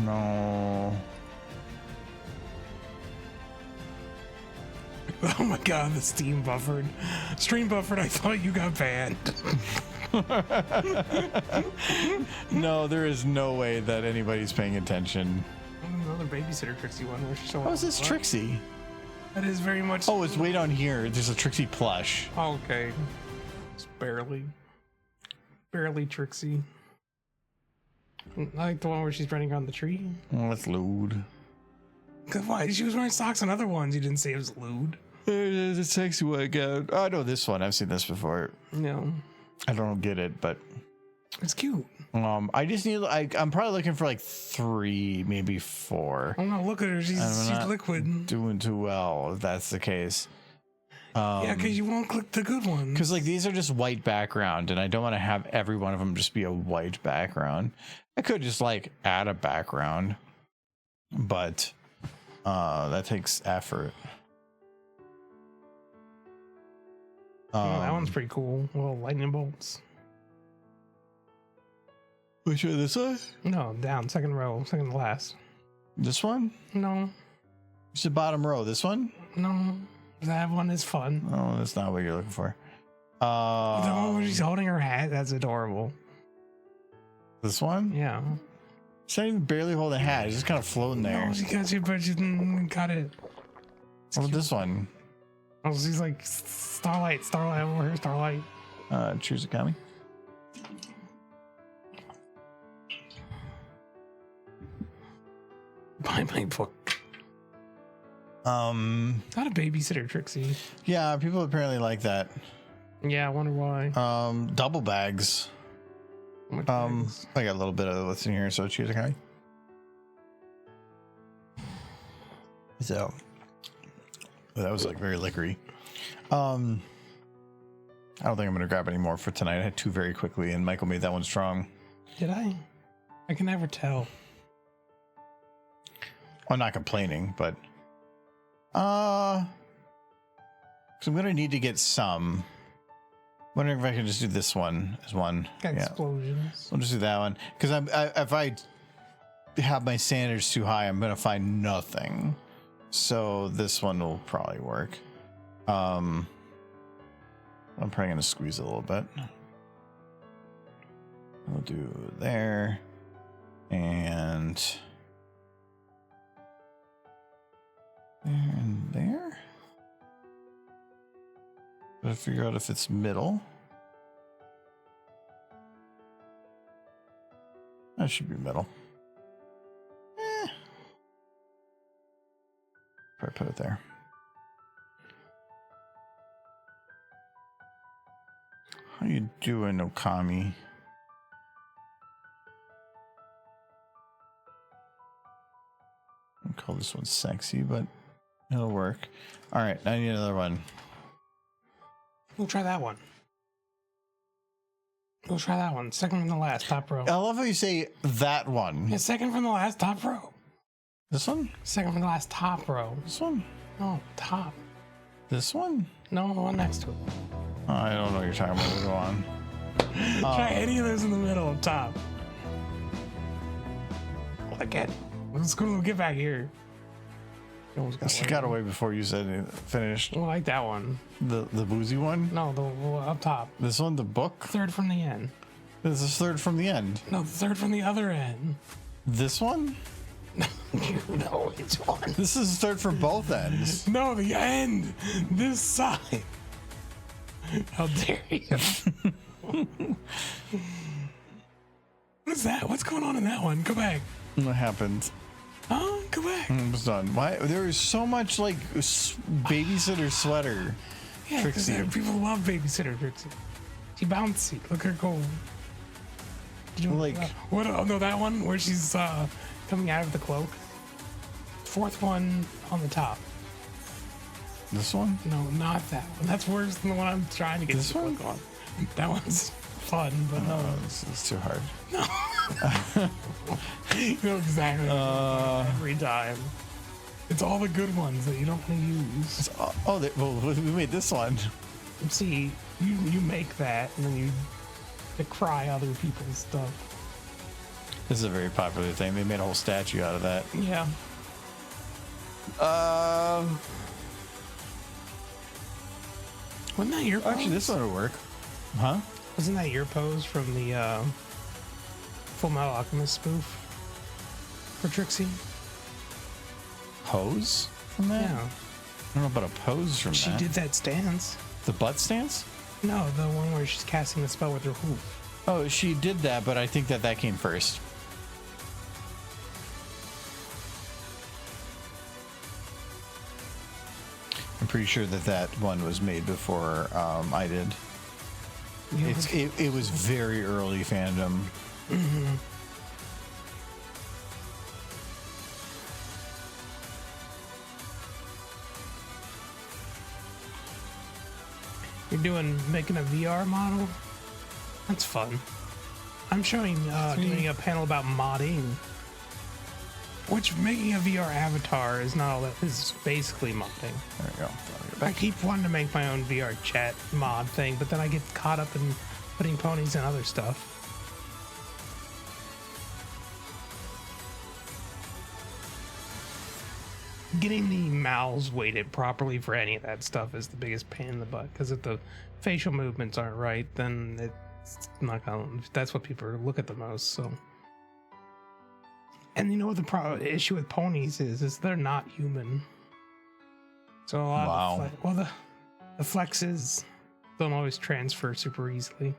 No. Oh my god, the Steam buffered. Stream buffered, I thought you got banned. No, there is no way that anybody's paying attention. Another babysitter Trixie one where she's showing. How is this Trixie? That is very much. Oh, it's way down here. There's a Trixie plush. Okay. It's barely Trixie. I like the one where she's running around the tree. Oh, that's lewd. Cause why? She was wearing socks on other ones. You didn't say it was lewd. There's a sexy workout. Oh, I know this one. I've seen this before. No. I don't get it, but It's cute. I just need. I'm probably looking for like 3, maybe 4. Oh no, look at her. She's not liquid. Doing too well, if that's the case. Yeah, because you won't click the good ones. Because like these are just white background, and I don't want to have every one of them just be a white background. I could just like add a background, but that takes effort. That one's pretty cool. Little lightning bolts. Which one? This one? No, down. Second row. Second to last. This one? No. It's the bottom row. This one? No. That one is fun. Oh, that's not what you're looking for. The one where she's holding her hat. That's adorable. This one? Yeah. She's not even barely holding a hat. It's just kind of floating there. No, she got you, but she didn't got it. What about this one? Oh, she's like Starlight over her, Starlight. Choose a kami. Buy my book. Not a babysitter, Trixie. Yeah, people apparently like that. Yeah, I wonder why. Double bags. Which bags? I got a little bit of what's in here, so choose a kind. So that was like very liquory. I don't think I'm gonna grab any more for tonight. I had two very quickly, and Michael made that one strong. Did I? I can never tell. I'm not complaining, but so I'm gonna need to get some. Wondering if I can just do this one as one. Got explosions. I'll just do that one because if I have my standards too high, I'm gonna find nothing. So this one will probably work. I'm probably gonna squeeze a little bit. We'll do there and there. Gotta figure out if it's middle. That should be middle. Probably put it there. How you doing, Okami? I'll call this one sexy, but it'll work. All right, I need another one. We'll try that one. We'll try that one. Second from the last, top row. I love how you say that one. Yeah, second from the last, top row. This one? Second from the last, top row. This one? No, top. This one? No, the one next to it. Oh, I don't know what you're talking about. We'll go on. Try any of those in the middle, top. Again. Let's go get back here. She got away before you said it finished. I like that one. The boozy one? No, the up top. This one, the book? Third from the end. This is third from the end. No, the third from the other end. This one? You know which one. This is third from both ends. No, the end. This side. How dare you? What is that? What's going on in that one? Go back. What happened? Oh, go back. It was done. Why? There is so much like babysitter sweater. Yeah, Trixie. people love babysitter Trixie. She bouncy. Look at her go. Like what? Oh no, that one where she's coming out of the cloak. Fourth one on the top. this one? No, not that one. That's worse than the one I'm trying to get This the one? cloak on. That one's fun, but no. This is too hard. You know exactly every time. It's all the good ones that you don't want to use. Well, we made this one. See, you make that and then you decry other people's stuff. This is a very popular thing. They made a whole statue out of that. Yeah. Wasn't that your pose? Actually, this one would work. Huh? Wasn't that your pose from the Full Metal Alchemist spoof for Trixie? Pose from that? Yeah. I don't know about a pose from She that. did that stance. The butt stance? No, the one where she's casting the spell with her hoof. Oh, she did that, but I think that came first. I'm pretty sure that one was made before I did. Yeah, It was very early fandom. Mm-hmm. You're making a VR model? That's fun. I'm doing a panel about modding. Which making a VR avatar is not all that is basically modding. There we go. I keep wanting to make my own VR chat mod thing, but then I get caught up in putting ponies and other stuff. Getting the mouths weighted properly for any of that stuff is the biggest pain in the butt, because if the facial movements aren't right, then it's not gonna. That's what people look at the most. So, and you know what the issue with ponies is they're not human. So a lot of the flexes don't always transfer super easily.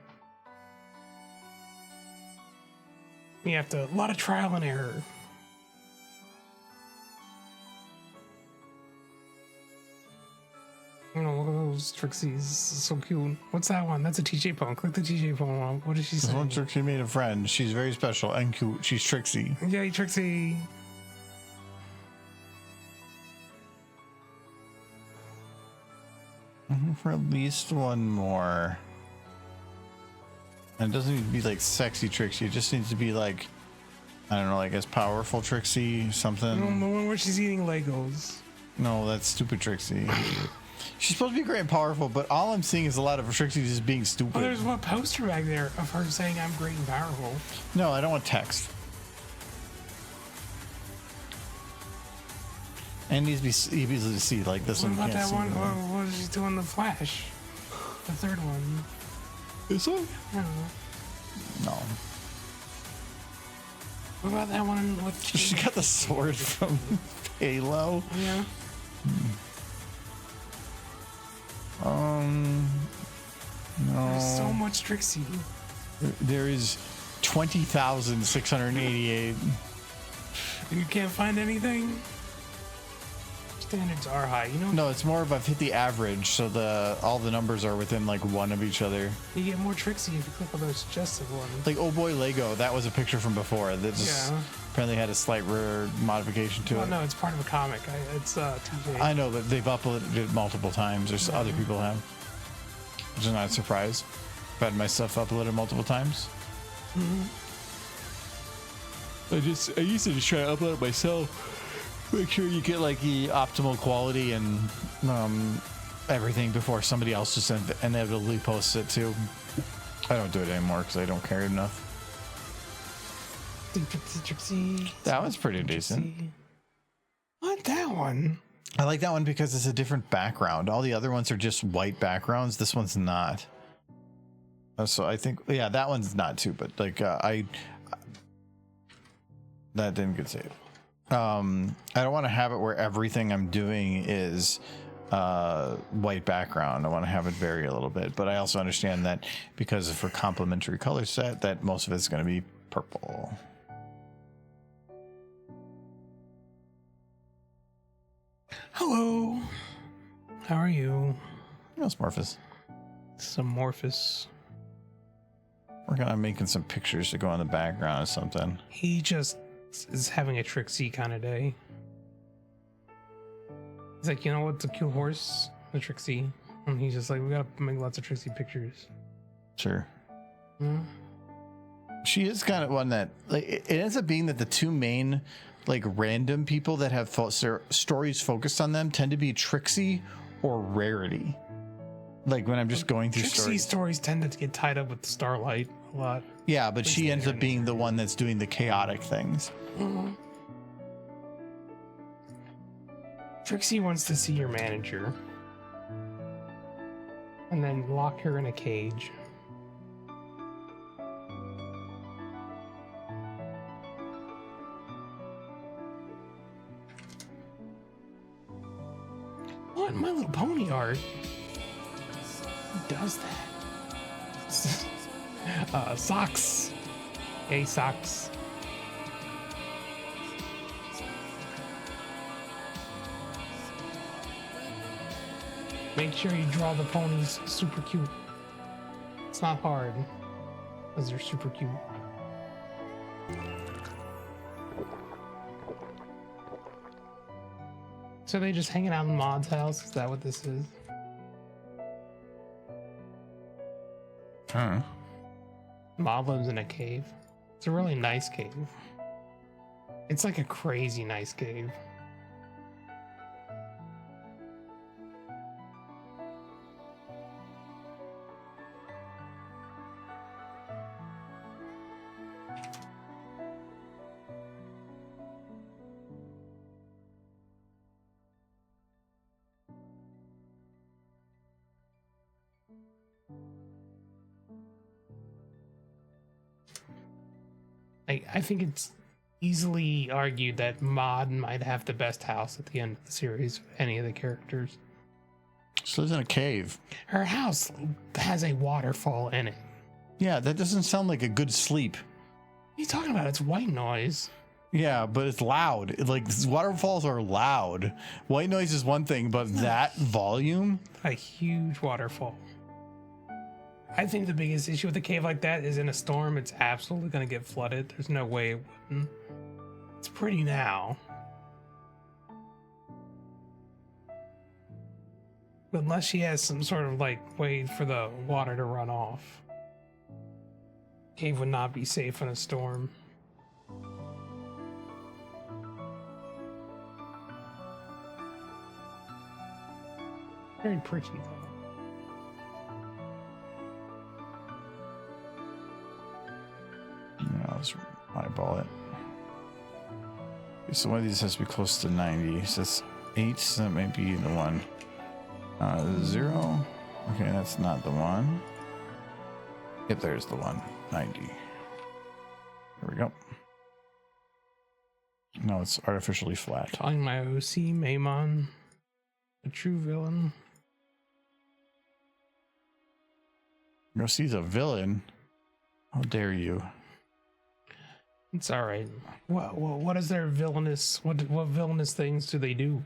You have to a lot of trial and error. You know, Legos Trixie's so cute. What's that one? That's a TJ Punk. Click the TJ Punk one. What did she say? One Trixie made a friend. She's very special and cute. She's Trixie. Yay, Trixie. For at least one more. And it doesn't need to be like sexy Trixie. It just needs to be like, I don't know, like as powerful Trixie, something. No, the one where she's eating Legos. No, that's stupid Trixie. She's supposed to be great and powerful, but all I'm seeing is a lot of Trixie just being stupid. Oh, there's one poster back there of her saying I'm great and powerful. No, I don't want text. And it needs to be easy to see, like this What one. about Can't that see one? well. What is she doing? The Flash. The third one. This one? I don't know. No. What about that one with? She got the sword from Halo. Yeah. No. There's so much Trixie. There is 20,688. You can't find anything. Standards are high, you know. No, it's more of I've hit the average, so all the numbers are within like one of each other. You get more Trixie if you click on those suggestive ones. Like Oh Boy Lego, that was a picture from before that just Yeah. apparently had a slight rare modification to Well, it. no, it's part of a comic. It's TJ. I know that they've uploaded it multiple times. There's other people have. Which is not a surprise. I've had my stuff uploaded multiple times. I used to just try to upload it myself. Make sure you get like the optimal quality and everything before somebody else just inevitably posts it too. I don't do it anymore because I don't care enough. Trixie. That was pretty decent. What, that one? I like that one because it's a different background. All the other ones are just white backgrounds. This one's not. So I think, yeah, that one's not too, but like that didn't get saved. I don't want to have it where everything I'm doing is white background. I want to have it vary a little bit, but I also understand that because for complementary color set, that most of it's going to be purple. Hello. How are you? Yes, Morphus. Some Morphus. Working on making some pictures to go on the background or something. He just is having a Trixie kind of day. He's like, you know what's a cute horse? The Trixie. And he's just like, we gotta make lots of Trixie pictures. Sure. Hmm? She is kind of one that like it ends up being that the two main like random people that have stories focused on them tend to be Trixie or Rarity. Like when I'm just going through Trixie stories. stories tend to get tied up with Starlight a lot. Yeah, but she ends up being the one that's doing the chaotic things. Mhm. Trixie wants to see your manager and then lock her in a cage. What? My Little Pony art? Who does that? Socks. Yay, socks. Make sure you draw the ponies super cute. It's not hard, because they're super cute. So they just hanging out in Maud's house? Is that what this is? Huh. Maud lives in a cave. It's a really nice cave. It's like a crazy nice cave. I think it's easily argued that Maud might have the best house at the end of the series of any of the characters. She lives in a cave. Her house has a waterfall in it. Yeah, that doesn't sound like a good sleep. What are you talking about? It's white noise. Yeah, but it's loud. Like waterfalls are loud. White noise is one thing, but that volume. A huge waterfall. I think the biggest issue with a cave like that is in a storm, it's absolutely going to get flooded. There's no way it wouldn't. It's pretty now. But unless she has some sort of like way for the water to run off, cave would not be safe in a storm. Very pretty though. Yeah, I'll just eyeball it. Okay, so one of these has to be close to 90. So that's 8, so that might be the one. 0. Okay, that's not the one. Yep, there's the one. 90. There we go. No, it's artificially flat. Calling my OC Maimon a true villain. Go see the villain. How dare you? It's all right. What is their villainous? What villainous things do they do?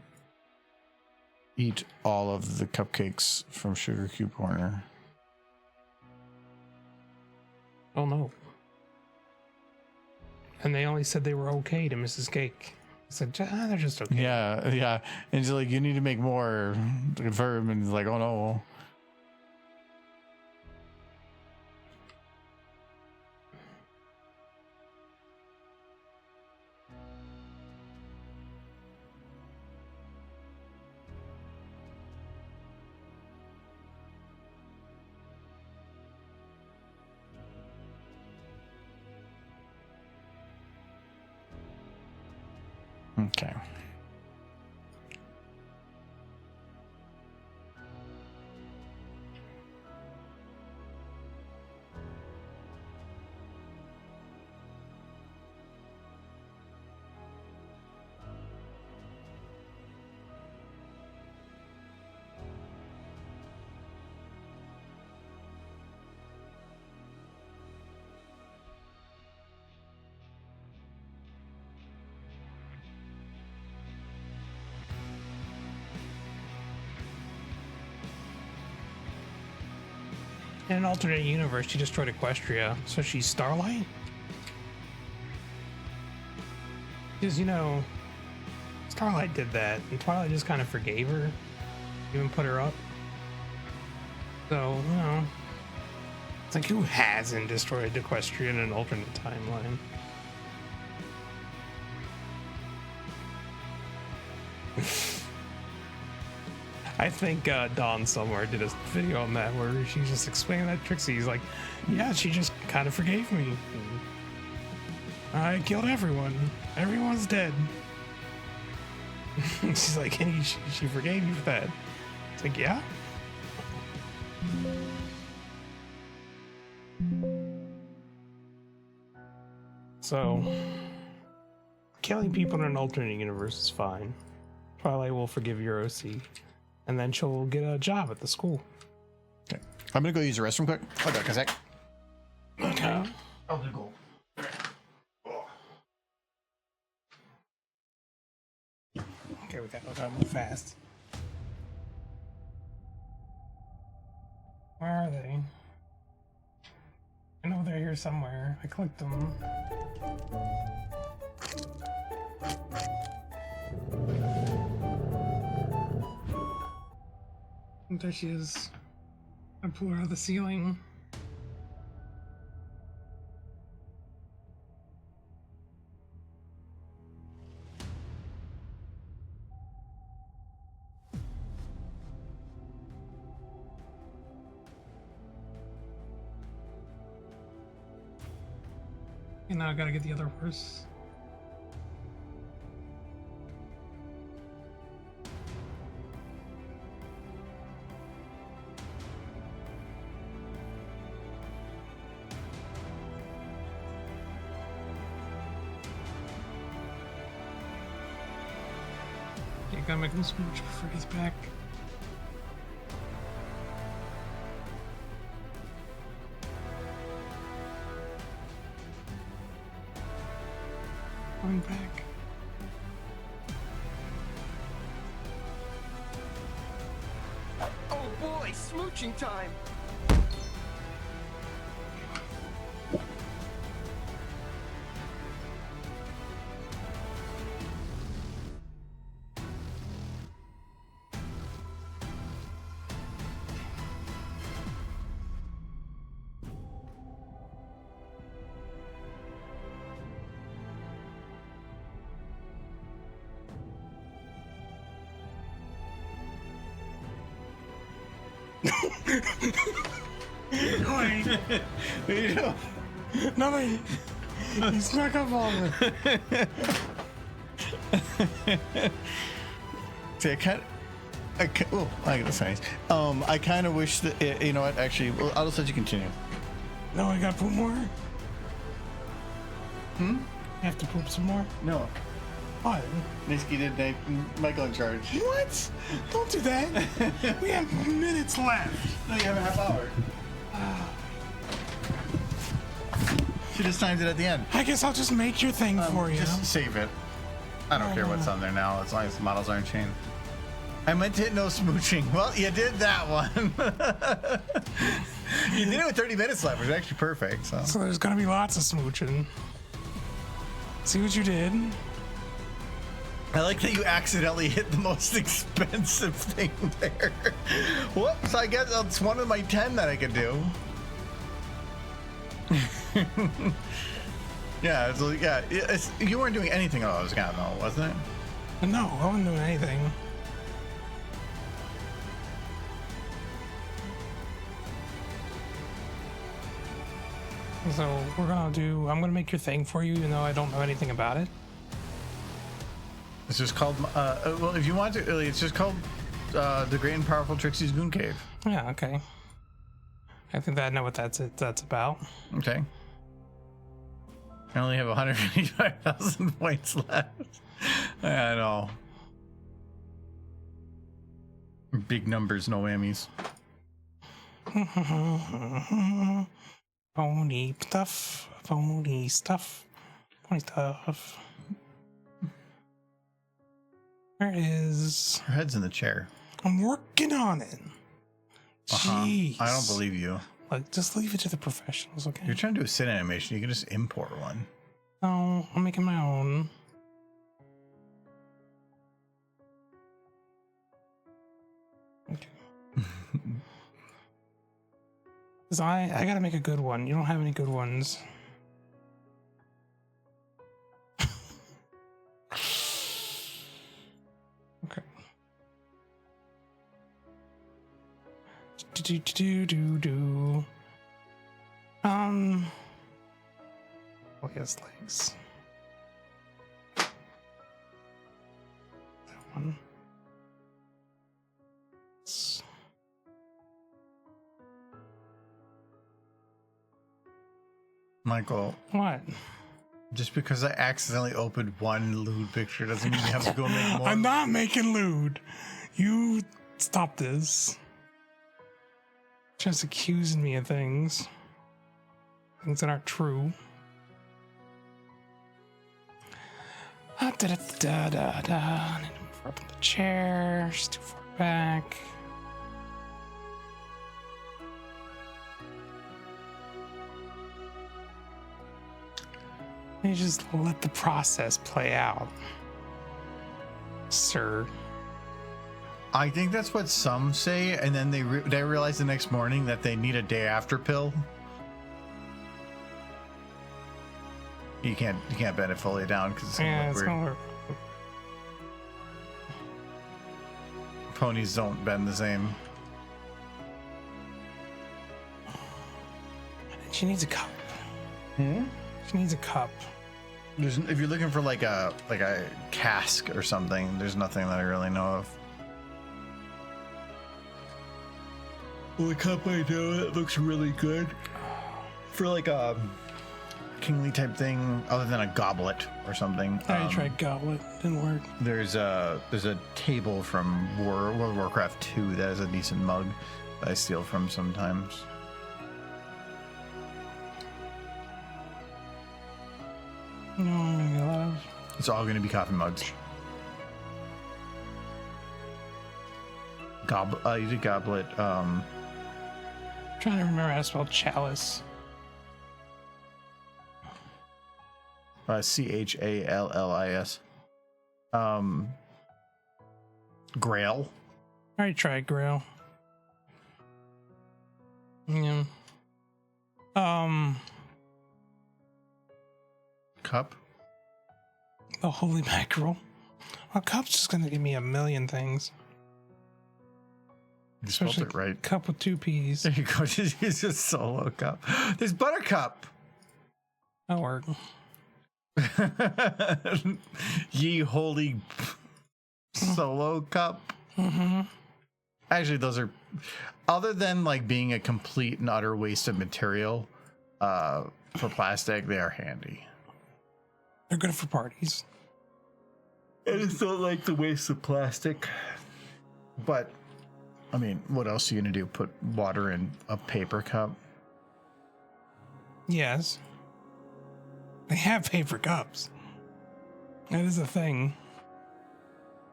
Eat all of the cupcakes from Sugar Cube Corner. Oh no. And they only said they were okay to Mrs. Cake. I said, they're just okay. Yeah, yeah. And she's like, you need to make more to confirm. And he's like, oh no. Okay. In an alternate universe, she destroyed Equestria, so she's Starlight? Because, you know, Starlight did that, and Twilight just kind of forgave her, even put her up. So, you know, it's like, who hasn't destroyed Equestria in an alternate timeline? I think Dawn somewhere did a video on that where she's just explaining that Trixie. He's like, yeah, she just kind of forgave me. I killed everyone. Everyone's dead. She's like, and she forgave you for that. It's like, yeah. So, killing people in an alternate universe is fine. Twilight will forgive your OC. And then she'll get a job at the school. Okay. I'm going to go use the restroom quick. Hold on a sec. Okay. I'll go. Okay, we gotta move fast. Where are they? I know they're here somewhere. I clicked them. And there she is. I pull her out of the ceiling. And now I gotta get the other horse. Okay, gotta make him smooch before he gets back. coming back. Oh boy, smooching time. Wait, You know, nothing. He snuck up on me. see, I get the signs. I kind of wish that you know what? Actually, well, I'll just let you continue. No, I gotta poop more. You have to poop some more. No, What? Nisky did Michael in charge. What? Don't do that. We have minutes left. No, you have a half hour. She just timed it at the end. I guess I'll just make your thing for you. Just save it. I don't care what's on there now, as long as the models aren't changed. I meant to hit no smooching. Well, you did that one. You did it with 30 minutes left, which is actually perfect. So there's gonna be lots of smooching. See what you did? I like that you accidentally hit the most expensive thing there. Whoops, I guess that's one of my 10 that I could do. Yeah, you weren't doing anything at all, though, wasn't it? No, I wasn't doing anything. So I'm gonna make your thing for you, even though I don't know anything about it. It's just called, well, if you want to, it's just called The Great and Powerful Trixie's Goon Cave. Yeah, okay. I think that I know what that's about. Okay. I only have 155,000 points left. I know. Big numbers, no whammies. Phony stuff. Phony stuff. Phony stuff. Where is... Her head's in the chair. I'm working on it. Jeez. I don't believe you. Like, just leave it to the professionals, okay? You're trying to do a sit animation. You can just import one. No, I'm making my own. Okay. Cause I gotta make a good one. You don't have any good ones. Okay. Do. Oh, he has legs. That one. Michael, What? just because I accidentally opened one lewd picture doesn't mean you have to go make more. I'm not making lewd. You stop this. Just accusing me of things that aren't true. Da da da da da. I need to move her up in the chair. She's too far back. You just let the process play out, sir. I think that's what some say, and then they realize the next morning that they need a day after pill. You can't bend it fully down because it's gonna look weird. Gonna work. Ponies don't bend the same. She needs a cup. She needs a cup. If you're looking for like a cask or something, there's nothing that I really know of. Well, the cup I know that looks really good for like a kingly type thing, other than a goblet or something. I tried goblet, didn't work. There's a table from World of Warcraft 2 that is a decent mug that I steal from sometimes. No, I'm gonna get a lot of It's all going to be coffee mugs. You did goblet. I'm trying to remember how to spell chalice. Challis. Grail. I already tried Grail. Yeah. Cup. The holy mackerel. A cup's just gonna give me a million things. You spelled Especially it right. Cup with 2 P's. There you go. Just use a solo cup. There's Buttercup. That'll work. Ye holy solo cup. Mm-hmm. Actually, those are, other than like being a complete and utter waste of material for plastic, they are handy. They're good for parties. I just don't like the waste of plastic. But, I mean, what else are you going to do? Put water in a paper cup? Yes. They have paper cups. That is a thing.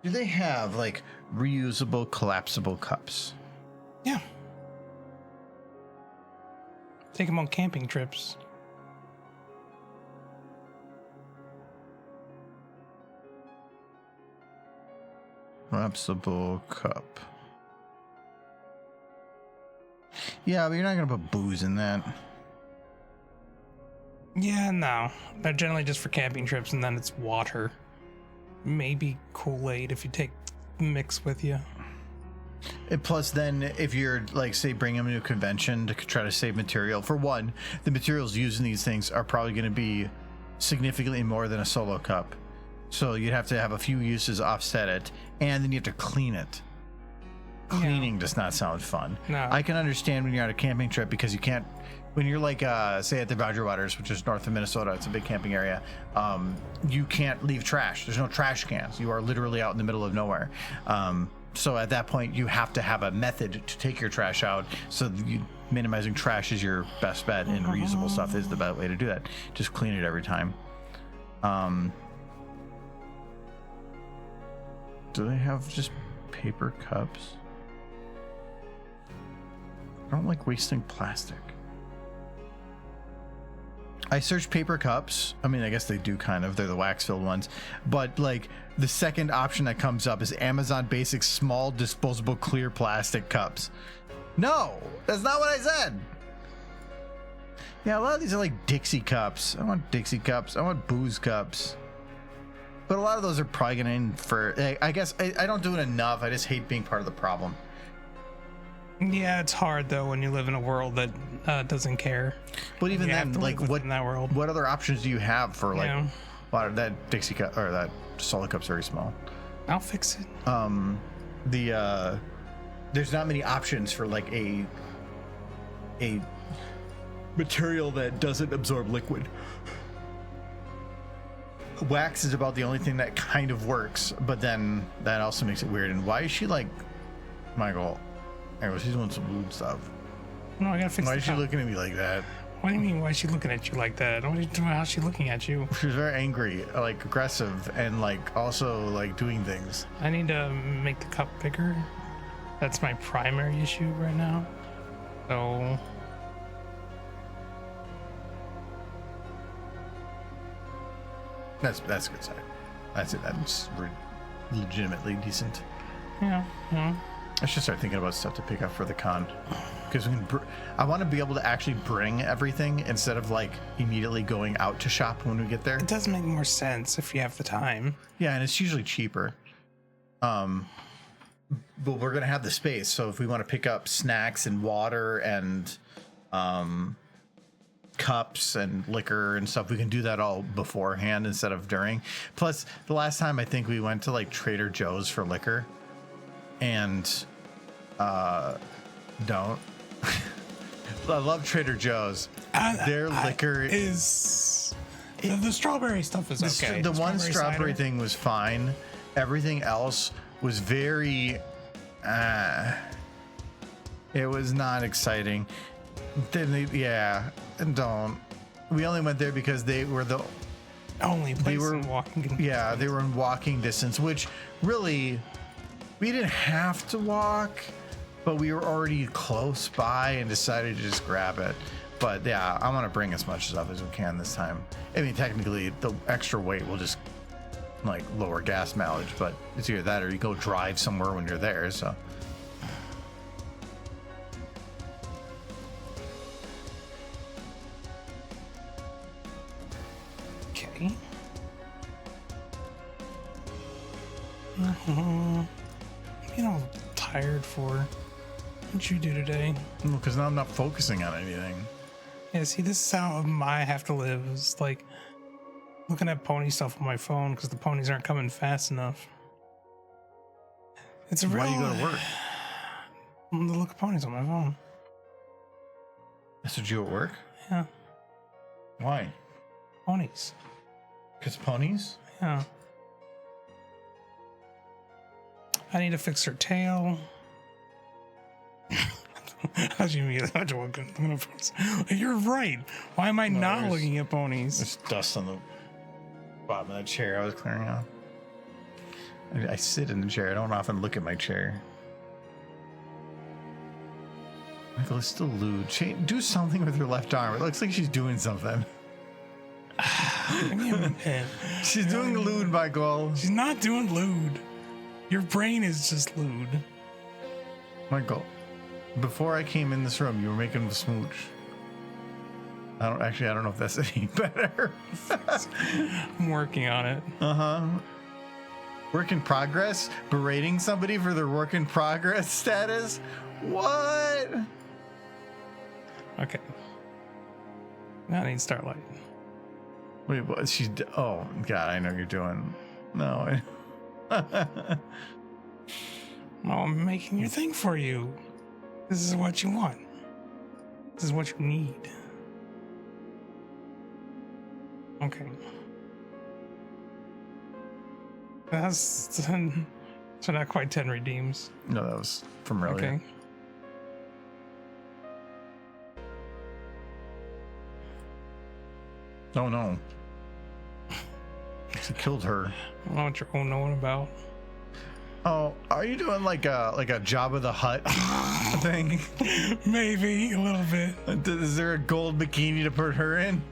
Do they have like reusable, collapsible cups? Yeah. Take them on camping trips. Collapsible cup. Yeah, but you're not going to put booze in that. Yeah, no. They're generally just for camping trips, and then it's water. Maybe Kool-Aid if you take mix with you. And plus, then if you're like, say, bringing them to a convention to try to save material, for one, the materials used in these things are probably going to be significantly more than a solo cup. So you'd have to have a few uses offset it, and then you have to clean it. Cleaning does not sound fun. No. I can understand when you're on a camping trip because you can't, when you're like, say at the Boundary Waters, which is north of Minnesota, it's a big camping area, you can't leave trash. There's no trash cans. You are literally out in the middle of nowhere. So at that point, you have to have a method to take your trash out. So minimizing trash is your best bet, and reusable stuff is the best way to do that. Just clean it every time. Do they have just paper cups? I don't like wasting plastic. I searched paper cups. I mean, I guess they do kind of. They're the wax-filled ones. But, like, the second option that comes up is Amazon Basics small disposable clear plastic cups. No! That's not what I said! Yeah, a lot of these are like Dixie cups. I want Dixie cups. I want booze cups. But a lot of those are probably going to end for... I guess I don't do it enough. I just hate being part of the problem. Yeah, it's hard though when you live in a world that doesn't care. But even then, like, what in that world? What other options do you have for like Yeah. water? That Dixie cup or that solo cup's very small. I'll fix it. There's not many options for like a material that doesn't absorb liquid. Wax is about the only thing that kind of works, but then that also makes it weird. And why is she like, Michael? Anyway, she's doing some lewd stuff. No, I gotta fix Why the is she cup. looking at me like that? What do you mean? Why is she looking at you like that? How's she looking at you? She was very angry, like aggressive, and like also like doing things. I need to make the cup bigger. That's my primary issue right now. So That's a good sign. That's it. That's legitimately decent. yeah. I should start thinking about stuff to pick up for the con, because I want to be able to actually bring everything instead of like immediately going out to shop when we get there. It does make more sense if you have the time. Yeah, and it's usually cheaper. But we're gonna have the space, so if we want to pick up snacks and water and cups and liquor and stuff, we can do that all beforehand instead of during. Plus, the last time I think we went to like Trader Joe's for liquor, and don't. I love Trader Joe's. Their liquor is the strawberry stuff is okay. The one strawberry cider. thing was fine. Everything else was very it was not exciting. Then we only went there because they were the Only place They were in walking. Yeah, they were in walking distance, which really we didn't have to walk, but we were already close by and decided to just grab it. But yeah, I want to bring as much stuff as we can this time. I mean, technically, the extra weight will just like lower gas mileage, but it's either that or you go drive somewhere when you're there. So. Okay. I'm tired for. What'd you do today? Because now I'm not focusing on anything. Yeah, see, this is how I have to live. It's like looking at pony stuff on my phone because the ponies aren't coming fast enough. It's a real. Why do you go to work? I'm to look at ponies on my phone. That's what you at work? Yeah, Why? ponies. Because ponies? Yeah. I need to fix her tail. How'd you mean? You're right. Why am I not looking at ponies? There's dust on the bottom of that chair I was clearing out. I sit in the chair. I don't often look at my chair. Michael is still lewd. Do something with her left arm. It looks like she's doing something. She's doing lewd, Michael. She's not doing lewd. Your brain is just lewd. Michael, before I came in this room, you were making a smooch. I don't know if that's any better. I'm working on it. Work in progress? Berating somebody for their work in progress status? What? Okay. Now I need Starlight. Wait, what? Oh, God, I know what you're doing. No. Oh, I'm making your thing for you. This is what you want. This is what you need. Okay. So not quite 10 redeems. No, that was from earlier. Okay. Oh, no. She killed her. I don't know what you're knowing about. Oh, are you doing like a Jabba the Hutt thing? Maybe a little bit. Is there a gold bikini to put her in?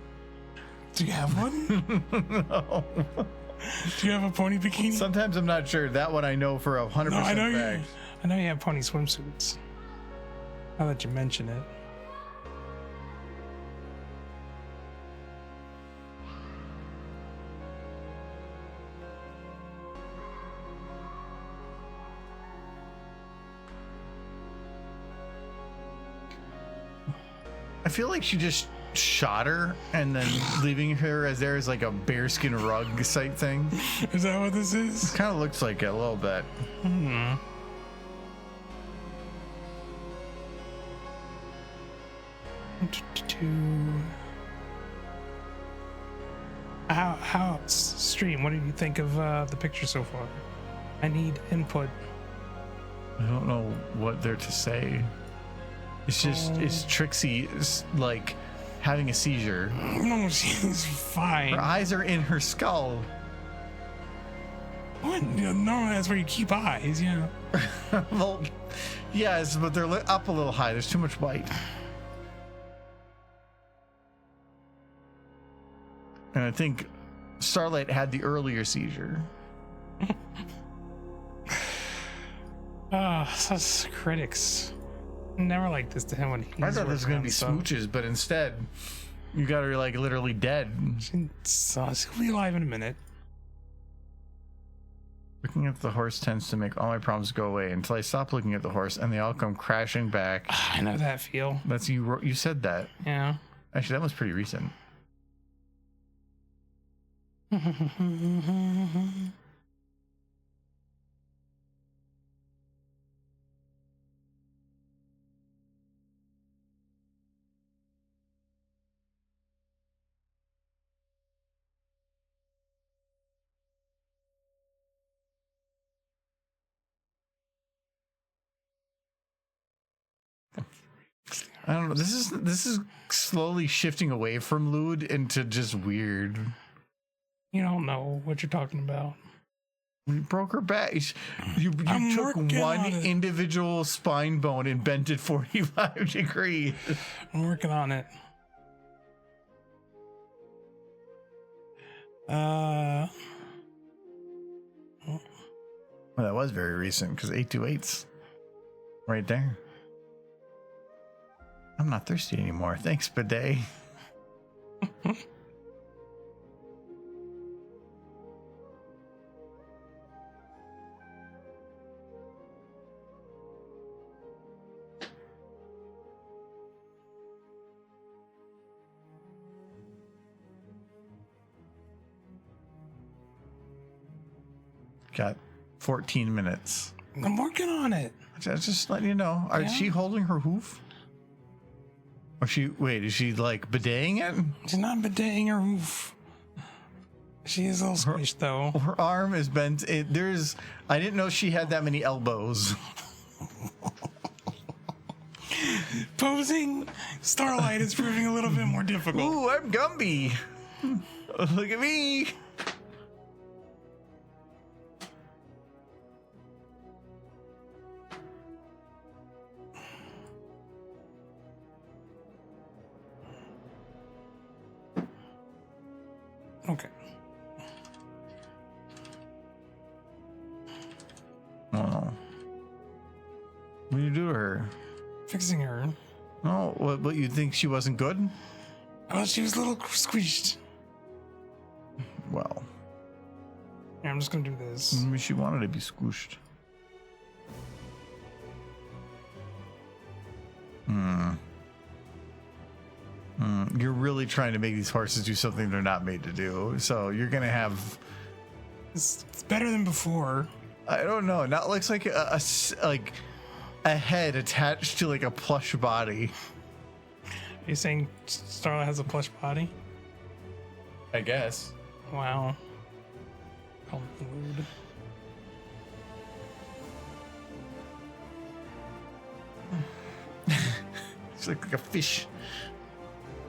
Do you have one? No. Do you have a pony bikini? Sometimes I'm not sure. That one I know for 100% I know fact. I know you have pony swimsuits. Now that you mention it. I feel like she just shot her and then leaving her as there is like a bearskin rug type thing. Is that what this is? Kind of looks like it a little bit. How stream? What did you think of the picture so far? I need input. I don't know what they're to say. It's just it's Trixie like having a seizure. No, she's fine. Her eyes are in her skull. What? No, that's where you keep eyes. Yeah. Well, yes, but they're up a little high. There's too much white. And I think Starlight had the earlier seizure. Such critics. Never like this to him when he's I thought this was gonna be stuff. smooches, but instead, you got her like literally dead. She'll be alive in a minute. Looking at the horse tends to make all my problems go away until I stop looking at the horse and they all come crashing back. I know that feel. That's you. You said that. Yeah. Actually, that was pretty recent. I don't know. This is slowly shifting away from lewd into just weird. You don't know what you're talking about. You broke her back. You I'm took working one on it. individual spine bone and bent it 45 degrees. I'm working on it. Well, that was very recent because 828's right there. I'm not thirsty anymore. Thanks, bidet. Got 14 minutes. I'm working on it. Just letting you know. Is she holding her hoof? Or is she like bideting it? She's not bideting her roof. She is all squished though. Her arm is bent. I didn't know she had that many elbows. Posing Starlight is proving a little bit more difficult. Ooh, I'm Gumby. Look at me. Okay. Oh. What do you do to her? Fixing her. Oh, what you think she wasn't good? Oh, she was a little squished. Well, Yeah, I'm just gonna do this. maybe she wanted to be squished. You're really trying to make these horses do something they're not made to do. So you're gonna have, It's better than before. I don't know, not looks like a head attached to like a plush body. Are you saying Starlight has a plush body? I guess. Wow. Call me rude. It's like a fish.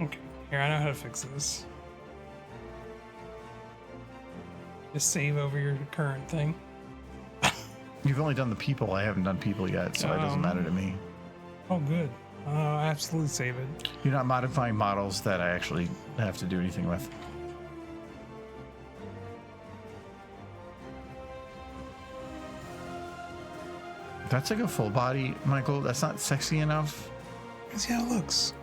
Okay, here, I know how to fix this. Just save over your current thing. You've only done the people. I haven't done people yet, so it doesn't matter to me. Oh, good. Absolutely save it. You're not modifying models that I actually have to do anything with. That's like a full body, Michael. That's not sexy enough. Let's see how it looks.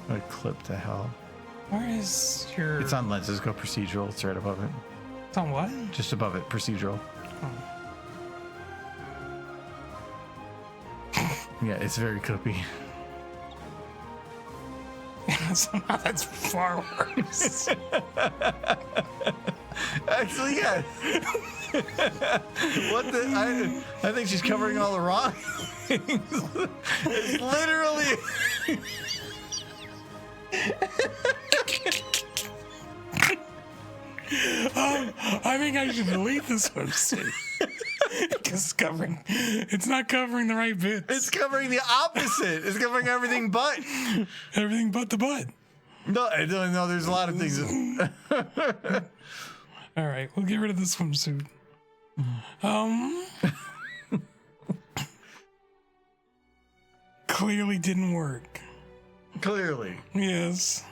What a clip to hell. Where is your... It's on lenses. Go procedural. It's right above it. It's on what? Just above it. Procedural. Yeah, it's very clippy. Somehow that's far worse. Actually, yeah. What the? I think she's covering all the wrong things. It's literally. I think I should delete this swimsuit. Because it's not covering the right bits. It's covering the opposite. It's covering everything but. Everything but the butt. No, there's a lot of things. All right, we'll get rid of the swimsuit. Clearly didn't work. Clearly. Yes.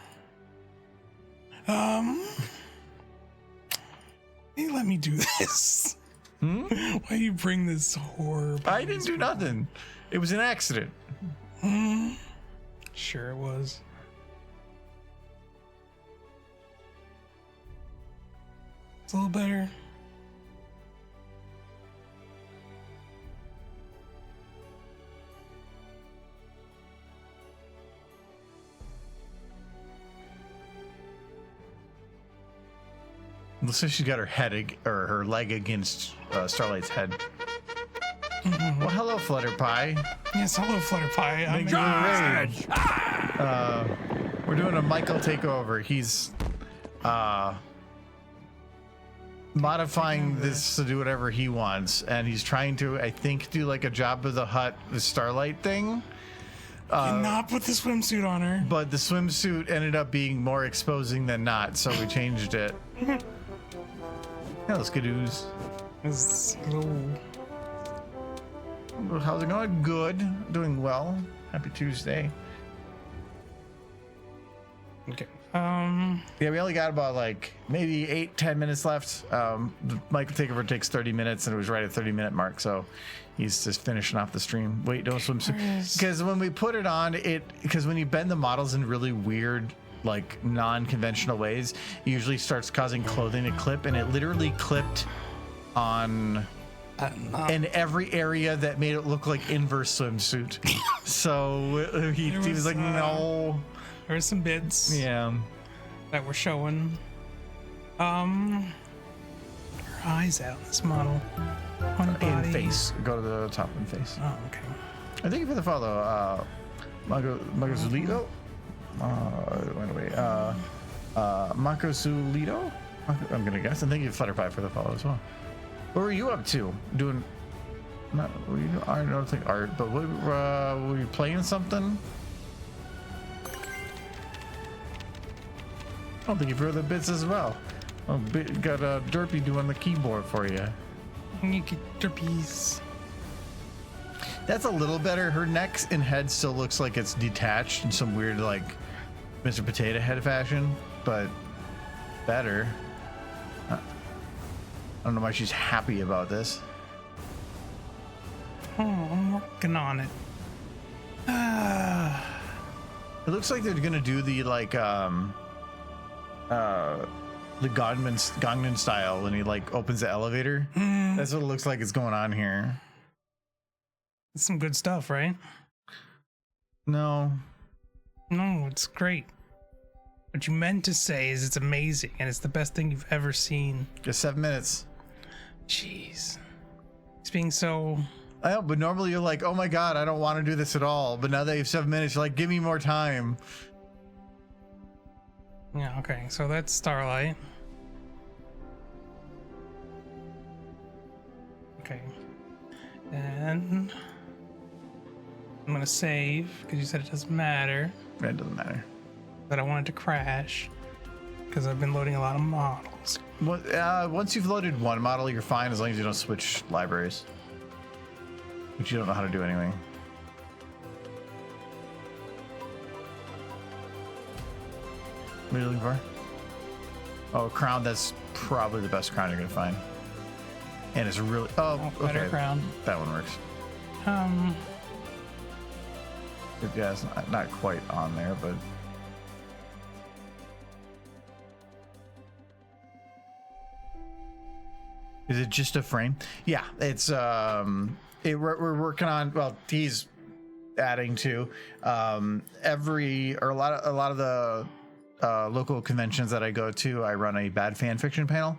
Hey, let me do this. Why do you bring this horror? I didn't do nothing. It was an accident. Sure it was. It's a little better. Looks like she's got her head or her leg against Starlight's head. Well, hello, Flutterpie. Yes, hello, Flutterpie. I'm We're doing a Michael takeover. He's modifying this to do whatever he wants, and he's trying to, I think, do like a Job of the Hutt, the Starlight thing. Not put the swimsuit on her. but the swimsuit ended up being more exposing than not, so we changed it. Hello, Skidoos. How's it going? Good. Doing well. Happy Tuesday. Okay. Yeah, we only got about like maybe 8-10 minutes left. The Michael Takeover takes 30 minutes, and it was right at 30-minute mark, so he's just finishing off the stream. Wait, don't swimsuit. Because when we put it on, because when you bend the models in really weird, like non-conventional ways, it usually starts causing clothing to clip, and it literally clipped on in every area that made it look like inverse swimsuit. So he was like, no. There were some bits. Yeah. That were showing. Her eyes out in this model. One In body. face. Go to the top in face. Oh, okay. I thank you for the follow, Magazulito. Wait, Makazulito. I'm gonna guess. And thank you, Flutterpie, for the follow as well. What were you up to? Doing? Not. Were you? I don't think art, but what, were you playing something? Oh, thank you for the bits as well. Oh, got Derpy doing the keyboard for you. You get derpies. That's a little better. Her neck and head still looks like it's detached in some weird, like, Mr. Potato Head fashion, but better. I don't know why she's happy about this. Oh, I'm working on it. It looks like they're gonna do the, like, the Gangnam style when he, like, opens the elevator. That's what it looks like is going on here. It's some good stuff, right? No. No, it's great. What you meant to say is it's amazing and it's the best thing you've ever seen. Just 7 minutes. Jeez. It's being so... I know, but normally you're like, oh my god, I don't want to do this at all. But now that you have 7 minutes, you're like, give me more time. Yeah, okay. So that's Starlight. Okay. And... I'm gonna save, because you said it doesn't matter. It doesn't matter. That I wanted to crash, because I've been loading a lot of models. Once you've loaded one model, you're fine as long as you don't switch libraries. Which you don't know how to do anyway. What are you looking for? Oh, a crown. That's probably the best crown you're gonna find. And it's really... Oh, better okay. crown. That one works. Yeah, it's not quite on there, but... Is it just a frame? Yeah, it's we're working on, well, he's adding to a lot of the local conventions that I go to. I run a bad fan fiction panel.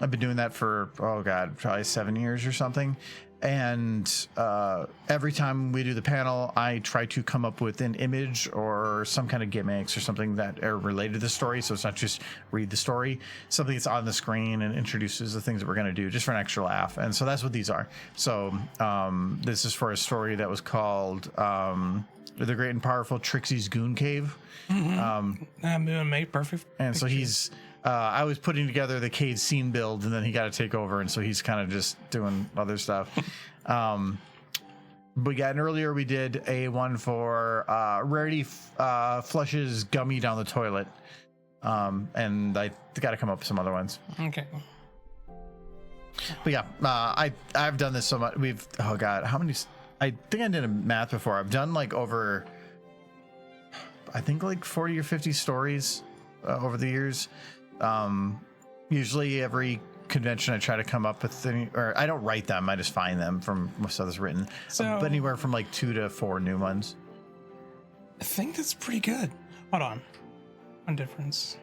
I've been doing that for, oh god, probably 7 years or something. And every time we do the panel, I try to come up with an image or some kind of gimmicks or something that are related to the story. So it's not just read the story, something that's on the screen and introduces the things that we're going to do just for an extra laugh. And so that's what these are. So this is for a story that was called The Great and Powerful Trixie's Goon Cave. I'm gonna make perfect. And picture. so he's... I was putting together the cave scene build, and then he got to take over, and so he's kind of just doing other stuff. But yeah, and earlier we did a one for Rarity flushes Gummy down the toilet, and I got to come up with some other ones. Okay. But yeah, I've done this so much. Oh god, how many? I think I did a math before. I've done like over, I think like 40 or 50 stories over the years. Usually every convention I try to come up with or I don't write them, I just find them from most of this written. So, but anywhere from like 2 to 4 new ones. I think that's pretty good. Hold on. One difference.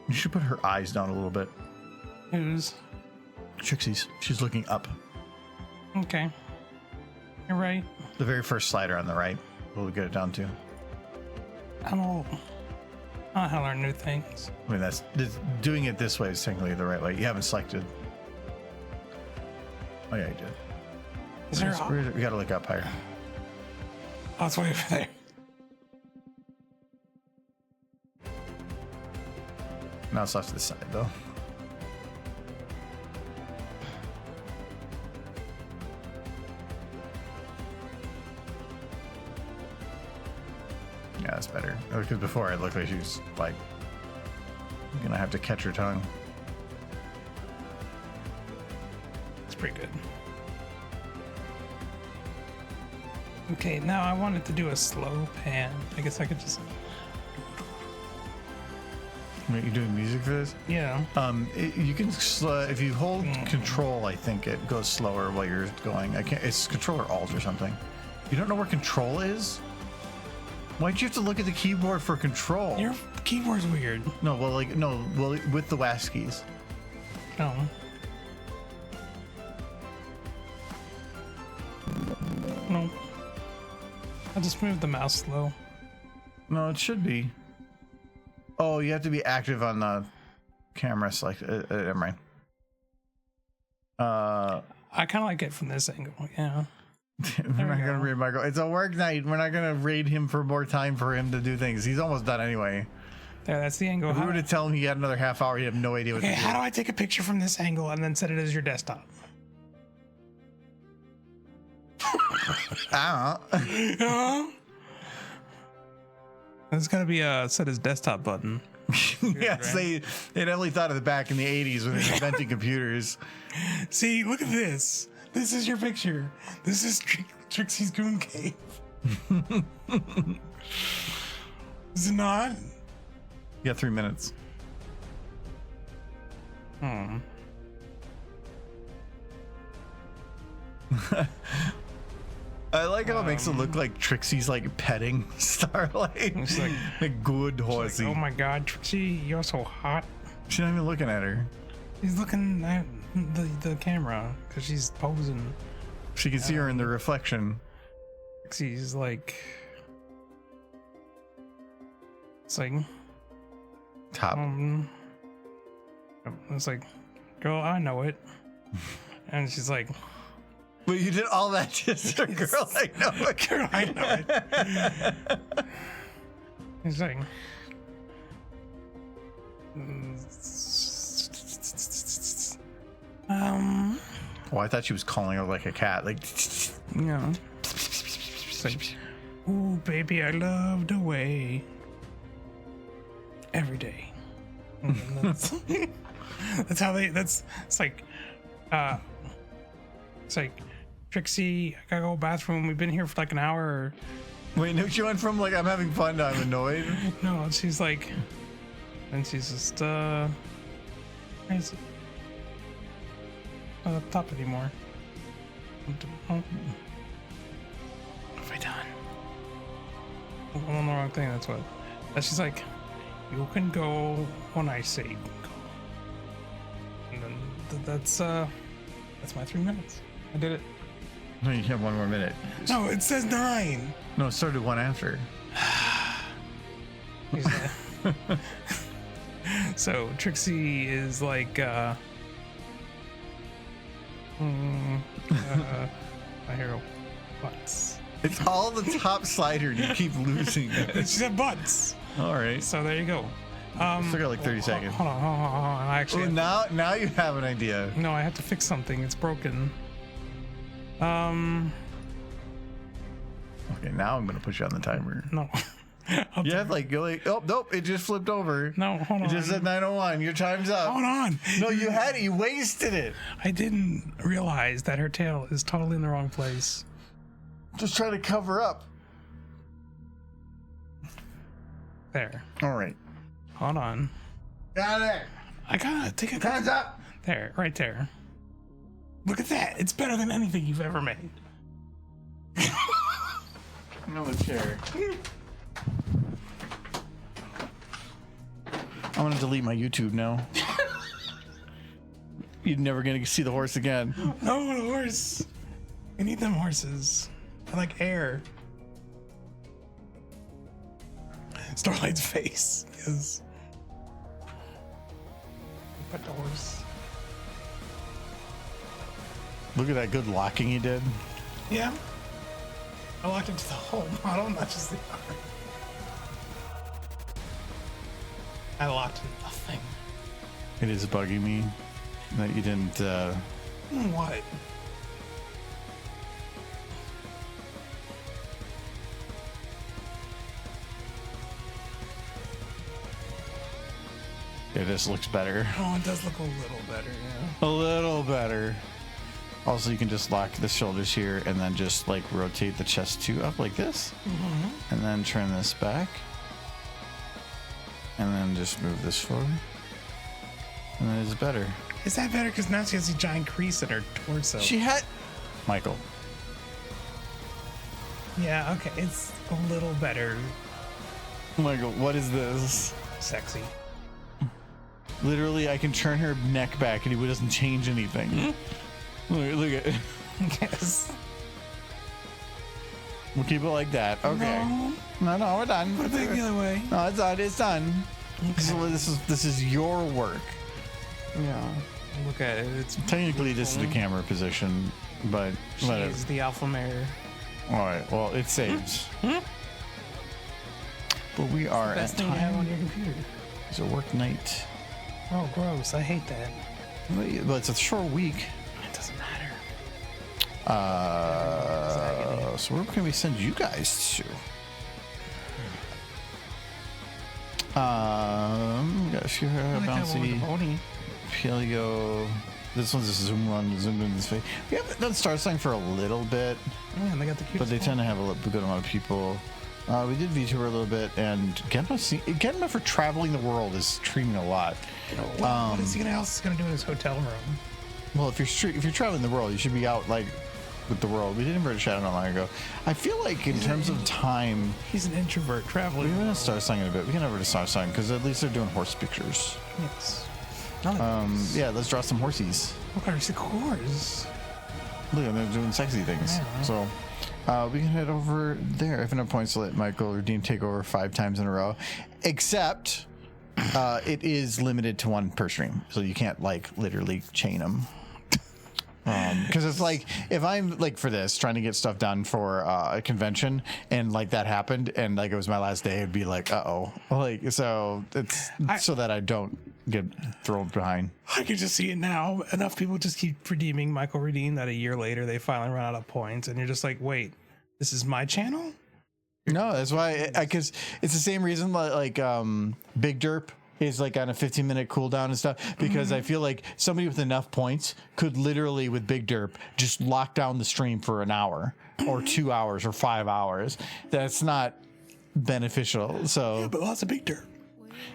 You should put her eyes down a little bit. Who's? Trixie's. She's looking up. Okay. You're right. The very first slider on the right. We'll get it down to. I'm old. I know how to learn new things. I mean, doing it this way is technically the right way. You haven't selected. Oh yeah, he did. Is there? We gotta look up higher. Oh, it's way over there. Now it's off to the side though. Yeah, that's better. Because before it looked like she was like gonna have to catch her tongue. It's pretty good. Okay, now I wanted to do a slow pan. I guess I could just. Wait, you doing music for this? Yeah. You can if you hold control, I think it goes slower while you're going. I can't. It's control or alt or something. You don't know where control is? Why'd you have to look at the keyboard for control? Your keyboard's weird. No, well, with the WASD keys. No. No. I just moved the mouse slow. No, it should be. Oh, you have to be active on the camera. Select. Never mind. I kind of like it from this angle. Yeah. We're not gonna raid Michael. It's a work night. We're not gonna raid him for more time for him to do things. He's almost done anyway. There, that's the angle. If we were to tell him he had another half hour, he'd have no idea what to do. How do I take a picture from this angle and then set it as your desktop? There's gotta be a set as desktop button. Yes, they definitely thought of it back in the 80s when they were inventing computers. See, look at this. This is your picture. This is Trixie's Goon Cave. Is it not? You got 3 minutes. I like how it makes it look like Trixie's like petting Starlight. It's like a good horsey. Like, oh my god, Trixie, you're so hot. She's not even looking at her. He's looking at the camera because she's posing. She can see her in the reflection. Trixie's like, it's like top. It's like, girl, I know it. And she's like, but you did all that just to girl, I know it. Girl, I know it. He's like, Oh, I thought she was calling her like a cat. Like, yeah. It's like, ooh, baby, I love the way. Every day. And that's, that's how it's like, Trixie, I gotta go to the bathroom. We've been here for like an hour. Wait, no, she went from like, I'm having fun to I'm annoyed. No, she's like, and she's just, not up top anymore. What have I done? I'm on the wrong thing, that's what. And she's like, you can go when I say you can go. And then that's my 3 minutes. I did it. No, you have 1 more minute. No, it says 9. No, it started 1 after. So Trixie is like, I hear butts. It's all the top slider. You keep losing it. She said butts. All right. So there you go. Still got like 30 seconds. Hold on. I actually. Oh, now you have an idea. No, I have to fix something. It's broken. Okay, now I'm gonna put you on the timer. No. You're like, oh nope, it just flipped over. No, hold on. It just said 9:01. Your time's up. Hold on. No, you had it. You wasted it. I didn't realize that her tail is totally in the wrong place. Just trying to cover up. There. All right. Hold on. Got it. I gotta take a Time's up. There, right there. Look at that. It's better than anything you've ever made. No chair. I'm gonna delete my YouTube now. You're never gonna see the horse again. No, the horse. I need them horses. I like air. Starlight's face is. Put the horse. Look at that good locking you did. Yeah. I locked into the whole model, not just the arm. I locked into nothing. It is bugging me that you didn't. What? Yeah, this looks better. Oh, it does look a little better, A yeah. little better. Also, you can just lock the shoulders here and then just like rotate the chest too up like this. And then turn this back. And then just move this forward. And then it's better. Is that better? Because now she has a giant crease in her torso. She had... Michael. Yeah, okay, it's a little better. Michael, what is this? Sexy. Literally, I can turn her neck back and it doesn't change anything. Look at it. Yes. We'll keep it like that. Okay. No, we're done. Put it back the other way. No, it's done. It's done. Okay. This is your work. Yeah. Look at it. It's Technically, this is the camera position, but whatever. she's the alpha mare. All right. Well, it saves. But we are at Best thing to have on time. your computer. It's a work night. Oh, gross. I hate that. But it's a short week. It doesn't matter. So where can we send you guys to? We got a few bouncy. Paleo. This one's just zoomed in this face. We haven't done Star Sign for a little bit, Yeah, and they got the cutest but they tend to have a good amount of people. We did VTuber a little bit, and Genma for traveling the world is streaming a lot. What is he else gonna do in his hotel room? Well, if you're traveling the world, you should be out like with the world. We did Invert Shadow not long ago. I feel like in terms of time, He's an introvert we're traveling. gonna Star Sign in a bit. We can over to Star Sign because at least they're doing horse pictures. Yes. Yeah, let's draw some horsies. What are the cores? Look, they're doing sexy things. Yeah. So we can head over there. I have enough points to let Michael redeem takeover 5 times in a row. Except it is limited to 1 per stream. So you can't like literally chain them. Because it's like if I'm like for this trying to get stuff done for a convention and like that happened and like it was my last day, it'd be like like so it's so that I don't get thrown behind. I can just see it now. Enough people just keep redeeming Michael Redeem that a year later they finally run out of points, and you're just like, wait, this is my channel? No, that's why because it's the same reason like Big Derp is like on a 15-minute cooldown and stuff because I feel like somebody with enough points could literally with Big Derp just lock down the stream for an hour or 2 hours or 5 hours. That's not beneficial. So But lots of big dirt.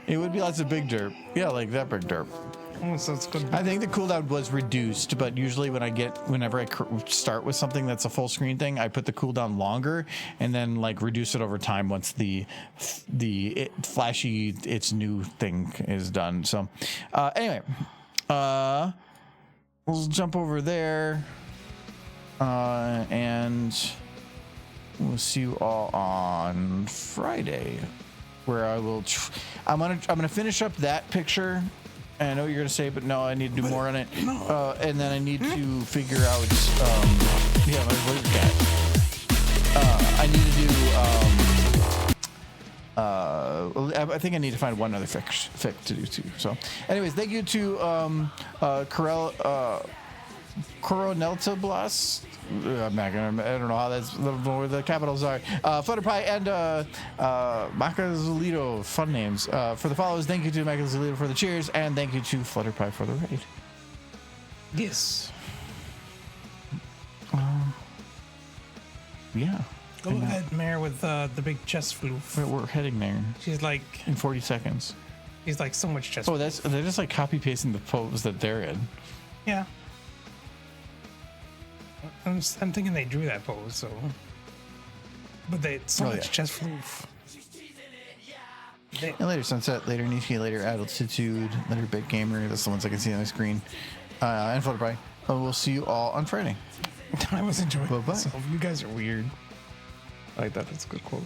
it would be lots of Big Derp. Yeah, like that Big Derp. Oh, so it's good. I think the cooldown was reduced, but usually whenever I start with something that's a full screen thing, I put the cooldown longer and then like reduce it over time once the flashy its new thing is done. So anyway, we'll jump over there and we'll see you all on Friday, where I will. I'm gonna finish up that picture. And I know what you're gonna say, but no, I need to do more on it. No. And then I need to figure out. What is that? I need to do. I think I need to find one other fic to do too. So, anyways, thank you to Coronelta Blas. I'm not gonna. I don't know how that's where the capitals are. Flutterpie and Macazulito, fun names. For the follows, thank you to Macazulito for the cheers, and thank you to Flutterpie for the raid. Yes. Yeah. Go ahead, Mare, with the big chest floof. We're heading there She's like, in 40 seconds. he's like so much chest. Oh, they're just like copy pasting the pose that they're in. Yeah. I'm thinking they drew that pose, so. But they so much chest floof. And later Sunset, later Nishi, later Altitude, later Big Gamer. That's the ones I can see on my screen. And Flutterby. We'll see you all on Friday. I was enjoying Bye-bye. myself. You guys are weird. I like that. That's a good quote.